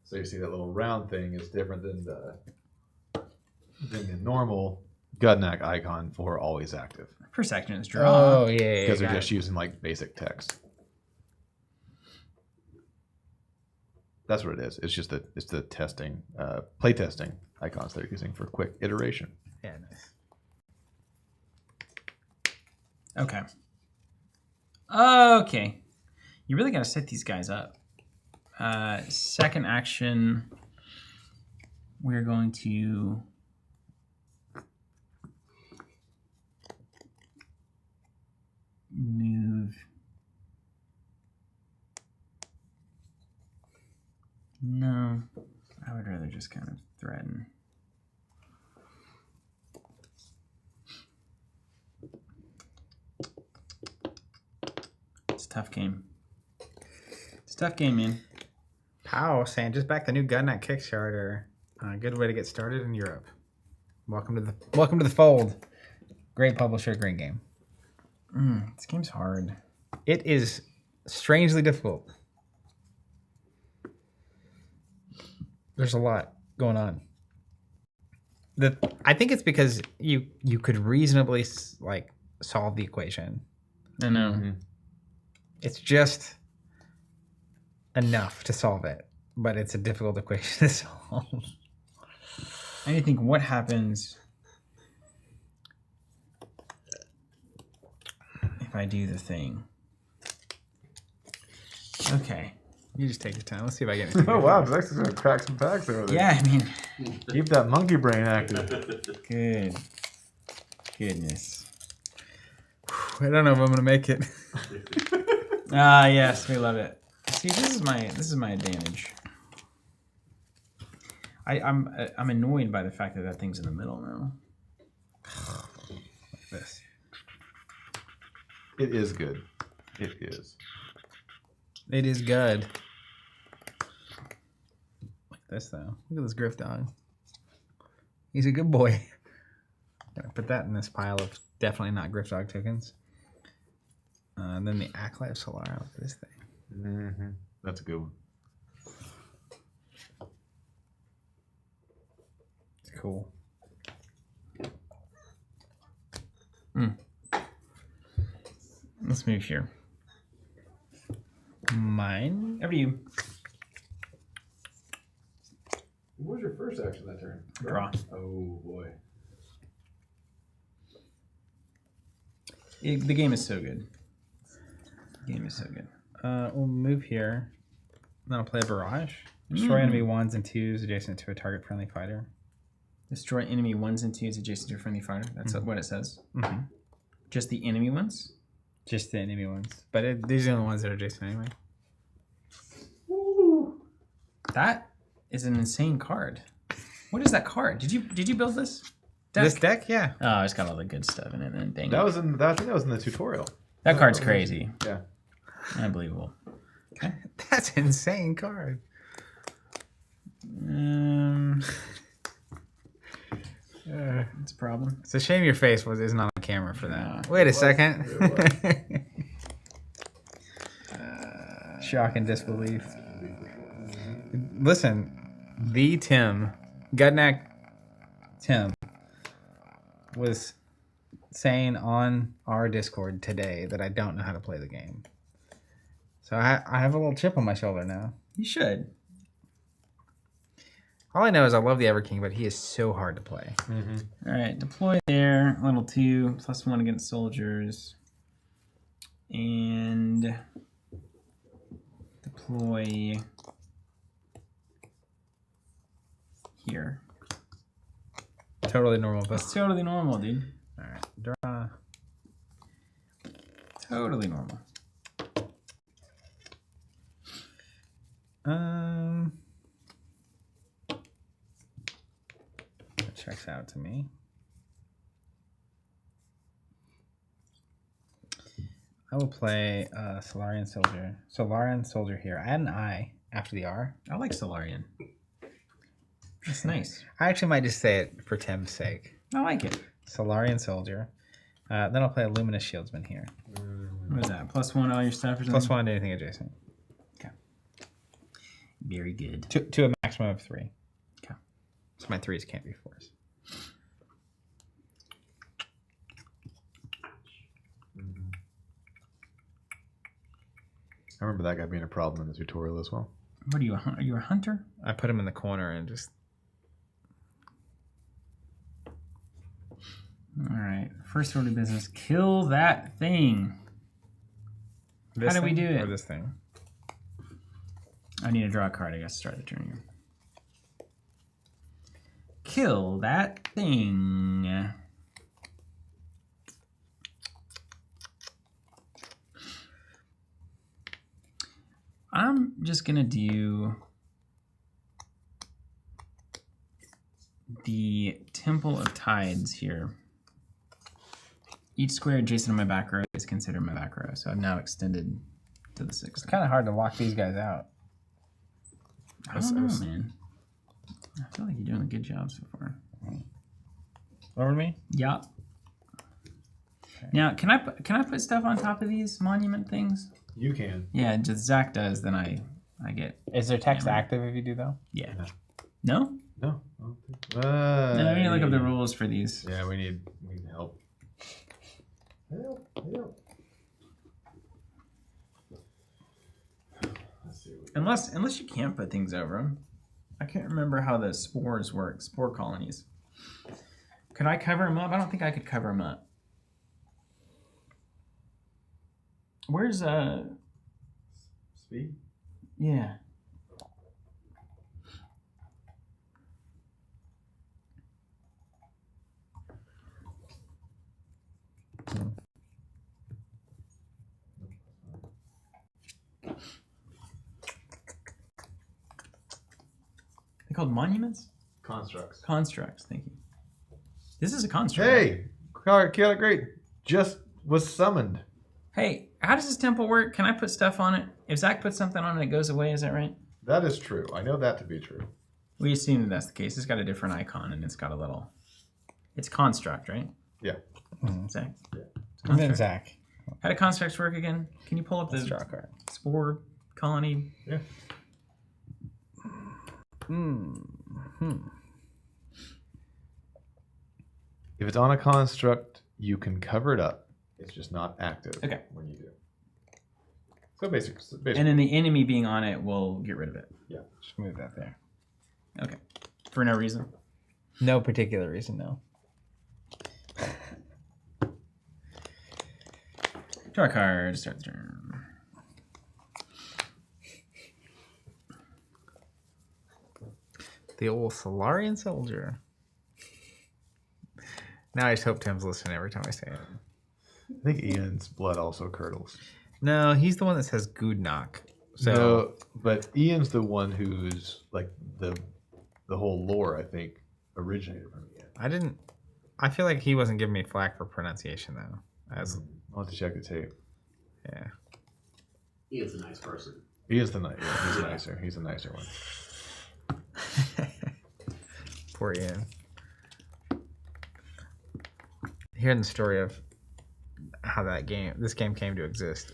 so you see that little round thing is different than the normal Gudnak icon for always active, First action is draw. Oh, yeah. because they're got just using like basic text. That's what it is. It's just that it's the testing, play testing icons they're using for quick iteration. Yeah, nice. Okay. Okay. You really got to set these guys up. Second action, we're going to move. No, I would rather just kind of threaten. It's a tough game. It's a tough game, man. Pow saying just back the new Gudnak Kickstarter. Good way to get started in Europe. Welcome to the fold. Great publisher, great game. This game's hard. It is strangely difficult. There's a lot going on. I think it's because you could reasonably like solve the equation. I know. Mm-hmm. It's just enough to solve it, but it's a difficult equation to solve. I need to think what happens if I do the thing. Okay. You just take your time. Let's see if I get anything. Oh wow, Zex is gonna crack some packs over there. Yeah, I mean, Keep that monkey brain active. good. Goodness. I don't know if I'm gonna make it. Ah, yes, we love it. See, this is my advantage. I'm annoyed by the fact that thing's in the middle now. Like this. It is good. It is. It is good. Like this though. Look at this Griff dog. He's a good boy. Gonna put that in this pile of definitely not Griff dog tokens. And then the Acolyte Solar. Look at this thing. Mm-hmm. That's a good one. It's cool. Let's move here. Mine. Over to you. What was your first action that turn? Draw. Oh boy. The game is so good. The game is so good. We'll move here. Then I'll play a Barrage. Destroy enemy 1s and 2s adjacent to a target friendly fighter. Destroy enemy 1s and 2s adjacent to a friendly fighter. That's what it says. Mm-hmm. Just the enemy ones? Just the enemy ones. But these are the only ones that are adjacent anyway. That is an insane card. What is that card? Did you build this deck? This deck? Yeah. Oh, it's got all the good stuff in it. And dang That it. was in. I think that was in the tutorial. That card's crazy. Yeah. Unbelievable. Okay. That's an insane card. It's a problem. It's a shame your face is not on camera for that. Yeah. Wait a second. Shock and disbelief. Listen, the Gudnak Tim, was saying on our Discord today that I don't know how to play the game. So I have a little chip on my shoulder now. You should. All I know is I love the Everking, but he is so hard to play. Mm-hmm. All right, deploy there. Level 2, +1 against soldiers. And deploy here. Totally normal. That's totally normal, dude. All right, draw. Totally normal. That checks out to me. I will play Solarian Soldier. Solarian Soldier here. I had an I after the R. I like Solarian. That's nice. I actually might just say it for Tim's sake. I like it. Solarian Soldier. Then I'll play a Luminous Shieldsman here. What is that? +1 all your stuff or something? +1 to anything adjacent. Okay. Very good. To a maximum of 3. Okay. So my 3s can't be 4s. I remember that guy being a problem in the tutorial as well. What are you? Are you a hunter? I put him in the corner and just. All right. First order of business. Kill that thing. This How do we thing do it? Or this thing? I need to draw a card. I guess to start the turn here. Kill that thing. I'm just gonna do the Temple of Tides here. Each square adjacent to my back row is considered my back row, so I've now extended to the 6th. It's kind of hard to lock these guys out. I don't know, man. I feel like you're doing a good job so far. Over me? Yeah. Okay. Now, can I put stuff on top of these monument things? You can. Yeah, just Zach does. Then I get. Is there text active if you do though? Yeah. No. No. I don't think. No, we need to look up the rules for these. Yeah, we need help. Help. Let's see. Unless you can't put things over them. I can't remember how the spores work. Spore colonies. Could I cover them up? I don't think I could cover them up. Where's Speed? Yeah. They're called monuments? Constructs. Constructs, thank you. This is a construct. Hey, Chaotic Great just was summoned. Hey, how does this temple work? Can I put stuff on it? If Zach puts something on it, it goes away. Is that right? That is true. I know that to be true. We assume that that's the case. It's got a different icon and it's got a little. It's construct, right? Yeah. Zach. Yeah. And then Zach. How do constructs work again? Can you pull up Let's the draw a card. spore colony? Yeah. If it's on a construct, you can cover it up. It's just not active when you do. So basically. And then the enemy being on it will get rid of it. Yeah. Just move that there. Okay. For no reason. No particular reason, no. Draw a card. Start the turn. The old Solarian soldier. Now I just hope Tim's listening every time I say it. I think Ian's blood also curdles. No, he's the one that says Gudnak. So, No, but Ian's the one who's like the whole lore, I think, originated from Ian. I feel like he wasn't giving me flack for pronunciation though. I'll have to check the tape. Yeah. Ian's a nice person. He is the nice. Yeah, he's nicer. He's a nicer one. Poor Ian. Hearing the story of how this game came to exist,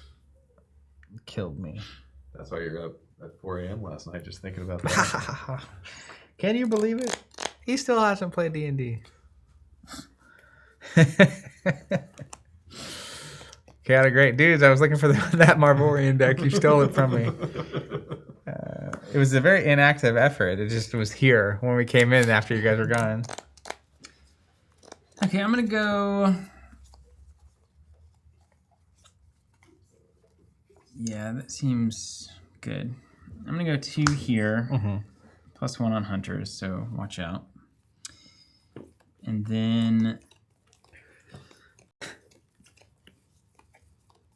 killed me. That's why you're up at 4 a.m. last night just thinking about that. Can you believe it? He still hasn't played D&D. Chaotic Great dudes. I was looking for that Marvorren deck. You stole it from me. It was a very inactive effort. It just was here when we came in after you guys were gone. Okay, I'm going to go... Yeah, that seems good. I'm going to go 2 here. Plus 1 on hunters, so watch out. And then...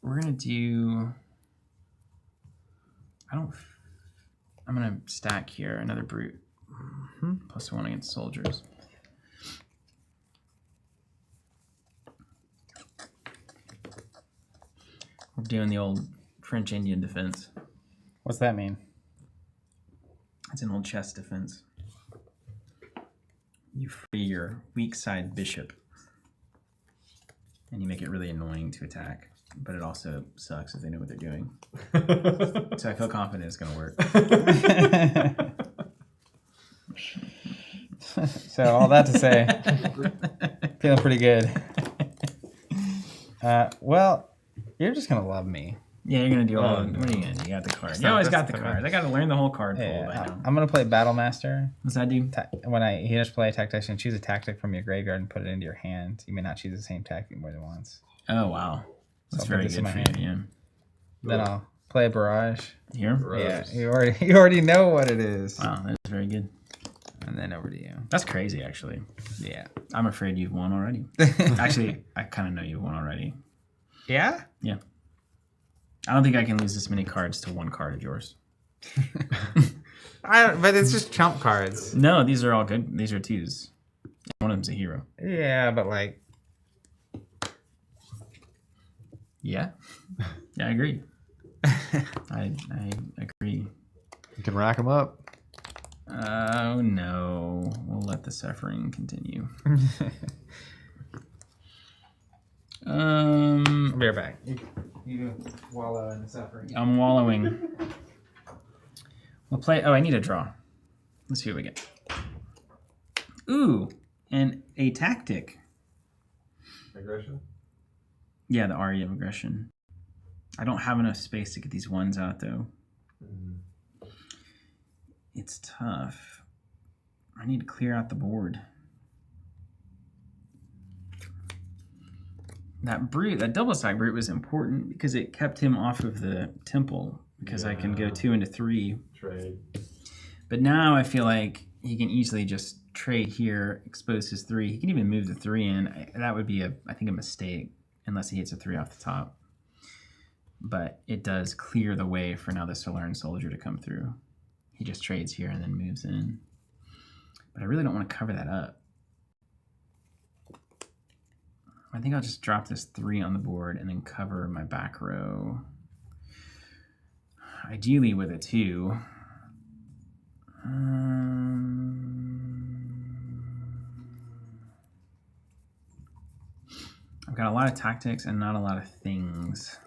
we're going to do... I'm going to stack here another brute. Plus 1 against soldiers. We're doing the old French Indian defense. What's that mean? It's an old chess defense. You free your weak side bishop. And you make it really annoying to attack. But it also sucks if they know what they're doing. So I feel confident it's going to work. So all that to say, feeling pretty good. Well, you're just going to love me. Yeah, you're gonna do all. What are you gonna do? You got the card. You always got the cards. I got to learn the whole card pool by now. I'm gonna play Battle Master. What's that do? When you just play a tactician, choose a tactic from your graveyard and put it into your hand. You may not choose the same tactic more than once. Oh wow, that's very good for you. Yeah. Then I'll play a barrage. Here? Yeah, you already know what it is. Wow, that's very good. And then over to you. That's crazy, actually. Yeah. I'm afraid you've won already. Actually, I kind of know you've won already. Yeah? Yeah. I don't think I can lose this many cards to one card of yours. But it's just chump cards. No, these are all good. These are twos. One of them's a hero. Yeah, but like... Yeah? Yeah, I agree. I agree. You can rack them up. Oh, no. We'll let the suffering continue. I'll be right back. You wallow in the suffering. I'm wallowing. We'll play... Oh, I need a draw. Let's see what we get. Ooh, and a tactic. Aggression? Yeah, the Aria of Aggression. I don't have enough space to get these ones out, though. It's tough. I need to clear out the board. That brute, that double stack brute was important because it kept him off of the temple because I can go 2 into 3. Trade. But now I feel like he can easily just trade here, expose his 3. He can even move the 3 in. That would be, I think, a mistake unless he hits a 3 off the top. But it does clear the way for now the Solarian Soldier to come through. He just trades here and then moves in. But I really don't want to cover that up. I think I'll just drop this 3 on the board and then cover my back row. Ideally with a 2. I've got a lot of tactics and not a lot of things.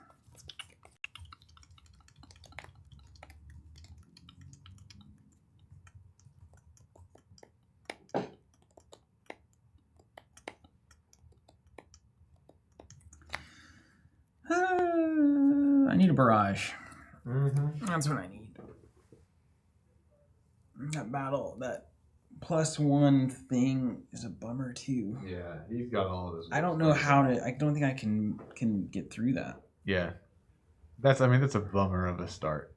I need a barrage. That's what I need. That battle, that +1 thing is a bummer too. Yeah, he's got all of this. I don't know how to. I don't think I can get through that. Yeah, that's a bummer of a start.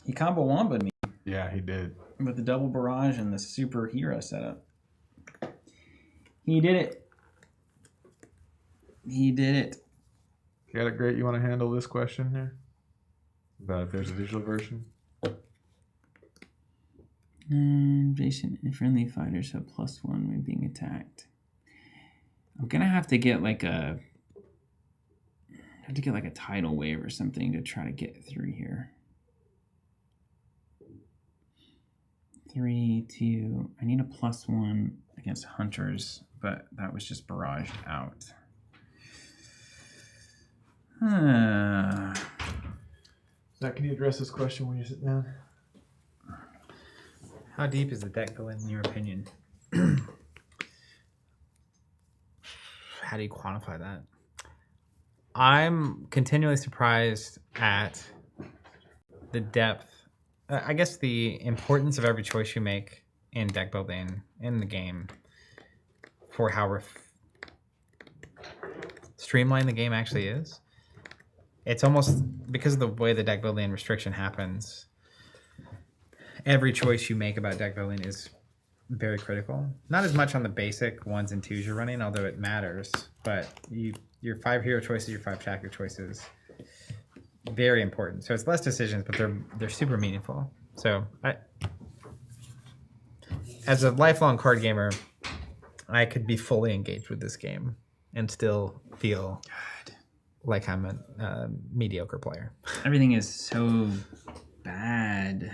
He combo womboed me. Yeah, he did. With the double barrage and the super hero setup. He did it. He did it. Got it great. You want to handle this question here? About if there's a digital version? Adjacent and friendly fighters have +1 when being attacked. I'm gonna have to get like a tidal wave or something to try to get through here. 3, 2. I need a +1 against hunters, but that was just barraged out. Zach, can you address this question when you sit down? How deep is the deck building in your opinion? How do you quantify that? I'm continually surprised at the depth, I guess the importance of every choice you make in deck building in the game for how streamlined the game actually is. It's almost because of the way the deck building restriction happens. Every choice you make about deck building is very critical. Not as much on the basic 1s and 2s you're running, although it matters. But your 5 hero choices, your 5 tactic choices, very important. So it's less decisions, but they're super meaningful. So as a lifelong card gamer, I could be fully engaged with this game and still feel like I'm a mediocre player. Everything is so bad.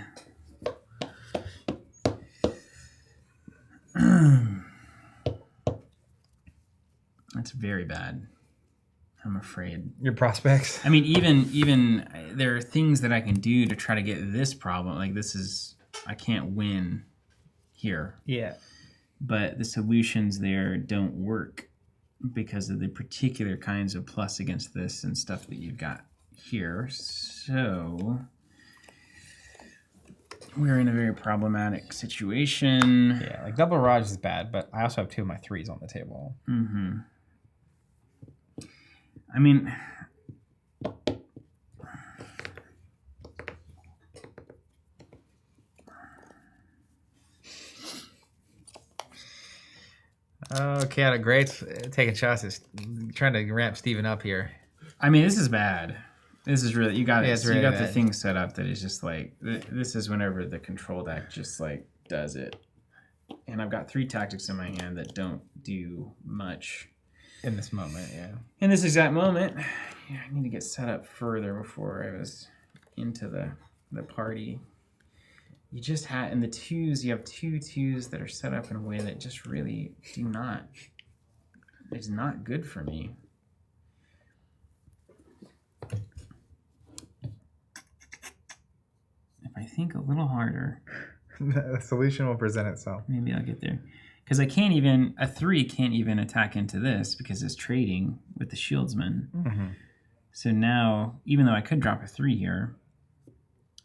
That's very bad. I'm afraid. Your prospects? I mean, even there are things that I can do to try to get this problem. Like I can't win here. Yeah. But the solutions there don't work because of the particular kinds of plus against this and stuff that you've got here. So we're in a very problematic situation. Yeah, like double barrage is bad, but I also have 2 of my 3s on the table. Mm-hmm. I mean, Oh, Chaotic Greats taking shots is trying to ramp Steven up here. I mean, this is bad. This is really, you got it. Yeah, it's You really got the bad. thing set up that is just like, this is whenever the control deck just like does it. And I've got 3 tactics in my hand that don't do much. In this moment, yeah. In this exact moment, yeah, I need to get set up further before I was into the party. You just had, in the 2s, you have 2 2s that are set up in a way that just really do not, it's not good for me. If I think a little harder, The solution will present itself. maybe I'll get there. Because I can't even, a 3 can't even attack into this because it's trading with the shieldsman. Mm-hmm. So now, even though I could drop a 3 here,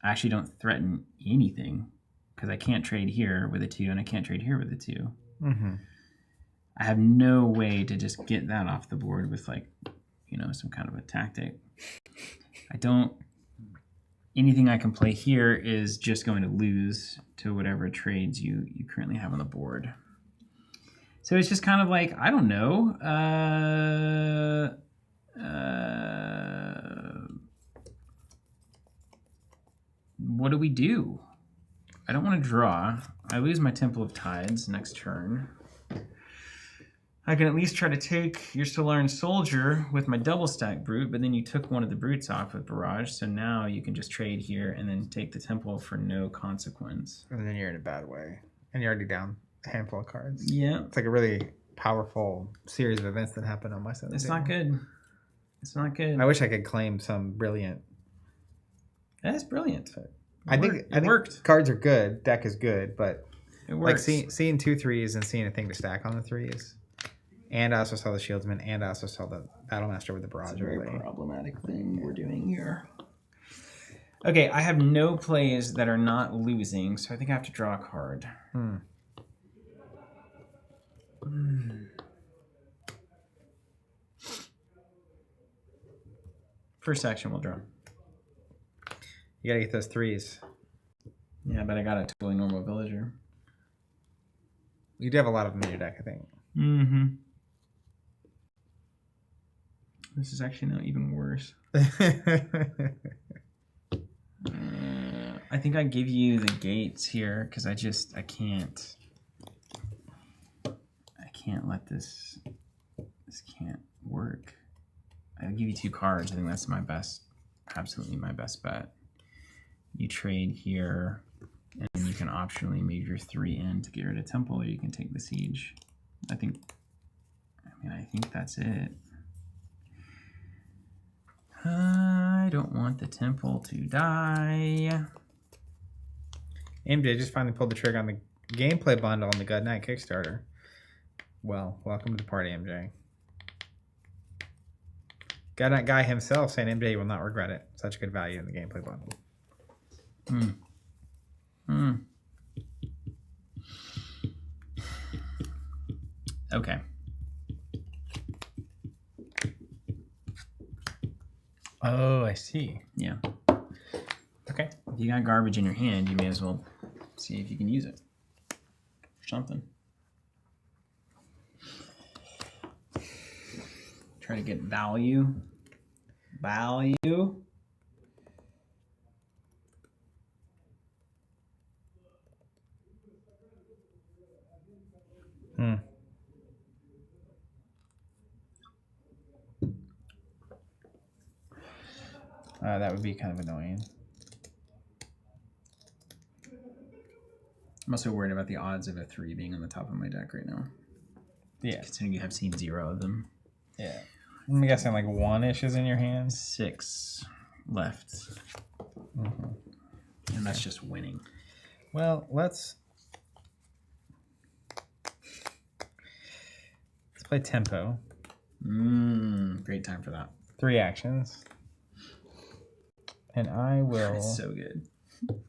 I actually don't threaten anything because I can't trade here with a 2 and I can't trade here with a 2. Mm-hmm. I have no way to just get that off the board with like, you know, some kind of a tactic. I don't, anything I can play here is just going to lose to whatever trades you currently have on the board. So it's just kind of like, I don't know. What do we do? I don't want to draw. I lose my Temple of Tides next turn. I can at least try to take your Solarian Soldier with my double stack Brute, but then you took one of the Brutes off with Barrage, so now you can just trade here and then take the Temple for no consequence. And then you're in a bad way. And you're already down a handful of cards. Yeah, It's like a really powerful series of events that happen on my side. it's not good. It's not good. I wish I could claim some brilliant. That's brilliant. I think It worked. cards are good. Deck is good, but It like works. seeing 2 3s and seeing a thing to stack on the 3s. And I also saw the Shieldsman, and I also saw the Battlemaster with the barrage. It's a very overlay. problematic thing we're doing here. Okay, I have no plays that are not losing, so I think I have to draw a card. First action, we'll draw. You gotta get those 3s. Yeah, but I got a totally normal villager. You do have a lot of them in your deck, I think. Mm-hmm. This is actually not even worse. I think I give you the gates here because I can't let this can't work. I'll give you 2 cards. I think that's my best, absolutely my best bet. You trade here, and you can optionally move your 3 in to get rid of Temple, or you can take the Siege. I think that's it. I don't want the Temple to die. MJ just finally pulled the trigger on the gameplay bundle on the Gudnak Kickstarter. Well, welcome to the party, MJ. Gudnak guy himself saying MJ will not regret it. Such good value in the gameplay bundle. Okay. Oh, I see. Yeah. Okay. If you got garbage in your hand, you may as well see if you can use it for something. Try to get value. Value. That would be kind of annoying. I'm also worried about the odds of a 3 being on the top of my deck right now. Yeah. Considering you have seen 0 of them. Yeah. I'm guessing like 1-ish is in your hands. 6 left. And that's just winning. Well, let's play tempo. Great time for that. 3 actions. And I will. That's so good.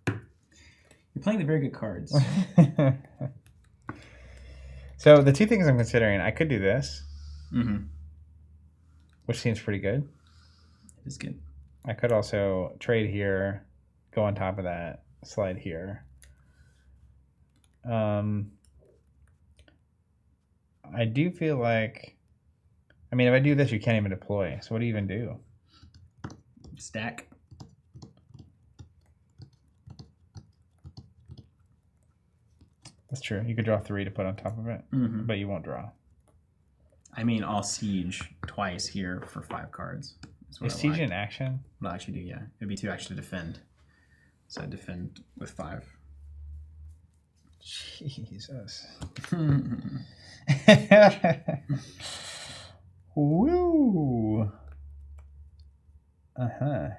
You're playing the very good cards. So the two things I'm considering, I could do this, Mm-hmm. which seems pretty good. It is good. I could also trade here, go on top of that, slide here. I do feel like, I mean, if I do this, you can't even deploy. So what do you even do? Stack. That's true. You could draw 3 to put on top of it, Mm-hmm. but you won't draw. I mean, I'll siege twice here for 5 cards. Is siege in action? Well, actually do, yeah. It'd be 2 actually to defend. So I defend with 5. Jesus. Woo. Uh-huh.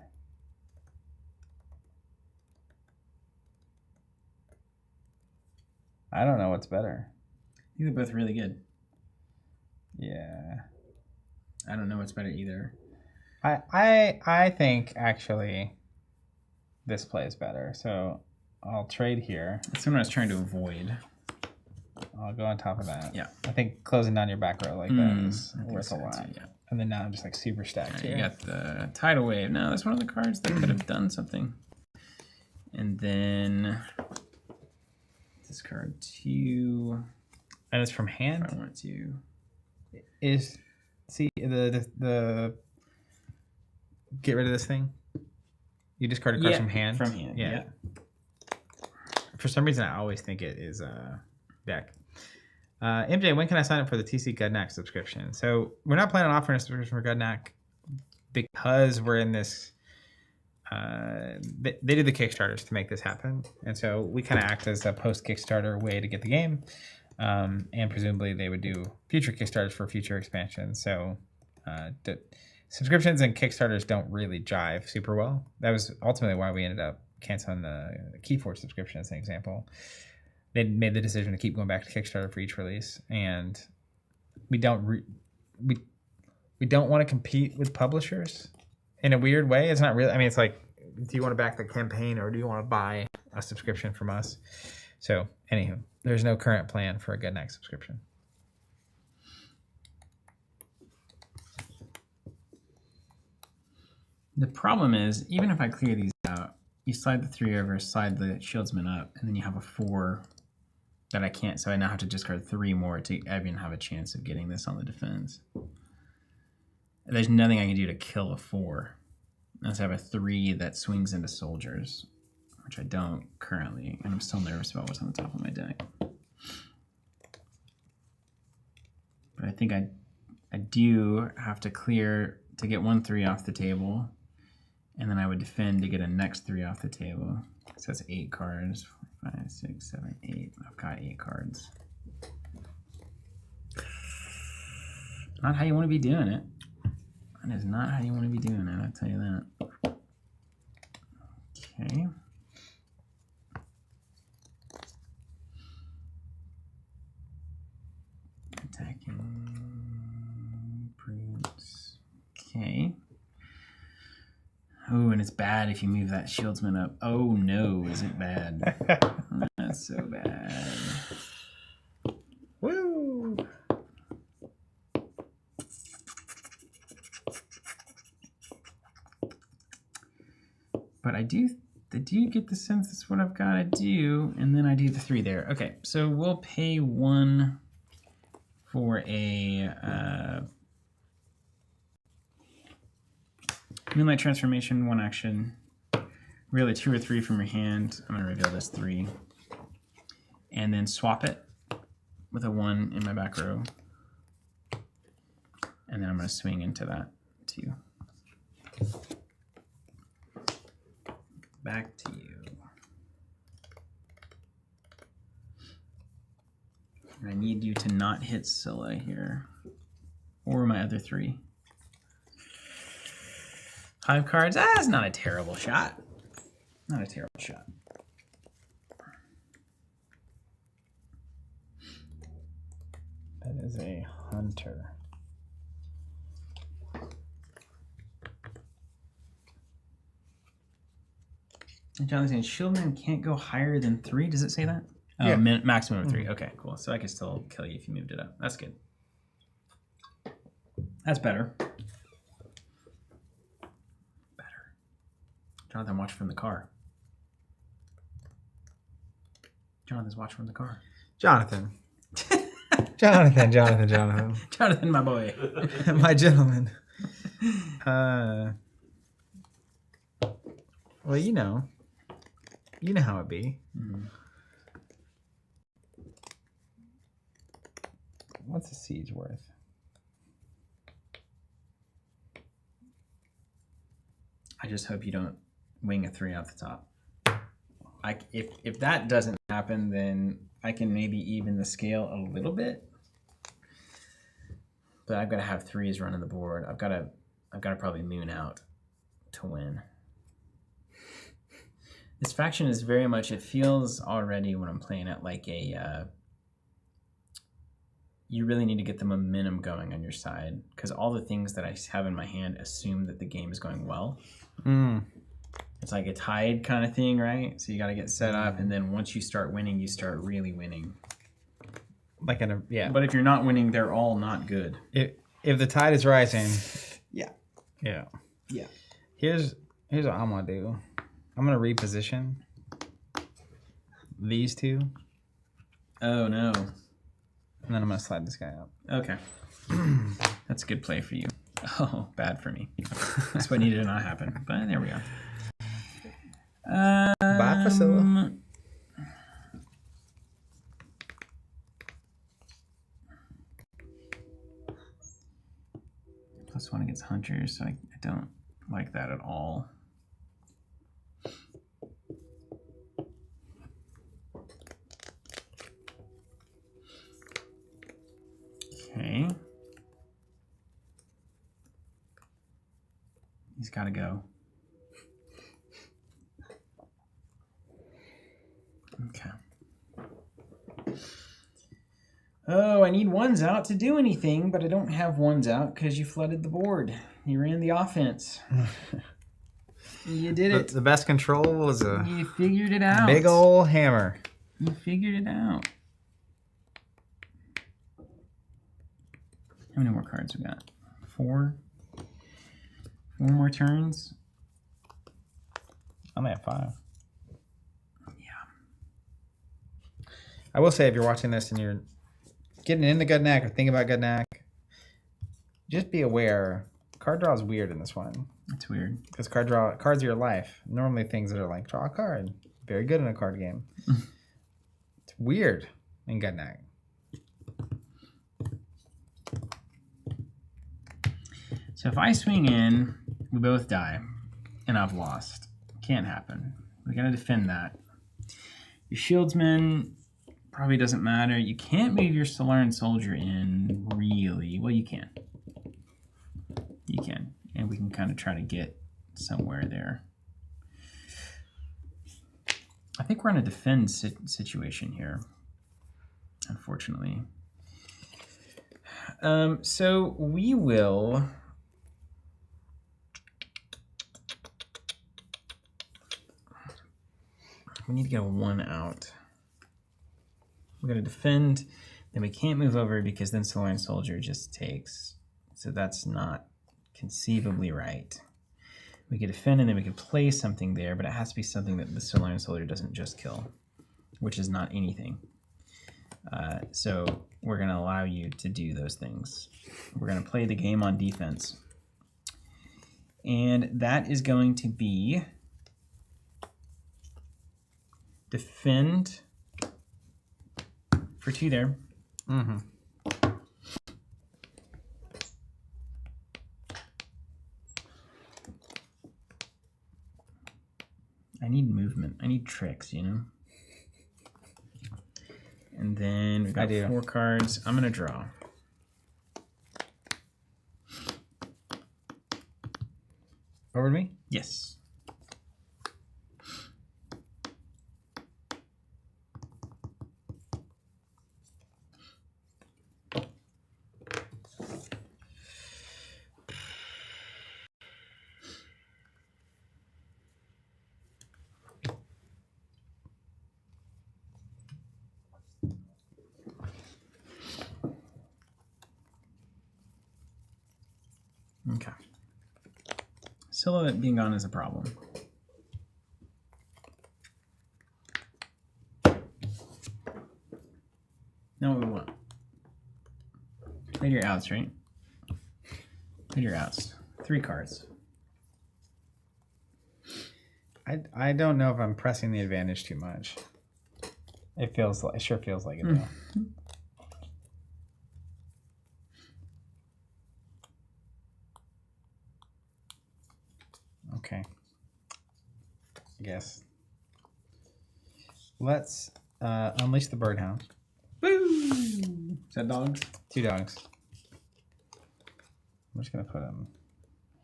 I don't know what's better. I think they're both really good. Yeah. I don't know what's better either. I think actually this play is better. So I'll trade here. That's what I was trying to avoid. I'll go on top of that. Yeah. I think closing down your back row like that is I think worth so a lot. too, yeah. And then now I'm just like super stacked here. You got the tidal wave. No, that's one of the cards that could have done something. And then discard 2. And it's from If hand. I want to. Is see the get rid of this thing. You discard cards from hand. From hand. Yeah. For some reason, I always think it is deck. MJ, when can I sign up for the TC Gudnak subscription? So we're not planning on offering a subscription for Gudnak because we're in this. They did the Kickstarters to make this happen, and so we kind of act as a post Kickstarter way to get the game, and presumably they would do future Kickstarters for future expansions. So the subscriptions and Kickstarters don't really jive super well. That was ultimately why we ended up canceling the Keyforge subscription as an example. They made the decision to keep going back to Kickstarter for each release, and we don't we don't want to compete with publishers in a weird way. It's not really. I mean, it's like, do you want to back the campaign or do you want to buy a subscription from us? So, anywho, there's no current plan for a Gudnak subscription. The problem is, even if I clear these out, you slide the 3 over, slide the shieldsman up, and then you have a 4 that I can't. So I now have to discard 3 more to even have a chance of getting this on the defense. There's nothing I can do to kill a 4. Unless I have a 3 that swings into soldiers, which I don't currently, and I'm still nervous about what's on the top of my deck. But I think I do have to clear to get 1 3 off the table, and then I would defend to get a next 3 off the table. So that's 8 cards. 4, 5, 6, 7, 8. I've got 8 cards. Not how you want to be doing it. That is not how you want to be doing it, I'll tell you that. Okay. Attacking brutes. Okay. Oh, and it's bad if you move that shieldsman up. Oh no, is it bad? That's so bad. Woo! But I do get the sense that's what I've got to do, and then I do the 3 there. Okay, so we'll pay 1 for a Moonlight Transformation, 1 action. Reveal a 2 or 3 from your hand. I'm going to reveal this 3. And then swap it with a 1 in my back row. And then I'm going to swing into that 2. Back to you. And I need you to not hit Scylla here. Or my other 3. 5 cards. That's not a terrible shot. Not a terrible shot. That is a hunter. Jonathan, Shieldman can't go higher than 3. Does it say that? Oh, Yeah. Maximum of 3. Okay, cool. So I could still kill you if you moved it up. That's good. That's better. Better. Jonathan, watch from the car. Jonathan's watching from the car. Jonathan. Jonathan. Jonathan, my boy. My gentleman. Well, you know how it be. Mm-hmm. What's a siege worth? I just hope you don't wing a 3 off the top. If that doesn't happen, then I can maybe even the scale a little bit. But I've got to have 3s running the board. I've got to probably moon out to win. This faction is very much, it feels already when I'm playing it like a, you really need to get the momentum going on your side, because all the things that I have in my hand assume that the game is going well. It's like a tide kind of thing, right? So you got to get set up, and then once you start winning, you start really winning. Like yeah. But if you're not winning, they're all not good. If the tide is rising, Yeah. Here's what I'm gonna do. I'm gonna reposition these two, Oh no. and then I'm gonna slide this guy up. Okay. That's a good play for you. Oh, bad for me. That's what needed to not happen. But there we go. Bye, Priscilla. +1 against hunters, so I don't like that at all. Okay. He's got to go. Okay. Oh, I need ones out to do anything, but I don't have ones out because you flooded the board. You ran the offense. You did it. The best control was a You figured it out. big old hammer. You figured it out. How many more cards we got? 4? 4 more turns? I'm at 5. Yeah. I will say, if you're watching this and you're getting into Gudnak or thinking about Gudnak, just be aware, card draw is weird in this one. That's weird. Because cards are your life. Normally things that are like, draw a card. Very good in a card game. It's weird in Gudnak. So if I swing in, we both die, and I've lost. Can't happen. We gotta defend that. Your shieldsman probably doesn't matter. You can't move your Solarian Soldier in, really. Well, you can. You can. And we can kind of try to get somewhere there. I think we're in a defend situation here, unfortunately. So we will... We need to get a 1 out. We're going to defend, then we can't move over because then Solarian Soldier just takes. So that's not conceivably right. We could defend and then we could play something there, but it has to be something that the Solarian Soldier doesn't just kill, which is not anything. So we're going to allow you to do those things. We're going to play the game on defense. And that is going to be defend for 2 there. Mm-hmm. I need movement. I need tricks, you know? And then we've got 4 cards. I'm going to draw. Over to me? Yes. Okay. Silhouette being gone is a problem. No, we won't. Play your outs, right? Play your outs. 3 cards. I don't know if I'm pressing the advantage too much. It sure feels like it though. Okay. I guess. Let's unleash the birdhound. Woo! Is that dogs? 2 dogs. I'm just gonna put them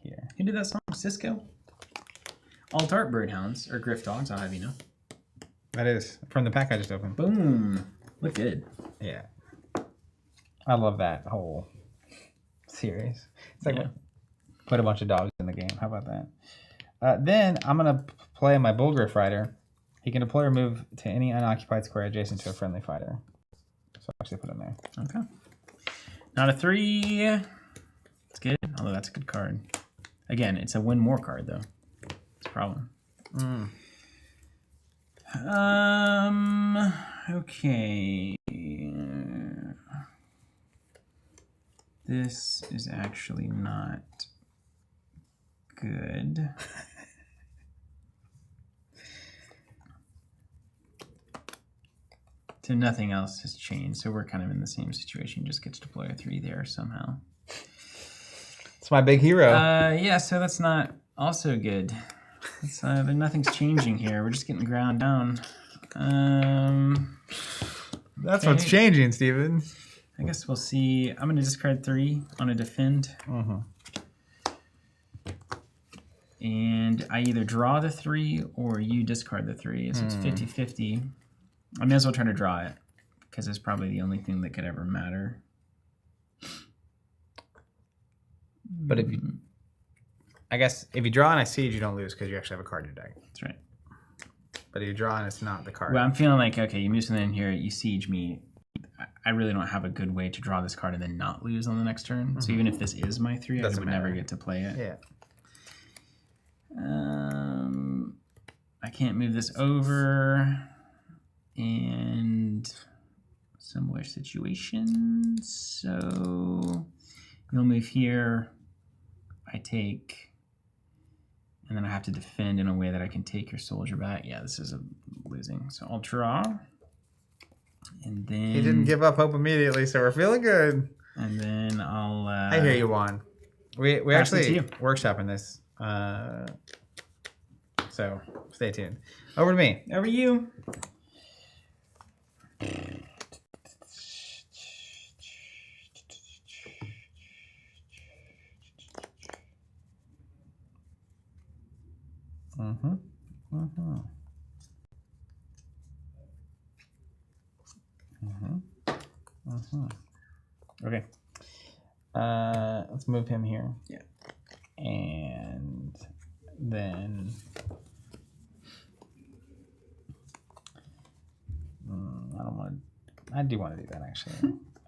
here. Who did that song? Cisco? Alt art birdhounds or griff dogs, I'll have you know. That is from the pack I just opened. Boom. Look good. Yeah. I love that whole series. It's like put a bunch of dogs in the game. How about that? Then I'm going to play my Bullgriff Rider. He can deploy or move to any unoccupied square adjacent to a friendly fighter. So I'll actually put him there. Okay. Not a 3. It's good. Although that's a good card. Again, it's a win more card though. It's a problem. Okay. This is actually not good. So nothing else has changed. So we're kind of in the same situation. Just get to deploy a 3 there somehow. It's my big hero. Yeah, so that's not also good. It's, nothing's changing here. We're just getting ground down. That's what's changing, Steven. I guess we'll see. I'm going to discard 3 on a defend. And I either draw the 3 or you discard the 3. So it's 50-50. I may as well try to draw it because it's probably the only thing that could ever matter. But if you, I guess if you draw and I siege, you don't lose because you actually have a card in your deck. That's right. But if you draw and it's not the card. Well, I'm feeling like, okay, you move something in here, you siege me. I really don't have a good way to draw this card and then not lose on the next turn. So even if this is my 3, I would never get to play it. Yeah. I can't move this over. And similar situation. So you'll move here. I take, and then I have to defend in a way that I can take your soldier back. Yeah, this is a losing. So I'll draw. And then He didn't give up hope immediately, so we're feeling good. And then I'll I hear you, Juan. We actually workshopping this. So stay tuned. Over to me. Over to you. Okay. Let's move him here. Yeah. And then I do want to do that actually.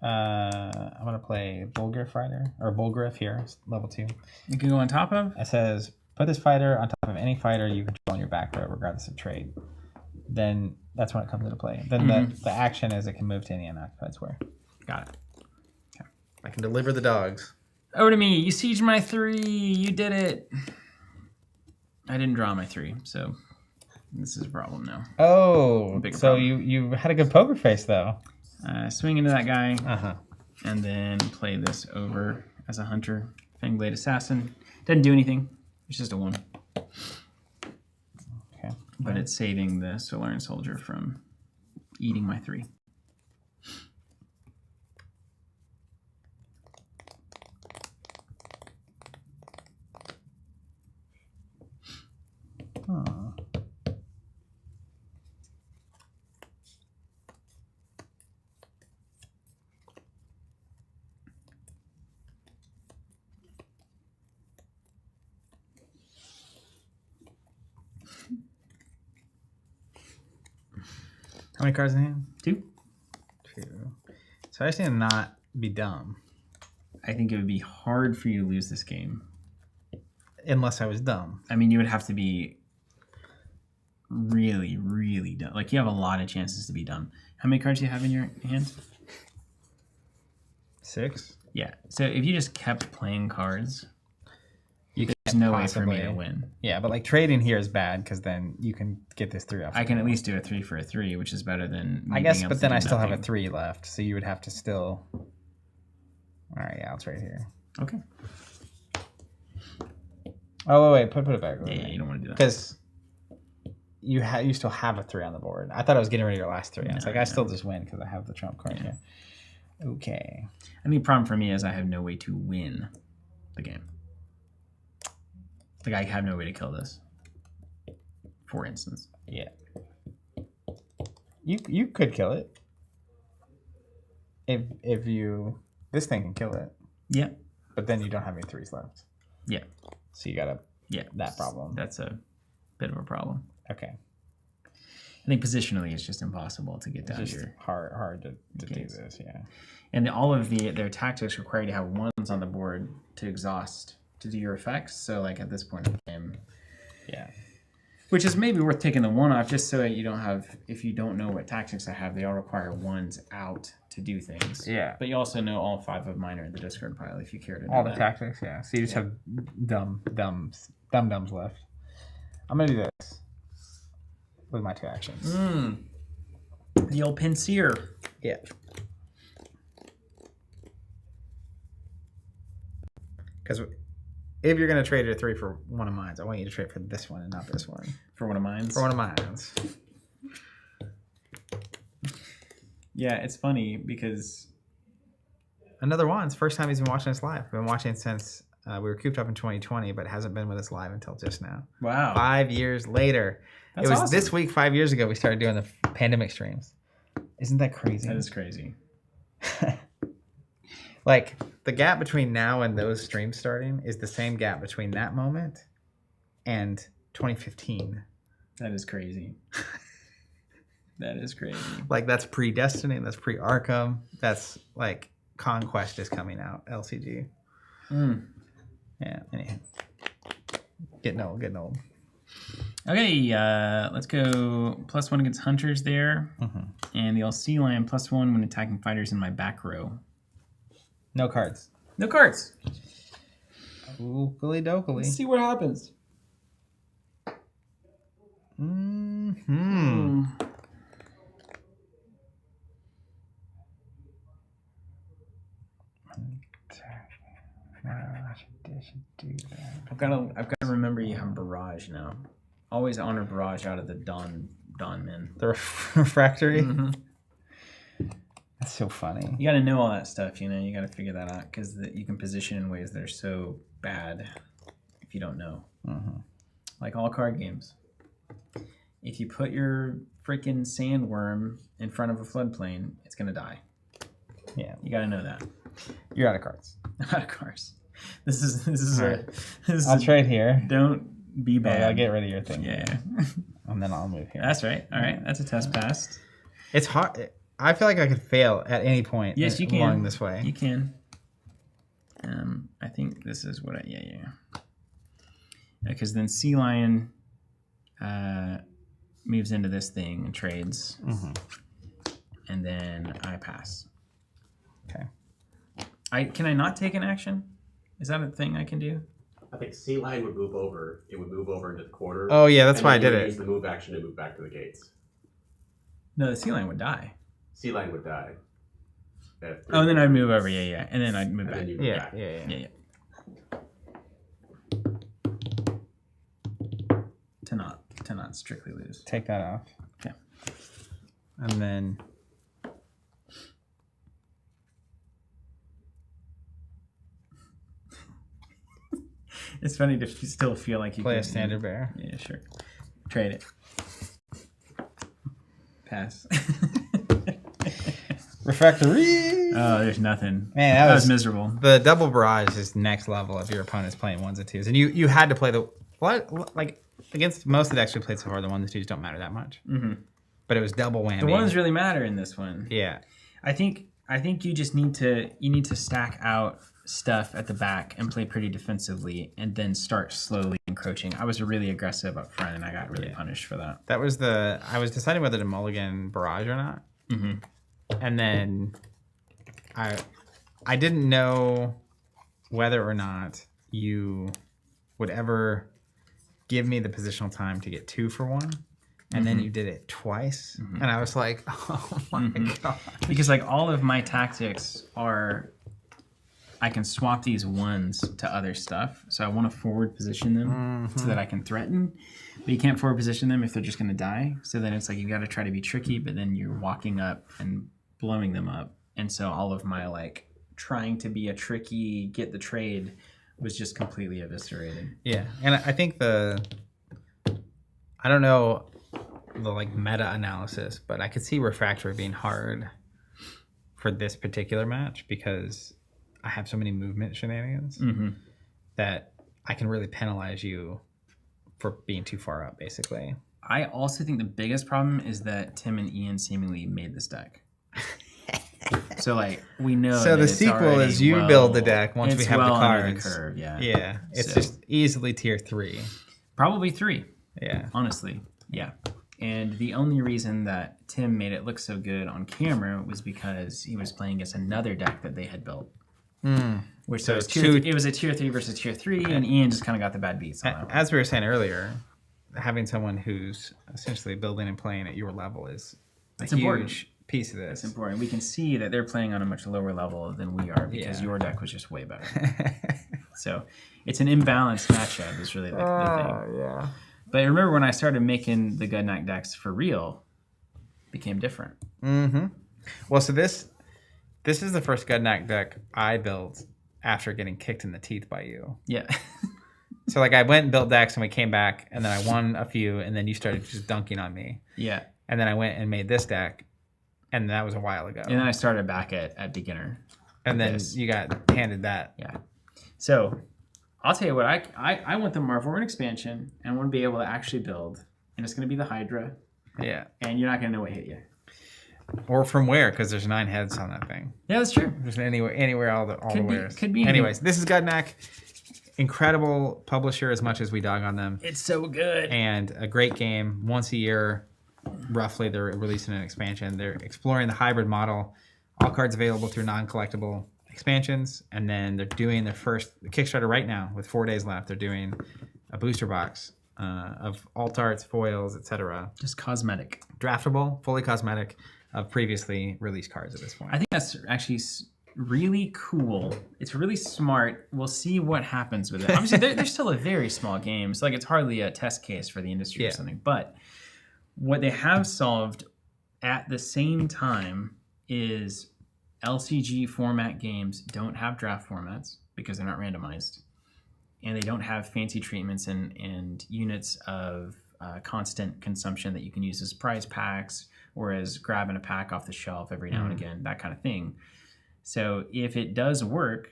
I'm gonna play Bullgriff Rider or Bullgriff here, level 2. You can go on top of. It says put this fighter on top of any fighter you control in your back row, regardless of trade. Then that's when it comes into play. Then the action is it can move to any unoccupied square. Got it. Okay. I can deliver the dogs. Over to me. You siege my 3. You did it. I didn't draw my 3, so this is a problem now. Oh, Big so problem. you had a good poker face though. Swing into that guy, Uh-huh. and then play this over as a hunter. Fangblade Assassin. Doesn't do anything. It's just a 1. Okay. But it's saving the Solarian Soldier from eating my 3. How many cards in hand? 2. 2. So I just need to not be dumb. I think it would be hard for you to lose this game. unless I was dumb. I mean, you would have to be really, really dumb. Like, you have a lot of chances to be dumb. How many cards do you have in your hand? 6. Yeah. So if you just kept playing cards, You there's no way for me to win. Yeah, but like trading here is bad because then you can get this 3 off. I can at least do a 3 for a 3, which is better than me I guess, being able but to then do I still have a nothing. 3 left, so you would have to still. All right, yeah, I'll trade here. Okay. Oh wait, put it back. Yeah, you don't want to do that. Because you still have a 3 on the board. I thought I was getting rid of your last 3. I was like, I still just win because I have the trump card here. Okay. I think the problem for me is I have no way to win the game. Like, I have no way to kill this. For instance. Yeah. You could kill it. If you this thing can kill it. Yeah. But then you don't have any 3s left. Yeah. So you gotta Yeah. that problem. That's a bit of a problem. Okay. I think positionally it's just impossible to get down It's just here. hard to do case. this, yeah. And all of their tactics require you to have 1s on the board to exhaust to do your effects. So, like, at this point in the game, Yeah. which is maybe worth taking the 1 off just so that you don't have, if you don't know what tactics I have, they all require 1s out to do things. Yeah. But you also know all 5 of mine are in the discard pile if you care to know All the that. tactics, yeah. So you just have dums left. I'm gonna do this with my 2 actions. The old Pinsir. Yeah. Because if you're gonna trade your 3 for one of mine, I want you to trade for this one and not this one. For one of mine. For one of mine. Yeah, it's funny because Another one. It's the first time he's been watching us live. We've been watching since we were cooped up in 2020, but hasn't been with us live until just now. wow. 5 years later. That's it was awesome. this week, 5 years ago, we started doing the pandemic streams. Isn't that crazy? That is crazy. Like, the gap between now and those streams starting is the same gap between that moment and 2015. That is crazy. That is crazy. Like, that's pre-Destiny, that's pre-Arkham, that's like Conquest is coming out, LCG. Yeah, anyhow. Getting old. Okay, let's go +1 against hunters there. And the LC line +1 when attacking fighters in my back row. No cards. No cards. Ookily dokily. Let's see what happens. I've got to remember you have Barrage now. Always honor Barrage out of the Dawn men. The refractory. That's so funny. You got to know all that stuff, you know. You got to figure that out because you can position in ways that are so bad if you don't know. Like all card games. If you put your freaking sandworm in front of a floodplain, it's gonna die. Yeah, You got to know that. you're out of cards. Out of course. This is Alright. this I'll is trade here. don't be bad. I'll get rid of your thing. Yeah. And then I'll move here. That's right. All right. That's a test passed. It's hard. I feel like I could fail at any point. Yes, you can. Along this way. You can. I think this is what because then Sea Lion moves into this thing and trades. And then I pass. Okay. Can I not take an action? Is that a thing I can do? I think Sea Lion would move over. It would move over into the corner. Oh yeah, that's and why I then did you would it. Use the move action to move back to the gates. No, the Sea Lion would die. Sea Lion would die. Oh, and then I'd move over. Yeah. And then I'd move And back. then you move Yeah, back. yeah. To not strictly lose. Take that off. Okay. And then It's funny to still feel like you play a can standard bear. Yeah, sure. Trade it. Pass. Refractory. Oh, there's nothing. Man, that that was was miserable. The double barrage is next level if your opponent's playing ones and twos, and you had to play the what like against most of the decks we played so far. The ones and twos don't matter that much. But it was double whammy. The ones really matter in this one. Yeah. I think I think you just need to stack out stuff at the back and play pretty defensively, and then start slowly encroaching. I was really aggressive up front, and I got really punished for that. That was I was deciding whether to mulligan Barrage or not, and then I didn't know whether or not you would ever give me the positional time to get 2 for 1. And then you did it twice. And I was like, oh my God. Because like all of my tactics are, I can swap these 1s to other stuff. So I want to forward position them so that I can threaten. But you can't forward position them if they're just going to die. So then it's like you got to try to be tricky, but then you're walking up and blowing them up. And so all of my like trying to be a tricky, get the trade was just completely eviscerated. Yeah. And I think I don't know the like meta analysis, but I could see Refractory being hard for this particular match because I have so many movement shenanigans that I can really penalize you for being too far up, basically. I also think the biggest problem is that Tim and Ian seemingly made this deck. So like we know. So the sequel is you build the deck once we have the under cards. the curve, yeah. Yeah, it's just easily tier 3. Probably 3. Yeah, honestly, yeah. And the only reason that Tim made it look so good on camera was because he was playing against another deck that they had built. Which so it was a tier 3 versus tier 3, and Ian just kind of got the bad beats on that one. As we were saying earlier, having someone who's essentially building and playing at your level is a huge piece of this. It's important. We can see that they're playing on a much lower level than we are because your deck was just way better. So it's an imbalanced matchup is really the thing. Yeah. But I remember when I started making the Gudnak decks for real, it became different. Well, so this is the first Gudnak deck I built after getting kicked in the teeth by you. Yeah. So like I went and built decks and we came back and then I won a few and then you started just dunking on me. Yeah. And then I went and made this deck and that was a while ago. And then I started back at beginner. And then you got handed that. Yeah. So I'll tell you what, I want the Marvorren expansion and I want to be able to actually build. And it's going to be the Hydra. Yeah. And you're not going to know what hit you. Or from where, because there's 9 heads on that thing. Yeah, that's true. There's anywhere all the wares. Could be. Anyways, this is Gudnak. Incredible publisher as much as we dog on them. It's so good. And a great game. Once a year, roughly, they're releasing an expansion. They're exploring the hybrid model. All cards available through non-collectible expansions. And then they're doing their first Kickstarter right now with 4 days left. They're doing a booster box of alt arts, foils, etc. Just cosmetic. Draftable, fully cosmetic of previously released cards at this point. I think that's actually really cool. It's really smart. We'll see what happens with it. Obviously, they're still a very small game. So like it's hardly a test case for the industry or something. But what they have solved at the same time is LCG format games don't have draft formats because they're not randomized. And they don't have fancy treatments and units of constant consumption that you can use as prize packs or as grabbing a pack off the shelf every now and again, that kind of thing. So if it does work,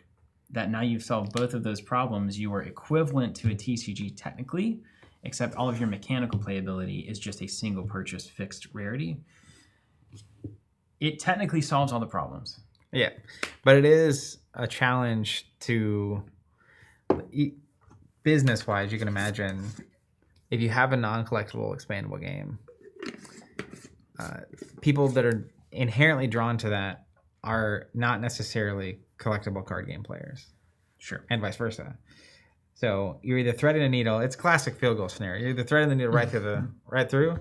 that now you've solved both of those problems, you are equivalent to a TCG technically, except all of your mechanical playability is just a single purchase fixed rarity. It technically solves all the problems. Yeah, but it is a challenge to business-wise. You can imagine if you have a non-collectible expandable game, people that are inherently drawn to that are not necessarily collectible card game players. Sure. And vice versa. So you're either threading a needle. It's classic field goal scenario. You're either threading the needle right through,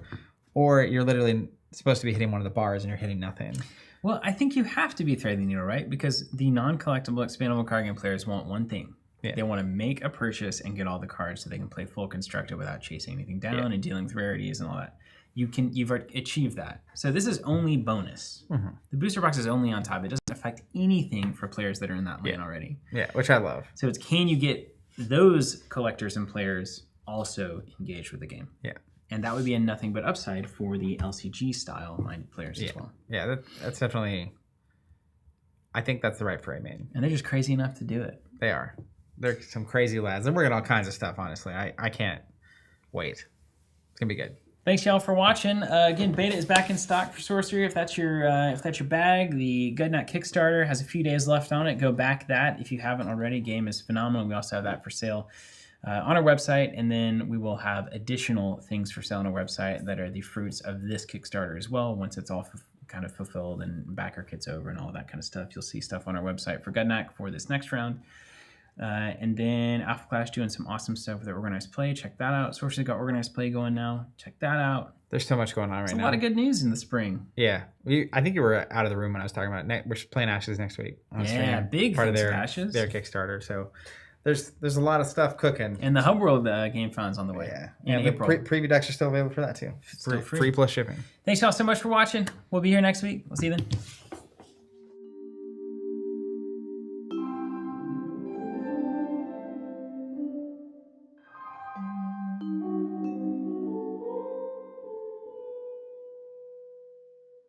or you're literally supposed to be hitting one of the bars and you're hitting nothing. Well, I think you have to be threading the needle, right? Because the non-collectible expandable card game players want one thing. Yeah. They want to make a purchase and get all the cards so they can play full constructed without chasing anything down and dealing with rarities and all that. You've achieved that. So this is only bonus. The booster box is only on top. It doesn't affect anything for players that are in that lane already. Yeah, which I love. So it's can you get those collectors and players also engaged with the game? Yeah. And that would be a nothing but upside for the LCG style minded players as well. Yeah, that's definitely. I think that's the right framing. And they're just crazy enough to do it. They are. They're some crazy lads. They're working all kinds of stuff. Honestly, I can't wait. It's gonna be good. Thanks y'all for watching. Again, beta is back in stock for Sorcery. If that's your bag, the Gudnak Kickstarter has a few days left on it. Go back that if you haven't already. Game is phenomenal. We also have that for sale on our website, and then we will have additional things for sale on our website that are the fruits of this Kickstarter as well. Once it's all kind of fulfilled and backer kit's over and all that kind of stuff, you'll see stuff on our website for Gudnak for this next round. And then Alpha Clash doing some awesome stuff with their organized play. Check that out. Sorcery's got organized play going now. Check that out. There's so much going on right now. There's a lot of good news in the spring. Yeah, I think you were out of the room when I was talking about it. We're playing Ashes next week on stream. Big part of Ashes. their Kickstarter. So there's a lot of stuff cooking. And the Hub World Gamefound's on the way. Yeah, the preview decks are still available for that too. Still free plus shipping. Thanks y'all so much for watching. We'll be here next week. We'll see you then.